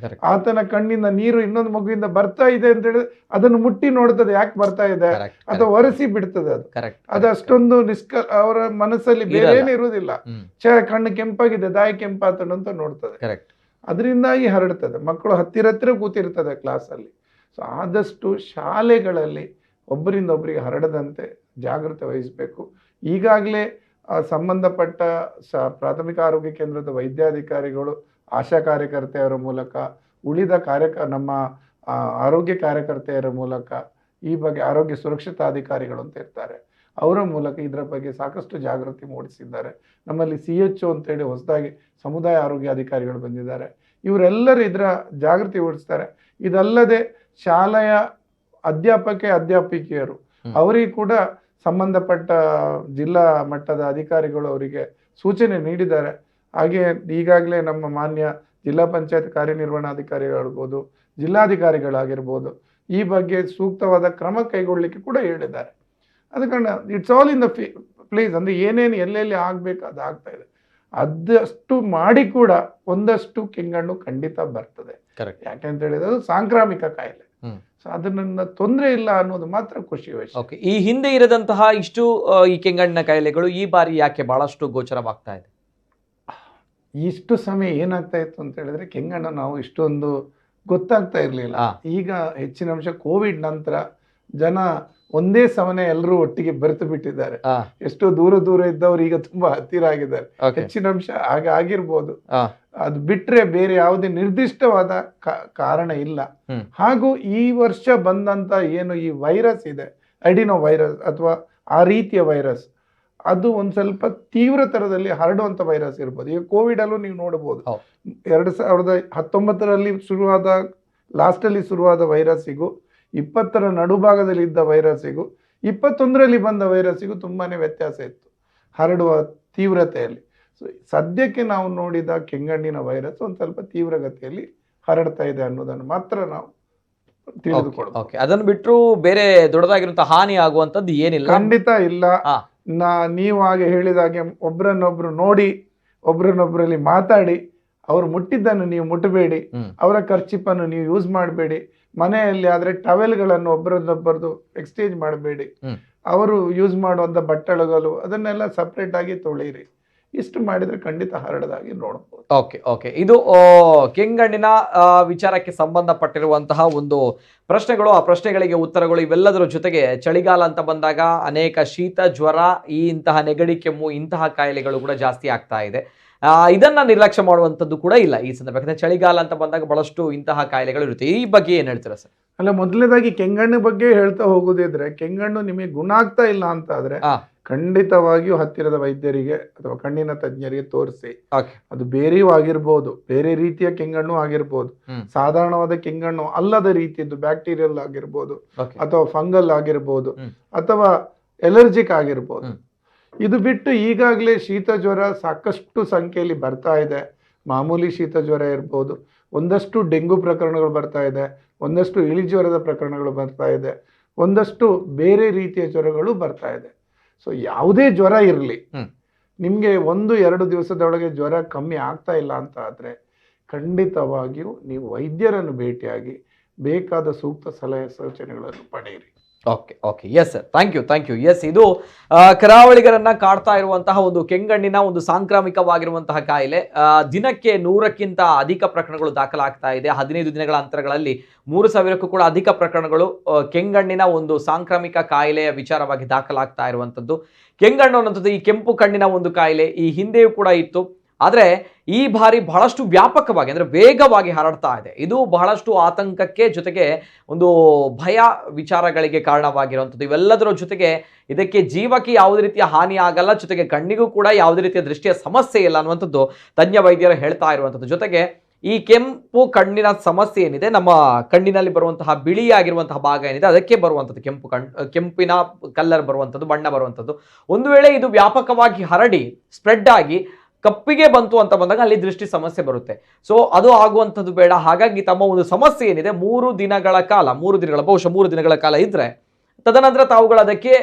ಆತನ ಕಣ್ಣಿಂದ ನೀರು ಇನ್ನೊಂದು ಮಗುವಿಂದ ಬರ್ತಾ ಇದೆ ಅಂತ ಹೇಳಿದ್ರೆ ಅದನ್ನು ಮುಟ್ಟಿ ನೋಡ್ತದೆ ಯಾಕೆ ಬರ್ತಾ ಇದೆ, ಅಥವಾ ಒರೆಸಿ ಬಿಡ್ತದೆ. ಅದು ಅಷ್ಟೊಂದು ಅವರ ಮನಸ್ಸಲ್ಲಿ ಬೇರೆ ಏನು ಇರುವುದಿಲ್ಲ. ಕಣ್ಣು ಕೆಂಪಾಗಿದೆ, ದಾಯಿ ಕೆಂಪಾತನು ಅಂತ ನೋಡ್ತದೆ. ಅದರಿಂದಾಗಿ ಹರಡ್ತದೆ. ಮಕ್ಕಳು ಹತ್ತಿರ ಕೂತಿರ್ತದೆ ಕ್ಲಾಸಲ್ಲಿ. ಸೊ ಆದಷ್ಟು ಶಾಲೆಗಳಲ್ಲಿ ಒಬ್ಬರಿಂದ ಒಬ್ಬರಿಗೆ ಹರಡದಂತೆ ಜಾಗೃತಿ ವಹಿಸಬೇಕು. ಈಗಾಗಲೇ ಸಂಬಂಧಪಟ್ಟ ಪ್ರಾಥಮಿಕ ಆರೋಗ್ಯ ಕೇಂದ್ರದ ವೈದ್ಯಾಧಿಕಾರಿಗಳು, ಆಶಾ ಕಾರ್ಯಕರ್ತೆಯರ ಮೂಲಕ, ಉಳಿದ ನಮ್ಮ ಆರೋಗ್ಯ ಕಾರ್ಯಕರ್ತೆಯರ ಮೂಲಕ, ಈ ಬಗ್ಗೆ ಆರೋಗ್ಯ ಸುರಕ್ಷತಾಧಿಕಾರಿಗಳು ಅಂತ ಇರ್ತಾರೆ, ಅವರ ಮೂಲಕ ಇದರ ಬಗ್ಗೆ ಸಾಕಷ್ಟು ಜಾಗೃತಿ ಮೂಡಿಸಿದ್ದಾರೆ. ನಮ್ಮಲ್ಲಿ CHO ಅಂತೇಳಿ ಹೊಸದಾಗಿ ಸಮುದಾಯ ಆರೋಗ್ಯಾಧಿಕಾರಿಗಳು ಬಂದಿದ್ದಾರೆ. ಇವರೆಲ್ಲರೂ ಇದರ ಜಾಗೃತಿ ಮೂಡಿಸ್ತಾರೆ. ಇದಲ್ಲದೆ ಶಾಲೆಯ ಅಧ್ಯಾಪಕಿಯರು ಅವರಿಗೆ ಕೂಡ ಸಂಬಂಧಪಟ್ಟ ಜಿಲ್ಲಾ ಮಟ್ಟದ ಅಧಿಕಾರಿಗಳು ಅವರಿಗೆ ಸೂಚನೆ ನೀಡಿದ್ದಾರೆ. ಹಾಗೆ ಈಗಾಗಲೇ ನಮ್ಮ ಮಾನ್ಯ ಜಿಲ್ಲಾ ಪಂಚಾಯತ್ ಕಾರ್ಯನಿರ್ವಹಣಾಧಿಕಾರಿಗಳಾಗಿರ್ಬೋದು, ಜಿಲ್ಲಾಧಿಕಾರಿಗಳಾಗಿರ್ಬೋದು, ಈ ಬಗ್ಗೆ ಸೂಕ್ತವಾದ ಕ್ರಮ ಕೈಗೊಳ್ಳಲಿಕ್ಕೆ ಕೂಡ ಹೇಳಿದ್ದಾರೆ. ಅದಕ್ಕೆ it's all in the place. ಅಂದರೆ ಏನೇನು ಎಲ್ಲೆಲ್ಲಿ ಆಗಬೇಕು ಅದು ಆಗ್ತಾ ಇದೆ. ಅದಷ್ಟು ಮಾಡಿ ಕೂಡ ಒಂದಷ್ಟು ಕೆಂಗಣ್ಣು ಖಂಡಿತ ಬರ್ತದೆ. ಯಾಕೆಂತ ಹೇಳಿದ್ರೆ ಅದು ಸಾಂಕ್ರಾಮಿಕ ಕಾಯಿಲೆ. ಸೊ ಅದನ್ನ ತೊಂದರೆ ಇಲ್ಲ ಅನ್ನೋದು ಮಾತ್ರ ಖುಷಿ ವಿಷಯ. ಈ ಹಿಂದೆ ಇರದಂತಹ ಇಷ್ಟು ಈ ಕೆಂಗಣ್ಣಿನ ಕಾಯಿಲೆಗಳು ಈ ಬಾರಿ ಯಾಕೆ ಬಹಳಷ್ಟು ಗೋಚರವಾಗ್ತಾ ಇದೆ? ಇಷ್ಟು ಸಮಯ ಏನಾಗ್ತಾ ಇತ್ತು ಅಂತ ಹೇಳಿದ್ರೆ ಕೆಂಗಣ್ಣು ನಾವು ಇಷ್ಟೊಂದು ಗೊತ್ತಾಗ್ತಾ ಇರ್ಲಿಲ್ಲ. ಈಗ ಹೆಚ್ಚಿನ ಅಂಶ ಕೋವಿಡ್ ನಂತರ ಜನ ಒಂದೇ ಸಮನೆ ಎಲ್ಲರೂ ಒಟ್ಟಿಗೆ ಬೆರೆತು ಬಿಟ್ಟಿದ್ದಾರೆ. ಎಷ್ಟೋ ದೂರ ಇದ್ದವರು ಈಗ ತುಂಬಾ ಹತ್ತಿರ ಆಗಿದ್ದಾರೆ. ಹೆಚ್ಚಿನ ಅಂಶ ಆಗಿರ್ಬೋದು. ಅದು ಬಿಟ್ರೆ ಬೇರೆ ಯಾವುದೇ ನಿರ್ದಿಷ್ಟವಾದ ಕಾರಣ ಇಲ್ಲ. ಹಾಗೂ ಈ ವರ್ಷ ಬಂದಂತ ಏನು ಈ ವೈರಸ್ ಇದೆ, ಅಡಿನೋ ವೈರಸ್ ಅಥವಾ ಆ ರೀತಿಯ ವೈರಸ್, ಅದು ಒಂದ್ ಸ್ವಲ್ಪ ತೀವ್ರ ತರದಲ್ಲಿ ಹರಡುವಂತ ವೈರಸ್ ಇರ್ಬೋದು. ಈಗ ಕೋವಿಡ್ ಅಲ್ಲೂ ನೀವು ನೋಡಬಹುದು 2019ರಲ್ಲಿ ಶುರುವಾದ ಲಾಸ್ಟ್ ಅಲ್ಲಿ ಶುರುವಾದ ವೈರಸ್ಸಿಗೂ 20ರ ನಡುಭಾಗದಲ್ಲಿ ಇದ್ದ ವೈರಸ್ಸಿಗೂ 21ರಲ್ಲಿ ಬಂದ ವೈರಸ್ಸಿಗೂ ತುಂಬಾನೇ ವ್ಯತ್ಯಾಸ ಇತ್ತು ಹರಡುವ ತೀವ್ರತೆಯಲ್ಲಿ. ಸೊ ಸದ್ಯಕ್ಕೆ ನಾವು ನೋಡಿದ ಕೆಂಗಣ್ಣಿನ ವೈರಸ್ ಒಂದ್ ಸ್ವಲ್ಪ ತೀವ್ರಗತಿಯಲ್ಲಿ ಹರಡ್ತಾ ಇದೆ ಅನ್ನೋದನ್ನು ಮಾತ್ರ ನಾವು ತಿಳಿದುಕೊಳ್ಳಬೇಕು. ಅದನ್ನು ಬಿಟ್ಟರು ಬೇರೆ ದೊಡ್ಡದಾಗಿರುವಂತಹ ಹಾನಿ ಆಗುವಂತದ್ದು ಏನಿಲ್ಲ, ಖಂಡಿತ ಇಲ್ಲ. ನೀವು ಹಾಗೆ ಹೇಳಿದಾಗೆ ಒಬ್ರನ್ನೊಬ್ರು ನೋಡಿ, ಒಬ್ರನ್ನೊಬ್ರಲ್ಲಿ ಮಾತಾಡಿ, ಅವ್ರು ಮುಟ್ಟಿದ್ದನ್ನು ನೀವು ಮುಟ್ಟಬೇಡಿ, ಅವರ ಖರ್ಚಿಪನ್ನು ನೀವು ಯೂಸ್ ಮಾಡಬೇಡಿ, ಮನೆಯಲ್ಲಿ ಆದ್ರೆ ಟವೆಲ್ಗಳನ್ನು ಒಬ್ಬರನ್ನೊಬ್ಬರದು ಎಕ್ಸ್ಚೇಂಜ್ ಮಾಡಬೇಡಿ, ಅವರು ಯೂಸ್ ಮಾಡುವಂತ ಬಟ್ಟಲುಗಳು ಅದನ್ನೆಲ್ಲ ಸಪ್ರೇಟ್ ಆಗಿ ತೊಳೀರಿ. ಇಷ್ಟು ಮಾಡಿದ್ರೆ ಖಂಡಿತ ಹರಡದಾಗಿ ನೋಡಬಹುದು. ಓಕೆ ಇದು ಕೆಂಗಣ್ಣಿನ ವಿಚಾರಕ್ಕೆ ಸಂಬಂಧಪಟ್ಟಿರುವಂತಹ ಒಂದು ಪ್ರಶ್ನೆಗಳು, ಆ ಪ್ರಶ್ನೆಗಳಿಗೆ ಉತ್ತರಗಳು, ಇವೆಲ್ಲದರ ಜೊತೆಗೆ ಚಳಿಗಾಲ ಅಂತ ಬಂದಾಗ ಅನೇಕ ಶೀತ, ಜ್ವರ, ಇಂತಹ ನೆಗಡಿ, ಕೆಮ್ಮು, ಇಂತಹ ಕಾಯಿಲೆಗಳು ಕೂಡ ಜಾಸ್ತಿ ಆಗ್ತಾ ಇದೆ. ಇದನ್ನ ನಿರ್ಲಕ್ಷ್ಯ ಮಾಡುವಂಥದ್ದು ಕೂಡ ಇಲ್ಲ ಈ ಸಂದರ್ಭ. ಚಳಿಗಾಲ ಅಂತ ಬಂದಾಗ ಬಹಳಷ್ಟು ಇಂತಹ ಕಾಯಿಲೆಗಳು ಇರುತ್ತೆ. ಈ ಬಗ್ಗೆ ಏನ್ ಹೇಳ್ತೀರಾ ಸರ್? ಅಲ್ಲ, ಮೊದಲನೇದಾಗಿ ಕೆಂಗಣ್ಣು ಬಗ್ಗೆ ಹೇಳ್ತಾ ಹೋಗುದಿದ್ರೆ, ಕೆಂಗಣ್ಣು ನಿಮಗೆ ಗುಣ ಆಗ್ತಾ ಇಲ್ಲ ಅಂತ ಆದ್ರೆ ಖಂಡಿತವಾಗಿಯೂ ಹತ್ತಿರದ ವೈದ್ಯರಿಗೆ ಅಥವಾ ಕಣ್ಣಿನ ತಜ್ಞರಿಗೆ ತೋರಿಸಿ. ಅದು ಬೇರೆಯೂ ಆಗಿರ್ಬೋದು, ಬೇರೆ ರೀತಿಯ ಕೆಂಗಣ್ಣು ಆಗಿರ್ಬೋದು, ಸಾಧಾರಣವಾದ ಕೆಂಗಣ್ಣು ಅಲ್ಲದ ರೀತಿಯದ್ದು ಬ್ಯಾಕ್ಟೀರಿಯಲ್ ಆಗಿರ್ಬೋದು, ಅಥವಾ ಫಂಗಲ್ ಆಗಿರ್ಬೋದು, ಅಥವಾ ಎಲರ್ಜಿಕ್ ಆಗಿರ್ಬೋದು. ಇದು ಬಿಟ್ಟು ಈಗಾಗಲೇ ಶೀತ ಜ್ವರ ಸಾಕಷ್ಟು ಸಂಖ್ಯೆಯಲ್ಲಿ ಬರ್ತಾ ಇದೆ. ಮಾಮೂಲಿ ಶೀತ ಜ್ವರ ಇರ್ಬೋದು, ಒಂದಷ್ಟು ಡೆಂಗು ಪ್ರಕರಣಗಳು ಬರ್ತಾ ಇದೆ, ಒಂದಷ್ಟು ಇಳಿಜ್ವರದ ಪ್ರಕರಣಗಳು ಬರ್ತಾ ಇದೆ, ಒಂದಷ್ಟು ಬೇರೆ ರೀತಿಯ ಜ್ವರಗಳು ಬರ್ತಾ ಇದೆ. ಸೊ ಯಾವುದೇ ಜ್ವರ ಇರಲಿ, ನಿಮಗೆ 1-2 ದಿವಸದೊಳಗೆ ಜ್ವರ ಕಮ್ಮಿ ಆಗ್ತಾ ಇಲ್ಲ ಅಂತ ಆದರೆ ಖಂಡಿತವಾಗಿಯೂ ನೀವು ವೈದ್ಯರನ್ನು ಭೇಟಿಯಾಗಿ ಬೇಕಾದ ಸೂಕ್ತ ಸಲಹೆ ಸೂಚನೆಗಳನ್ನು ಪಡೆಯಿರಿ. Okay yes sir, thank you. Yes, ಇದು ಕರಾವಳಿಗರನ್ನ ಕಾಡ್ತಾ ಇರುವಂತಹ ಒಂದು ಕೆಂಗಣ್ಣಿನ ಒಂದು ಸಾಂಕ್ರಾಮಿಕವಾಗಿರುವಂತಹ ಕಾಯಿಲೆ. ದಿನಕ್ಕೆ 100ಕ್ಕಿಂತ ಅಧಿಕ ಪ್ರಕರಣಗಳು ದಾಖಲಾಗ್ತಾ ಇದೆ. 15 ದಿನಗಳ ಅಂತರಗಳಲ್ಲಿ 3000ಕ್ಕೂ ಕೂಡ ಅಧಿಕ ಪ್ರಕರಣಗಳು ಕೆಂಗಣ್ಣಿನ ಒಂದು ಸಾಂಕ್ರಾಮಿಕ ಕಾಯಿಲೆಯ ವಿಚಾರವಾಗಿ ದಾಖಲಾಗ್ತಾ ಇರುವಂಥದ್ದು. ಕೆಂಗಣ್ಣು ಅನ್ನೋಂಥದ್ದು ಈ ಕೆಂಪು ಕಣ್ಣಿನ ಒಂದು ಕಾಯಿಲೆ ಈ ಹಿಂದೆಯೂ ಕೂಡ ಇತ್ತು. ಆದರೆ ಈ ಬಾರಿ ಬಹಳಷ್ಟು ವ್ಯಾಪಕವಾಗಿ, ಅಂದರೆ ವೇಗವಾಗಿ ಹರಡ್ತಾ ಇದೆ. ಇದು ಬಹಳಷ್ಟು ಆತಂಕಕ್ಕೆ, ಜೊತೆಗೆ ಒಂದು ಭಯ ವಿಚಾರಗಳಿಗೆ ಕಾರಣವಾಗಿರುವಂಥದ್ದು. ಇವೆಲ್ಲದರ ಜೊತೆಗೆ ಇದಕ್ಕೆ ಜೀವಕ್ಕೆ ಯಾವುದೇ ರೀತಿಯ ಹಾನಿ ಆಗಲ್ಲ, ಜೊತೆಗೆ ಕಣ್ಣಿಗೂ ಕೂಡ ಯಾವುದೇ ರೀತಿಯ ದೃಷ್ಟಿಯ ಸಮಸ್ಯೆ ಇಲ್ಲ ಅನ್ನುವಂಥದ್ದು ತಜ್ಞ ವೈದ್ಯರು ಹೇಳ್ತಾ ಇರುವಂಥದ್ದು. ಜೊತೆಗೆ ಈ ಕೆಂಪು ಕಣ್ಣಿನ ಸಮಸ್ಯೆ ಏನಿದೆ, ನಮ್ಮ ಕಣ್ಣಿನಲ್ಲಿ ಬರುವಂತಹ ಬಿಳಿಯಾಗಿರುವಂತಹ ಭಾಗ ಏನಿದೆ ಅದಕ್ಕೆ ಬರುವಂಥದ್ದು ಕೆಂಪಿನ ಕಲ್ಲರ್ ಬರುವಂಥದ್ದು, ಬಣ್ಣ ಬರುವಂಥದ್ದು. ಒಂದು ವೇಳೆ ಇದು ವ್ಯಾಪಕವಾಗಿ ಹರಡಿ ಸ್ಪ್ರೆಡ್ ಆಗಿ ಕಪ್ಪಿಗೆ ಬಂತು ಅಂತ ಬಂದಾಗ ಅಲ್ಲಿ ದೃಷ್ಟಿ ಸಮಸ್ಯೆ ಬರುತ್ತೆ. ಸೊ ಅದು ಆಗುವಂಥದ್ದು ಬೇಡ. ಹಾಗಾಗಿ ತಮ್ಮ ಒಂದು ಸಮಸ್ಯೆ ಏನಿದೆ 3 ದಿನಗಳ ಕಾಲ, ಬಹುಶಃ 3 ದಿನಗಳ ಕಾಲ ಇದ್ರೆ ತದನಂತರ ತಾವುಗಳು ಅದಕ್ಕೆ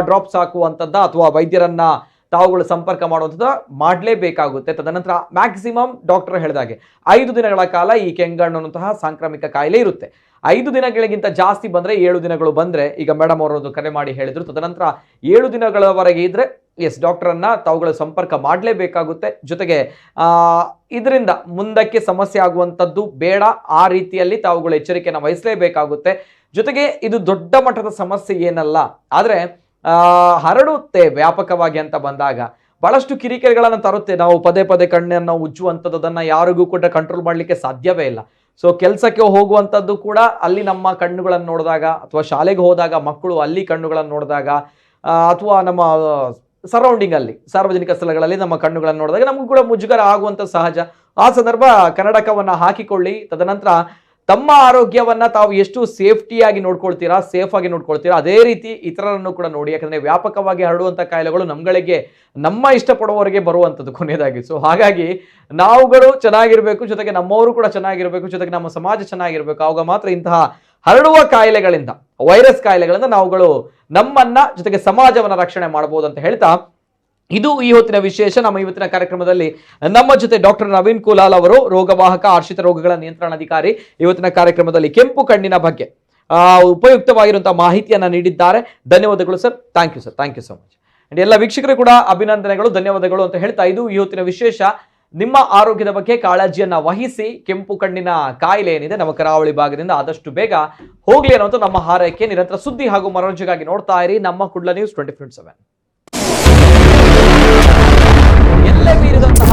ಡ್ರಾಪ್ಸ್ ಹಾಕುವಂಥದ್ದು ಅಥವಾ ವೈದ್ಯರನ್ನ ತಾವುಗಳು ಸಂಪರ್ಕ ಮಾಡುವಂಥದ್ದು ಮಾಡಲೇಬೇಕಾಗುತ್ತೆ. ತದನಂತರ ಮ್ಯಾಕ್ಸಿಮಮ್ ಡಾಕ್ಟರ್ ಹೇಳಿದಾಗೆ 5 ದಿನಗಳ ಕಾಲ ಈ ಕೆಂಗಣ್ಣು ಅನ್ನುವಂತಹ ಸಾಂಕ್ರಾಮಿಕ ಕಾಯಿಲೆ ಇರುತ್ತೆ. 5 ದಿನಗಳಿಗಿಂತ ಜಾಸ್ತಿ ಬಂದ್ರೆ 7 ದಿನಗಳು ಬಂದ್ರೆ, ಈಗ ಮೇಡಮ್ ಅವರದ್ದು ಕರೆ ಮಾಡಿ ಹೇಳಿದ್ರು, ತದನಂತರ 7 ದಿನಗಳವರೆಗೆ ಇದ್ರೆ ಎಸ್ ಡಾಕ್ಟರನ್ನ ತಾವುಗಳು ಸಂಪರ್ಕ ಮಾಡಲೇಬೇಕಾಗುತ್ತೆ. ಜೊತೆಗೆ ಇದರಿಂದ ಮುಂದಕ್ಕೆ ಸಮಸ್ಯೆ ಆಗುವಂಥದ್ದು ಬೇಡ, ಆ ರೀತಿಯಲ್ಲಿ ತಾವುಗಳು ಎಚ್ಚರಿಕೆಯನ್ನು ವಹಿಸಲೇಬೇಕಾಗುತ್ತೆ. ಜೊತೆಗೆ ಇದು ದೊಡ್ಡ ಮಟ್ಟದ ಸಮಸ್ಯೆ ಏನಲ್ಲ, ಆದರೆ ಹರಡುತ್ತೆ ವ್ಯಾಪಕವಾಗಿ ಅಂತ ಬಂದಾಗ ಬಹಳಷ್ಟು ಕಿರಿಕಿರಿಗಳನ್ನು ತರುತ್ತೆ. ನಾವು ಪದೇ ಪದೇ ಕಣ್ಣನ್ನು ಉಜ್ಜುವಂಥದ್ದು ಅದನ್ನು ಯಾರಿಗೂ ಕೂಡ ಕಂಟ್ರೋಲ್ ಮಾಡಲಿಕ್ಕೆ ಸಾಧ್ಯವೇ ಇಲ್ಲ. ಸೊ ಕೆಲಸಕ್ಕೆ ಹೋಗುವಂಥದ್ದು ಕೂಡ ಅಲ್ಲಿ ನಮ್ಮ ಕಣ್ಣುಗಳನ್ನು ನೋಡಿದಾಗ, ಅಥವಾ ಶಾಲೆಗೆ ಹೋದಾಗ ಮಕ್ಕಳು ಅಲ್ಲಿ ಕಣ್ಣುಗಳನ್ನು ನೋಡಿದಾಗ, ಅಥವಾ ನಮ್ಮ ಸರೌಂಡಿಂಗ್ ಅಲ್ಲಿ ಸಾರ್ವಜನಿಕ ಸ್ಥಳಗಳಲ್ಲಿ ನಮ್ಮ ಕಣ್ಣುಗಳನ್ನು ನೋಡಿದಾಗ ನಮಗೂ ಕೂಡ ಮುಜುಗರ ಆಗುವಂಥ ಸಹಜ. ಆ ಸಂದರ್ಭ ಕನ್ನಡಕವನ್ನು ಹಾಕಿಕೊಳ್ಳಿ. ತದನಂತರ ತಮ್ಮ ಆರೋಗ್ಯವನ್ನ ತಾವು ಎಷ್ಟು ಸೇಫ್ಟಿಯಾಗಿ ನೋಡ್ಕೊಳ್ತೀರಾ, ಸೇಫ್ ಆಗಿ ನೋಡ್ಕೊಳ್ತೀರಾ, ಅದೇ ರೀತಿ ಇತರರನ್ನು ಕೂಡ ನೋಡಿ. ಯಾಕಂದ್ರೆ ವ್ಯಾಪಕವಾಗಿ ಹರಡುವಂಥ ಕಾಯಿಲೆಗಳು ನಮ್ಗಳಿಗೆ, ನಮ್ಮ ಇಷ್ಟಪಡುವವರಿಗೆ ಬರುವಂಥದ್ದು ಕೊನೆಯದಾಗಿ. ಸೊ ಹಾಗಾಗಿ ನಾವುಗಳು ಚೆನ್ನಾಗಿರ್ಬೇಕು, ಜೊತೆಗೆ ನಮ್ಮವರು ಕೂಡ ಚೆನ್ನಾಗಿರ್ಬೇಕು, ಜೊತೆಗೆ ನಮ್ಮ ಸಮಾಜ ಚೆನ್ನಾಗಿರ್ಬೇಕು. ಆವಾಗ ಮಾತ್ರ ಇಂತಹ ಹರಡುವ ಕಾಯಿಲೆಗಳಿಂದ, ವೈರಸ್ ಕಾಯಿಲೆಗಳಿಂದ ನಾವುಗಳು ನಮ್ಮನ್ನ ಜೊತೆಗೆ ಸಮಾಜವನ್ನ ರಕ್ಷಣೆ ಮಾಡಬಹುದು ಅಂತ ಹೇಳ್ತಾ, ಇದು ಈ ಹೊತ್ತಿನ ವಿಶೇಷ. ನಮ್ಮ ಇವತ್ತಿನ ಕಾರ್ಯಕ್ರಮದಲ್ಲಿ ನಮ್ಮ ಜೊತೆ ಡಾಕ್ಟರ್ ನವೀನ್ ಕುಲಾಲ್ ಅವರು, ರೋಗವಾಹಕ ಆಶ್ರಿತ ರೋಗಗಳ ನಿಯಂತ್ರಣಾಧಿಕಾರಿ, ಇವತ್ತಿನ ಕಾರ್ಯಕ್ರಮದಲ್ಲಿ ಕೆಂಪು ಕಣ್ಣಿನ ಬಗ್ಗೆ ಉಪಯುಕ್ತವಾಗಿರುವಂತಹ ಮಾಹಿತಿಯನ್ನ ನೀಡಿದ್ದಾರೆ. ಧನ್ಯವಾದಗಳು sir. Thank you sir, thank you so much. And ಎಲ್ಲ ವೀಕ್ಷಕರು ಕೂಡ ಅಭಿನಂದನೆಗಳು, ಧನ್ಯವಾದಗಳು ಅಂತ ಹೇಳ್ತಾ, ಇದು ಈ ಹೊತ್ತಿನ ವಿಶೇಷ. ನಿಮ್ಮ ಆರೋಗ್ಯದ ಬಗ್ಗೆ ಕಾಳಜಿಯನ್ನ ವಹಿಸಿ. ಕೆಂಪು ಕಣ್ಣಿನ ಕಾಯಿಲೆ ಏನಿದೆ ನಮ್ಮ ಕರಾವಳಿ ಭಾಗದಿಂದ ಆದಷ್ಟು ಬೇಗ ಹೋಗ್ಲಿ ಅನ್ನೋದು ನಮ್ಮ ಹಾರೈಕೆ. ನಿರಂತರ ಸುದ್ದಿ ಹಾಗೂ ಮನೋರಂಜನೆಗಾಗಿ ನೋಡ್ತಾ ಇರಿ ನಮ್ಮ ಕುಡ್ಲ ನ್ಯೂಸ್ 24/7. ಎಲ್ಲೇ ಮೀರಿದಂತಹ